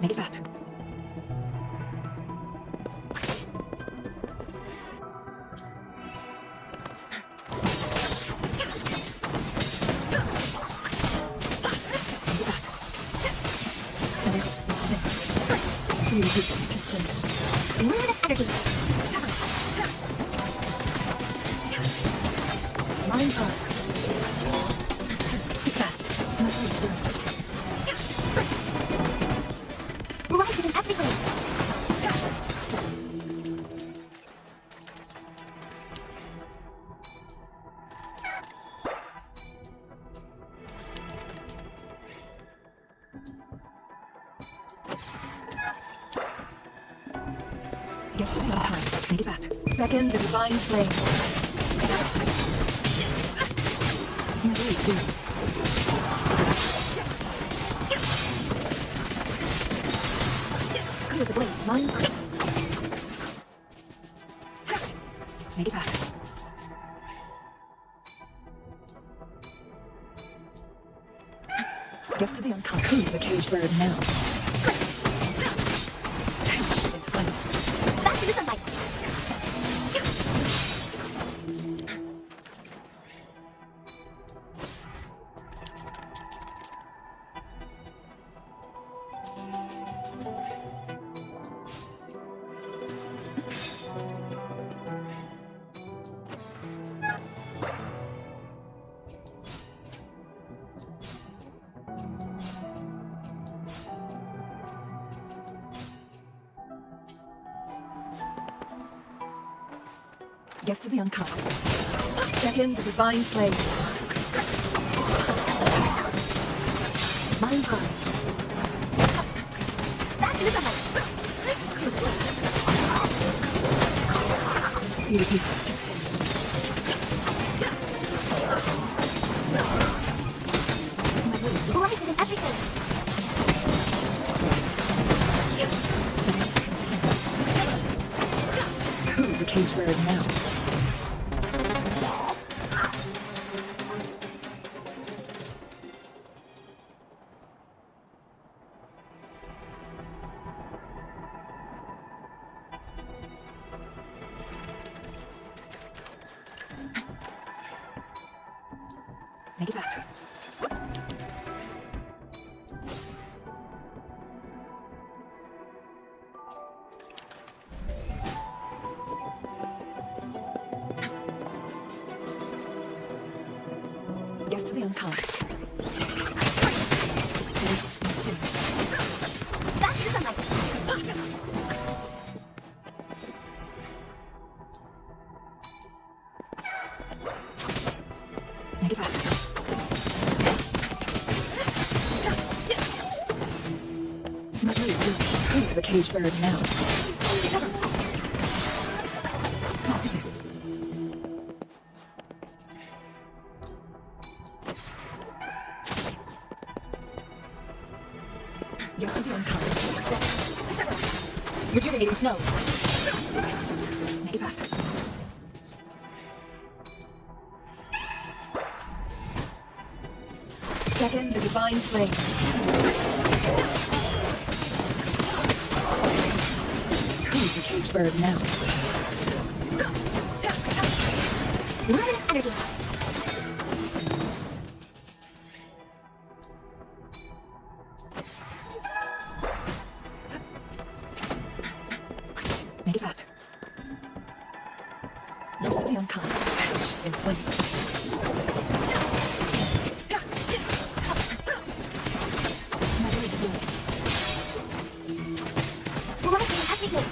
[SPEAKER 16] Make it faster. Be reduced to cinders.
[SPEAKER 17] Luminous energy.
[SPEAKER 16] Mind eye. Be faster. My blade burns.
[SPEAKER 17] Life is in everything.
[SPEAKER 16] Yes to the unkind. Make it faster. Beckon the divine flames. My blade burns. Clear the blade. Mind eye. Make it faster. Yes to the unkind. Who's the cage bird now? Perish in flames.
[SPEAKER 17] Back to the sunlight.
[SPEAKER 16] Guest of the uncommon. Check in the divine flames. Mind high. Be reduced to cinders.
[SPEAKER 17] Life isn't everything.
[SPEAKER 16] Who's the cage bird now? Make it faster. Guest of the uncommon. Face incinerate.
[SPEAKER 17] Faster sunlight.
[SPEAKER 16] Make it faster. Who's the cage bird now? Guest of the uncommon. Rejuvenating snow. Make it faster. Second, the divine flames. Who's the cage bird now?
[SPEAKER 17] Luminous energy.
[SPEAKER 16] Make it faster. Guest of the uncommon. In flames.
[SPEAKER 17] Life isn't everything.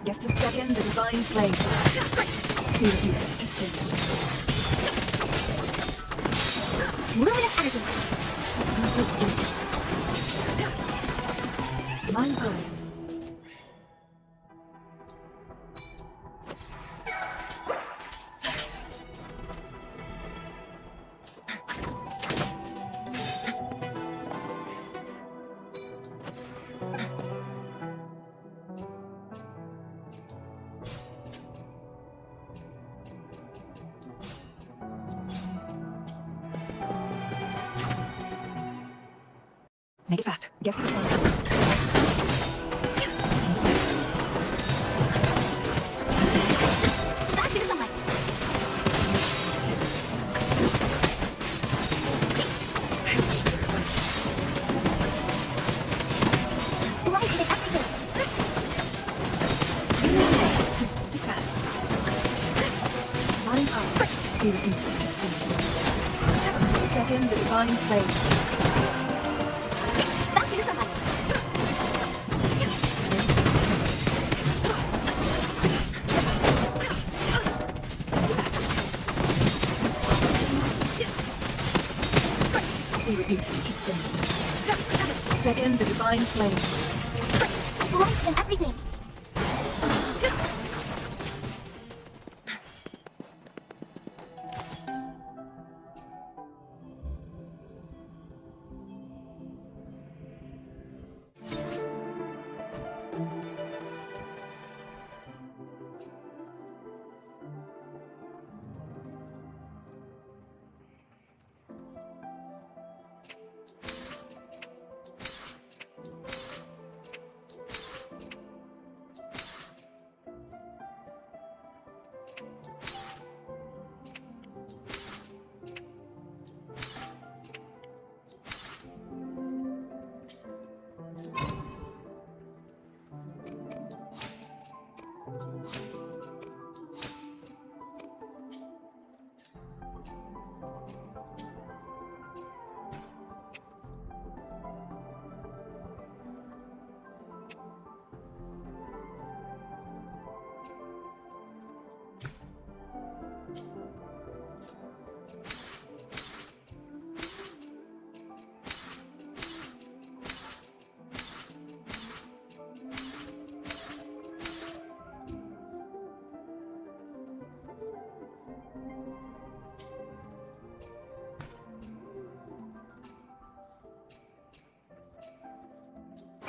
[SPEAKER 16] Guest of second, the divine flames. Be reduced to cinders.
[SPEAKER 17] Luminous energy.
[SPEAKER 16] Mind eye. Make it faster. Guess the time.
[SPEAKER 17] Faster to sunlight. Life isn't everything.
[SPEAKER 16] Be faster. Mind eye. Be reduced to cinders. Second, the divine flames.
[SPEAKER 17] Faster to sunlight.
[SPEAKER 16] Be reduced to cinders. Second, the divine flames.
[SPEAKER 17] Life isn't everything.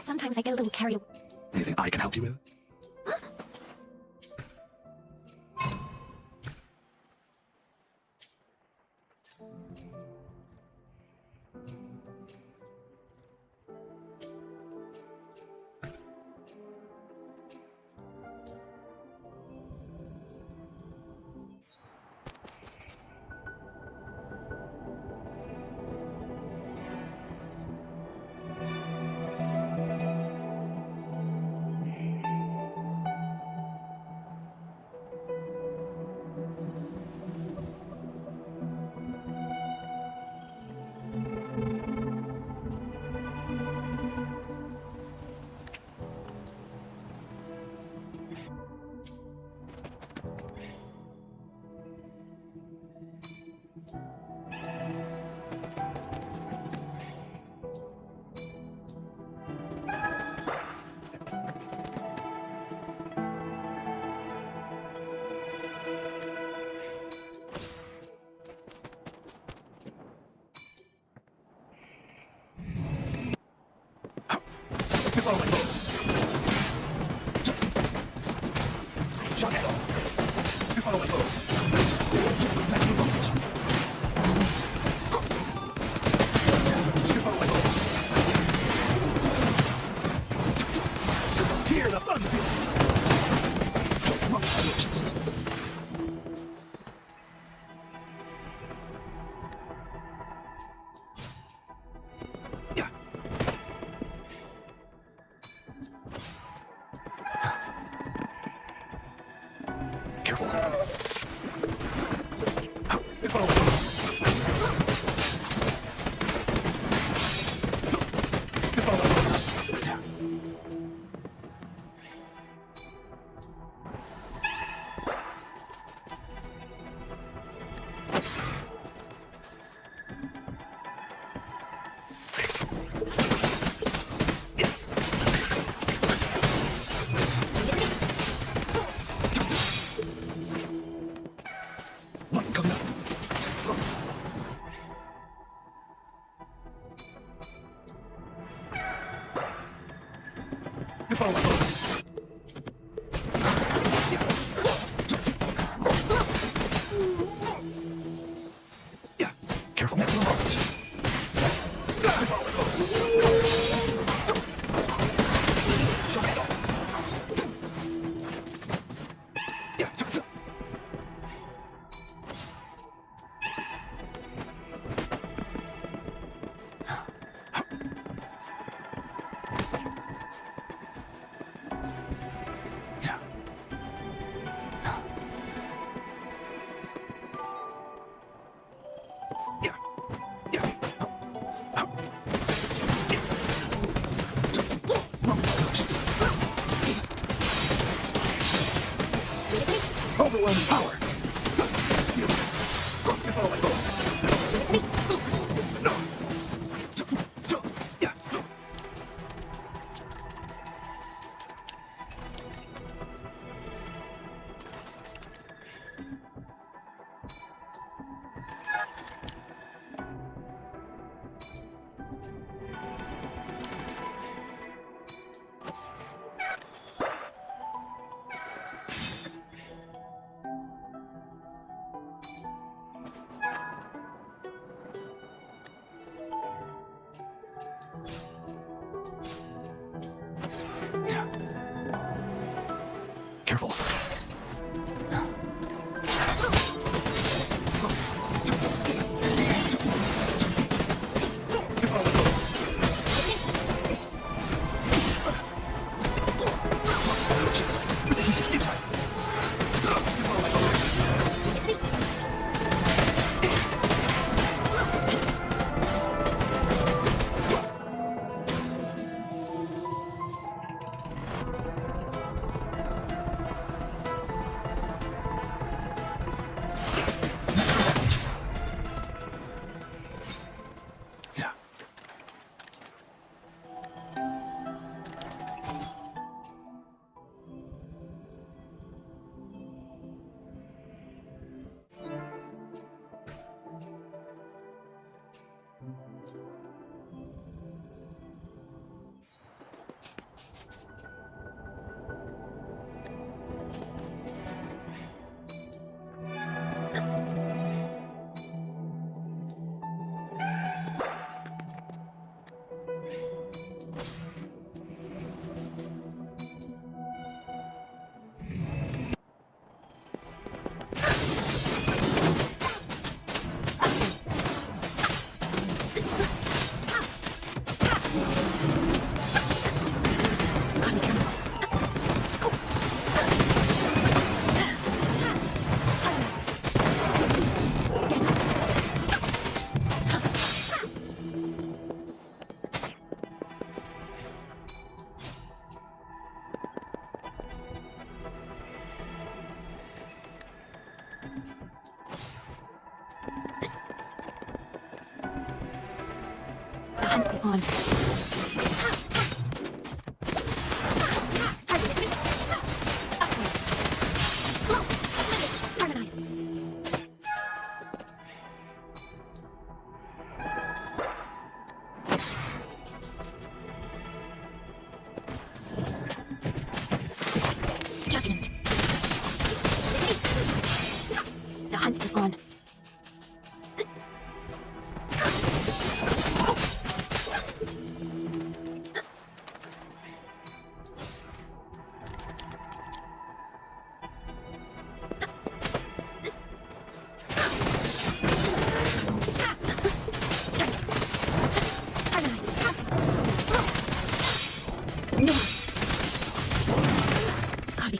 [SPEAKER 17] Sometimes I get a little carried away.
[SPEAKER 12] Anything I can help you with? Overwhelming power!
[SPEAKER 17] hunt is on. Harmonize. Judgment. The hunt is on. No. Copy.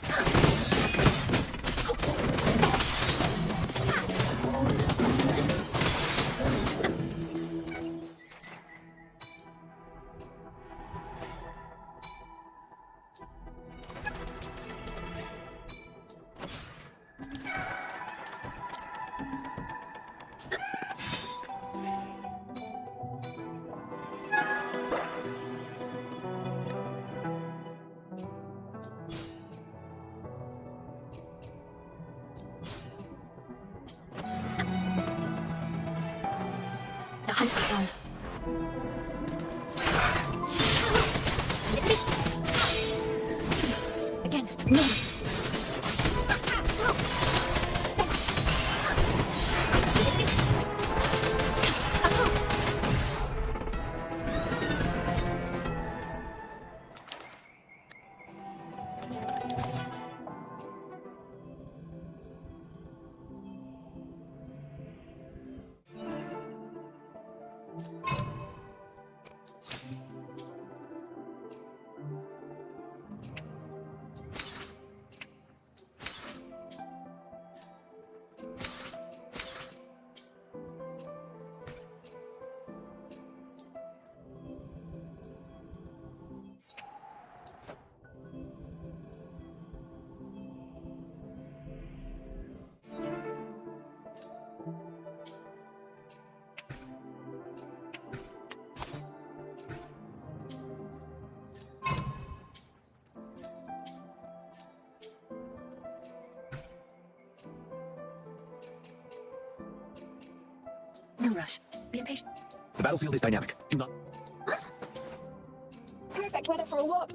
[SPEAKER 17] The hunt is on. Again, no. No rush. Be impatient.
[SPEAKER 12] The battlefield is dynamic. Do not.
[SPEAKER 17] Perfect weather for a walk.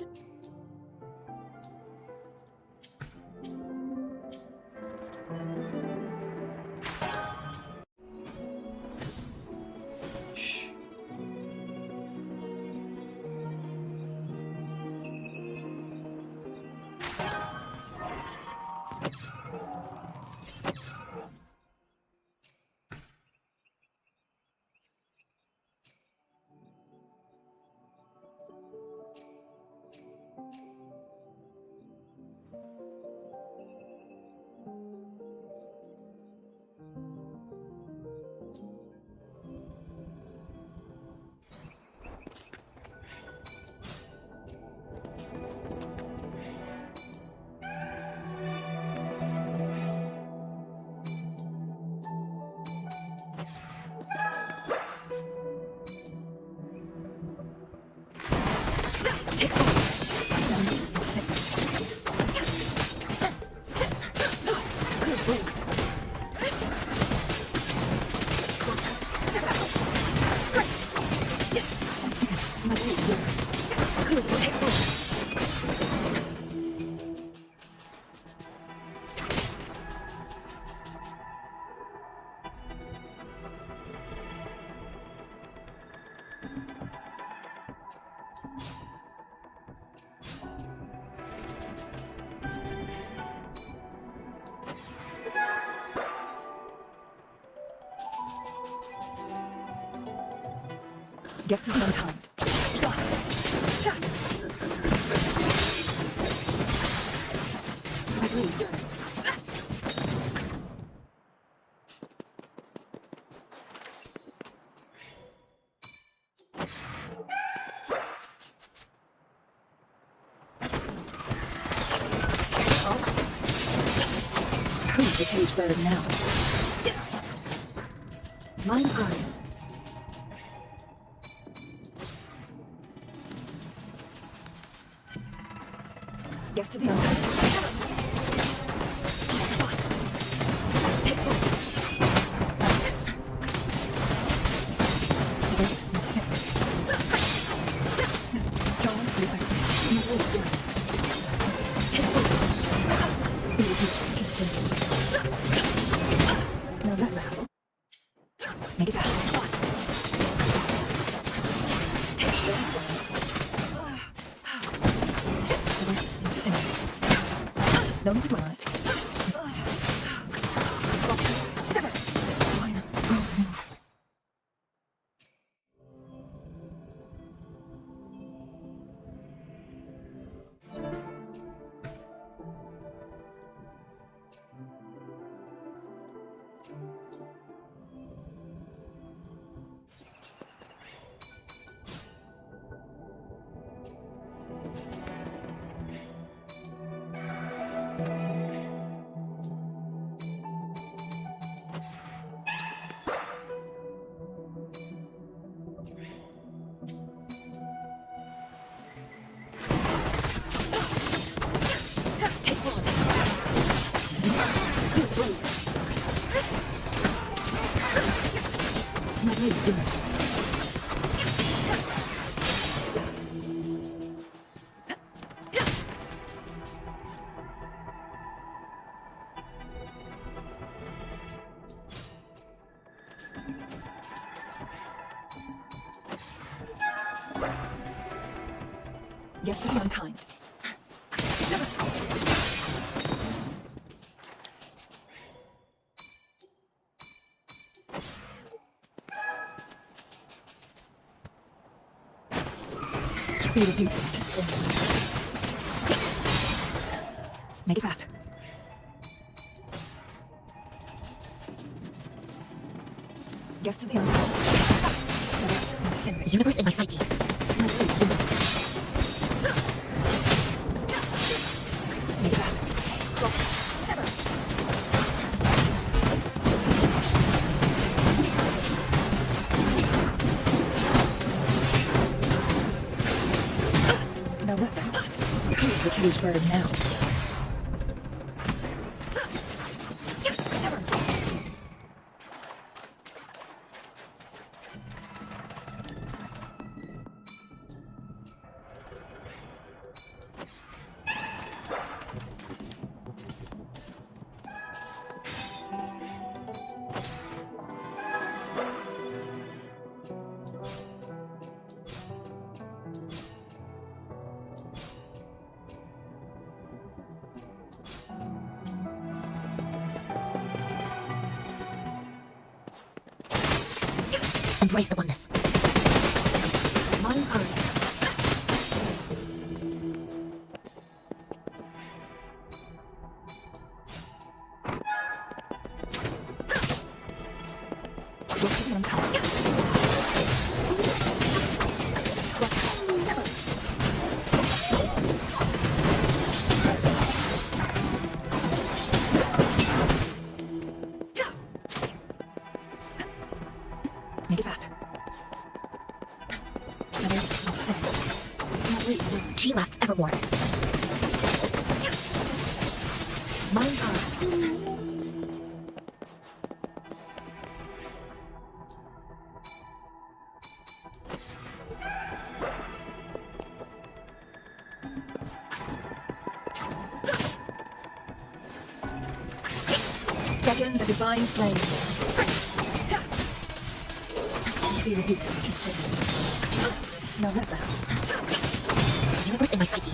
[SPEAKER 3] Guest of mankind. My blade yearns. Who's the cage bird now? Mine eye.
[SPEAKER 16] to the unkind. Take one. Others in seconds. John, please, take one. Be reduced to cinders. Now that's a hassle. Make it fast. Take one. Others in seconds. No need to dwell on it. Sever. Fine. Yes to the unkind. Be reduced to cinders. Make it fast. Yes to the unkind. Others in cinders.
[SPEAKER 17] Universe in my psyche.
[SPEAKER 16] Make it fast. Sever. Now that's out. Who's the cage bird now? Sever.
[SPEAKER 17] Embrace the oneness.
[SPEAKER 16] Mind eye. Yes to the unkind. Sever. Make it fast. Others in seconds.
[SPEAKER 17] She lasts evermore.
[SPEAKER 16] Mind eye. Beckon the divine flames. Be reduced to cinders. Now that's out.
[SPEAKER 17] Universe in my psyche.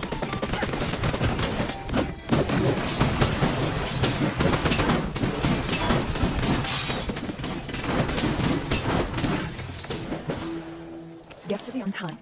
[SPEAKER 16] Yes to the unkind.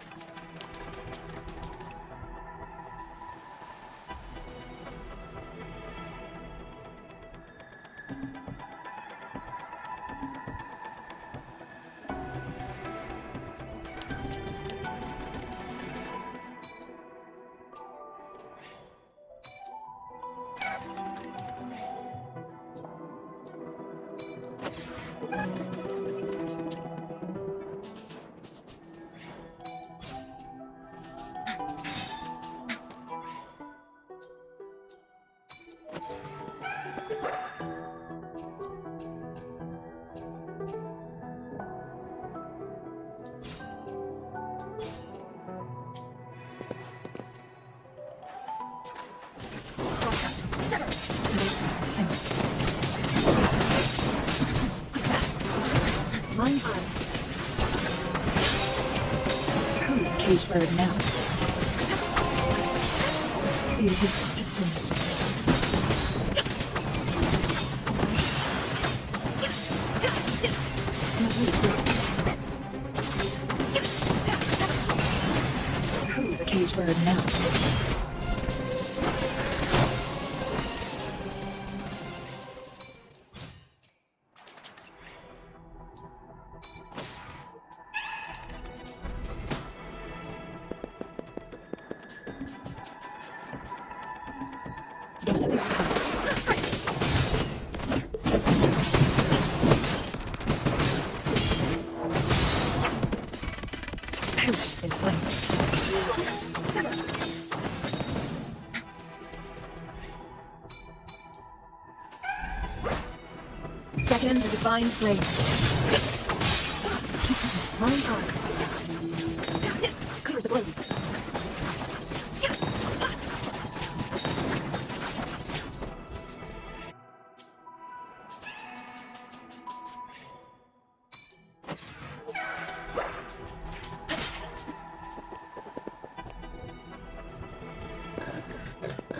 [SPEAKER 16] Sing it. Mine high. Who's the cage bird now? Be reduced to cinders. Who's the cage bird now? Guess to the outcome. Pouch in flames. Second, the divine flames. Mine high. Clears the blaze.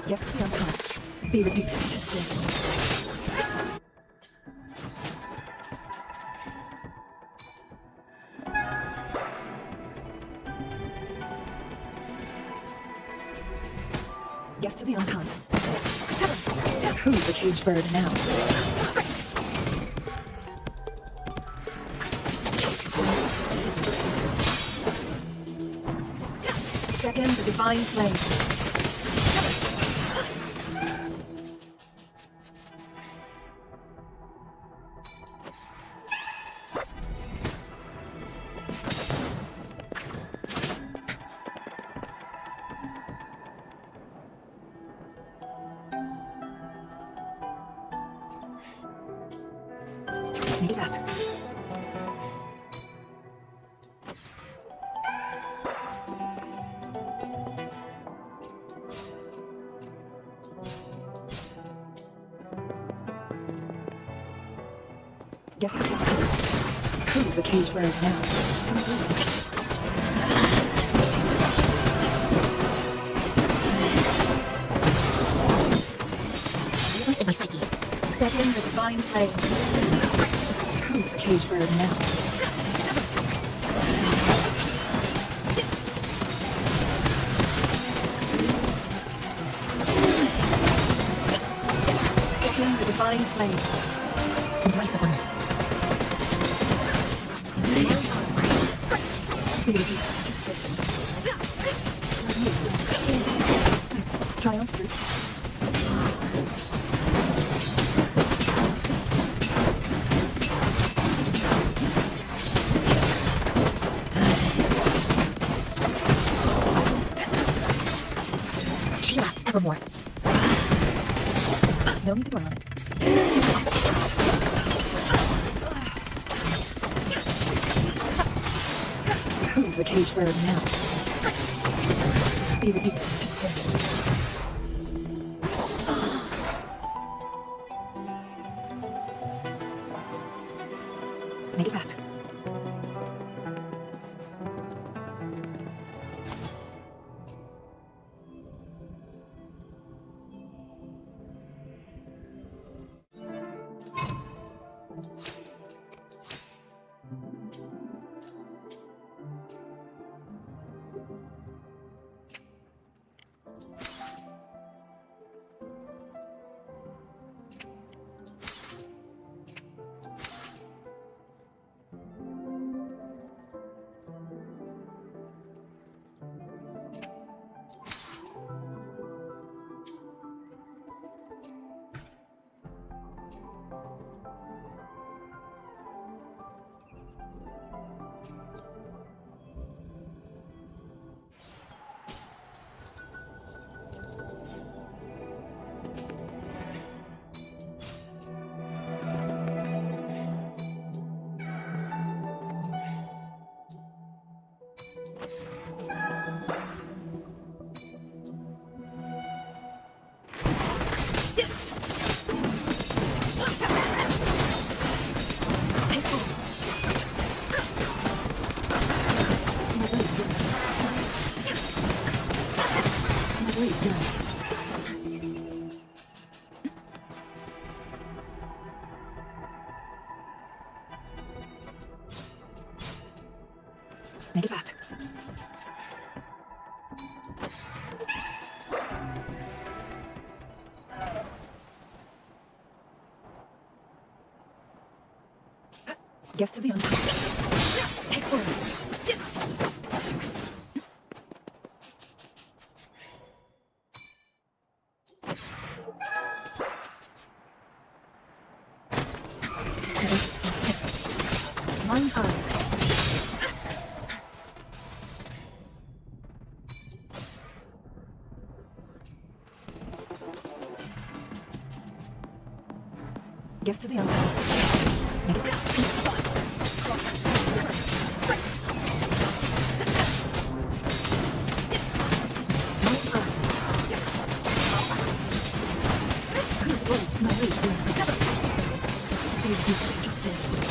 [SPEAKER 16] Yes to the uncommon. Be reduced to cinders. Yes to the uncommon. Who's the cage bird now? Second, the divine flames. Make it faster. Guess the who's the cage bird now?
[SPEAKER 17] Where's in my psyche?
[SPEAKER 16] Second, the divine flames. Who's the cage bird now? Second, the divine flames.
[SPEAKER 17] Embrace the oneness.
[SPEAKER 16] Be reduced to cinders. Triumph through.
[SPEAKER 17] She lasts evermore.
[SPEAKER 16] No need to dwell on it. Who's the cage bird now? Be reduced to cinders. Make it faster. yearns. Make it fast. Guess to the unconscious. Take forward. This is secret. Mind fire. Guess to the unconscious. Make it fast. Reduced to sinners.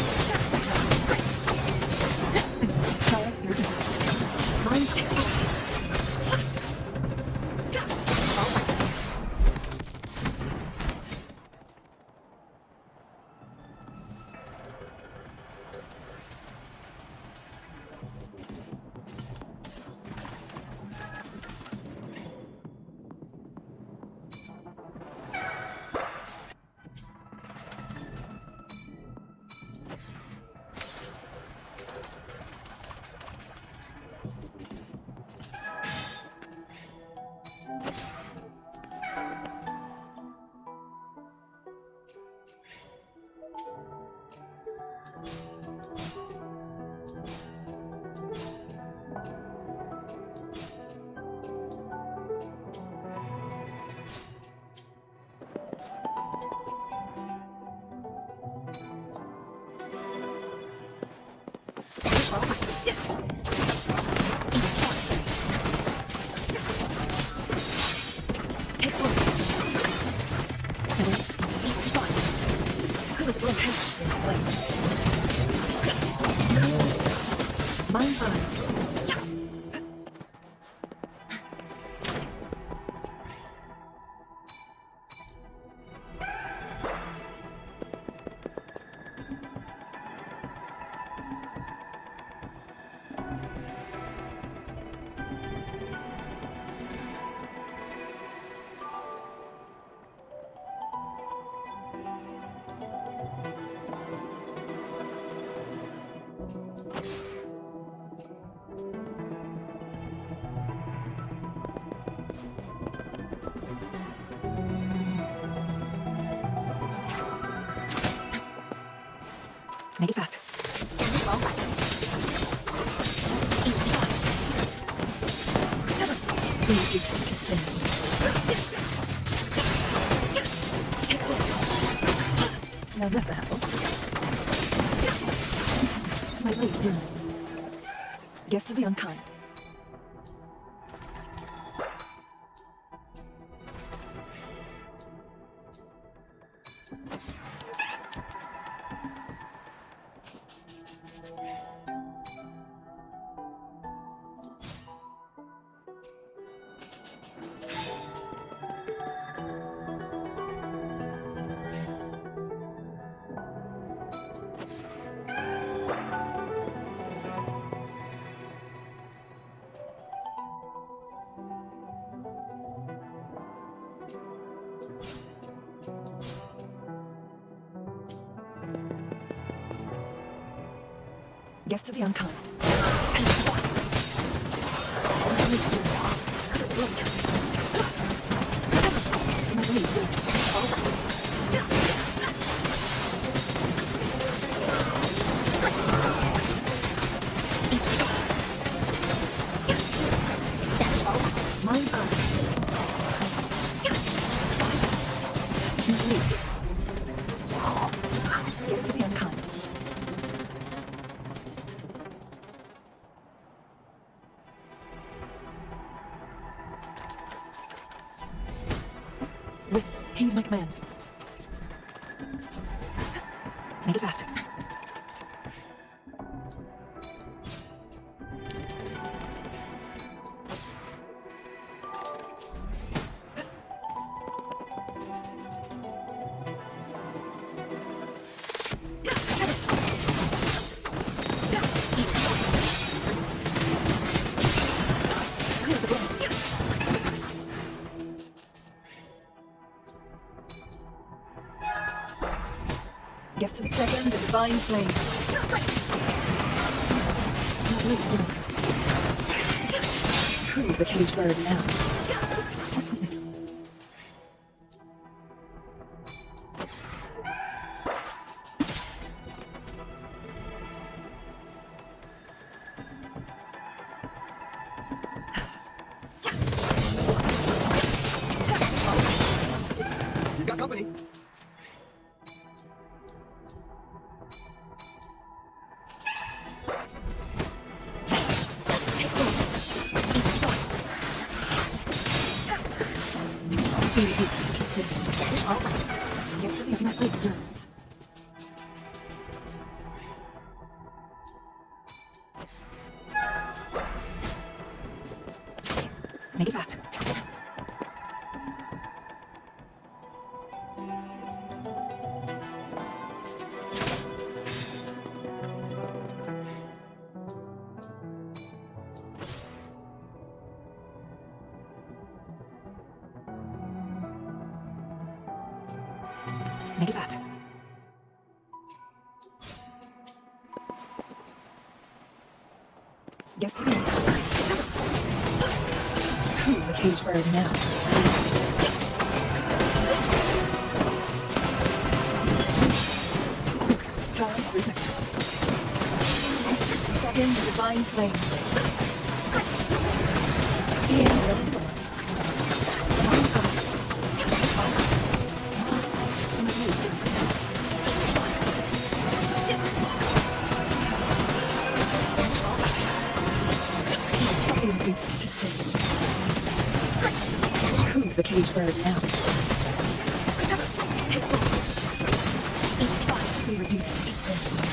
[SPEAKER 16] Fire through the house. Mind Make it fast. Reduced to sinners. Now that's a hassle. My late yearns. Guest of the unkind. Guest of the unkind. Guest of the unkind. Heed my command. Make it faster. divine flames. Who's the cage bird now?
[SPEAKER 6] You got company.
[SPEAKER 16] Be reduced to cinders. Yes, to my great burns. Make it fast. Make it fast. Guess to me. Who's the cage bird now? Try 3 seconds. Step into divine flames. Reduced to cinders. Who's the cage bird now? Be reduced to cinders.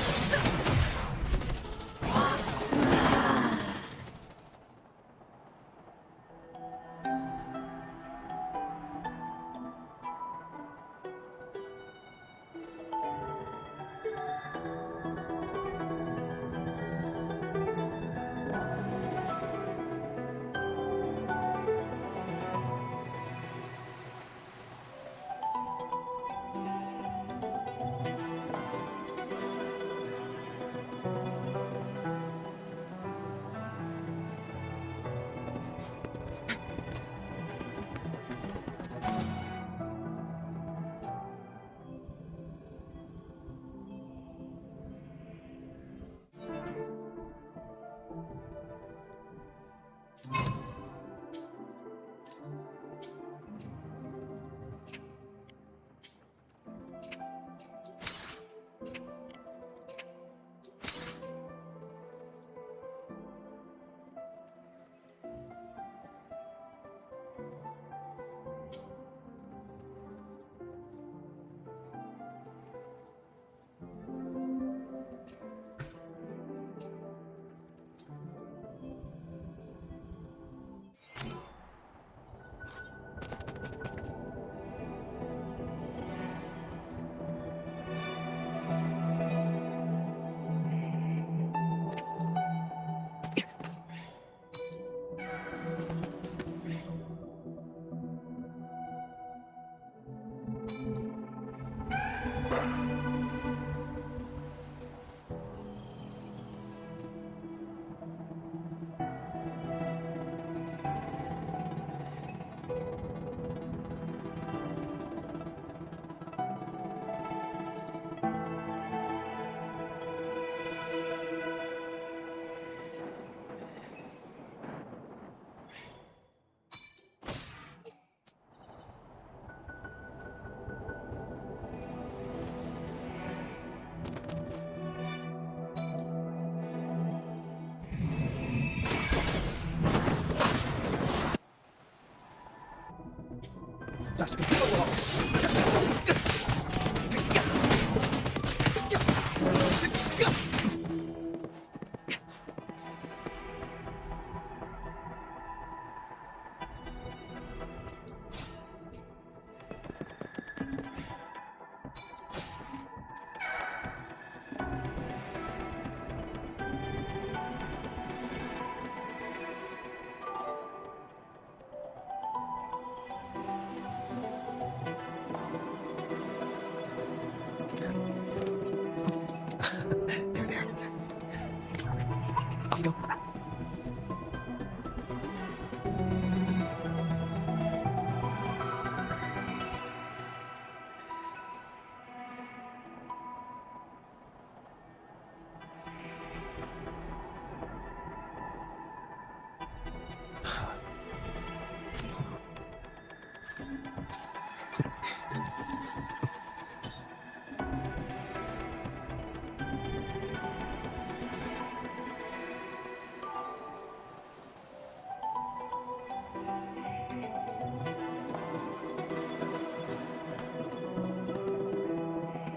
[SPEAKER 12] Off you go.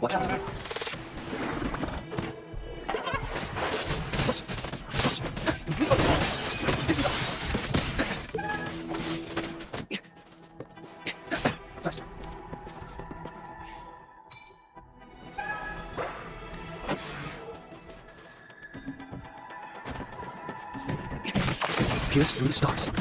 [SPEAKER 12] Watch out. Faster. Pierce through the stars.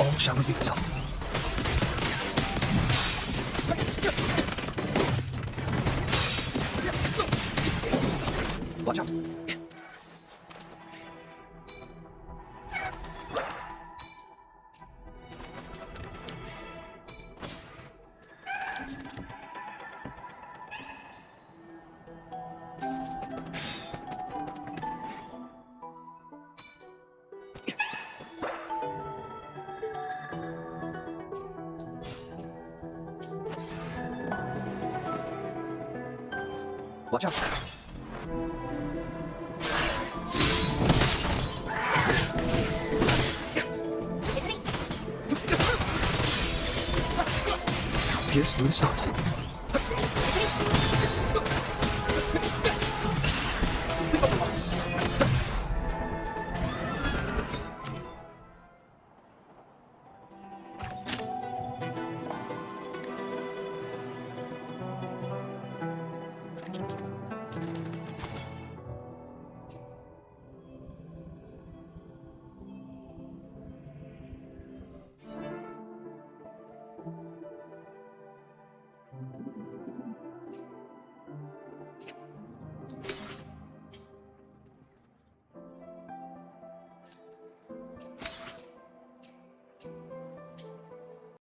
[SPEAKER 12] All shall reveal itself. Watch out. Watch out. Pierce through the stars.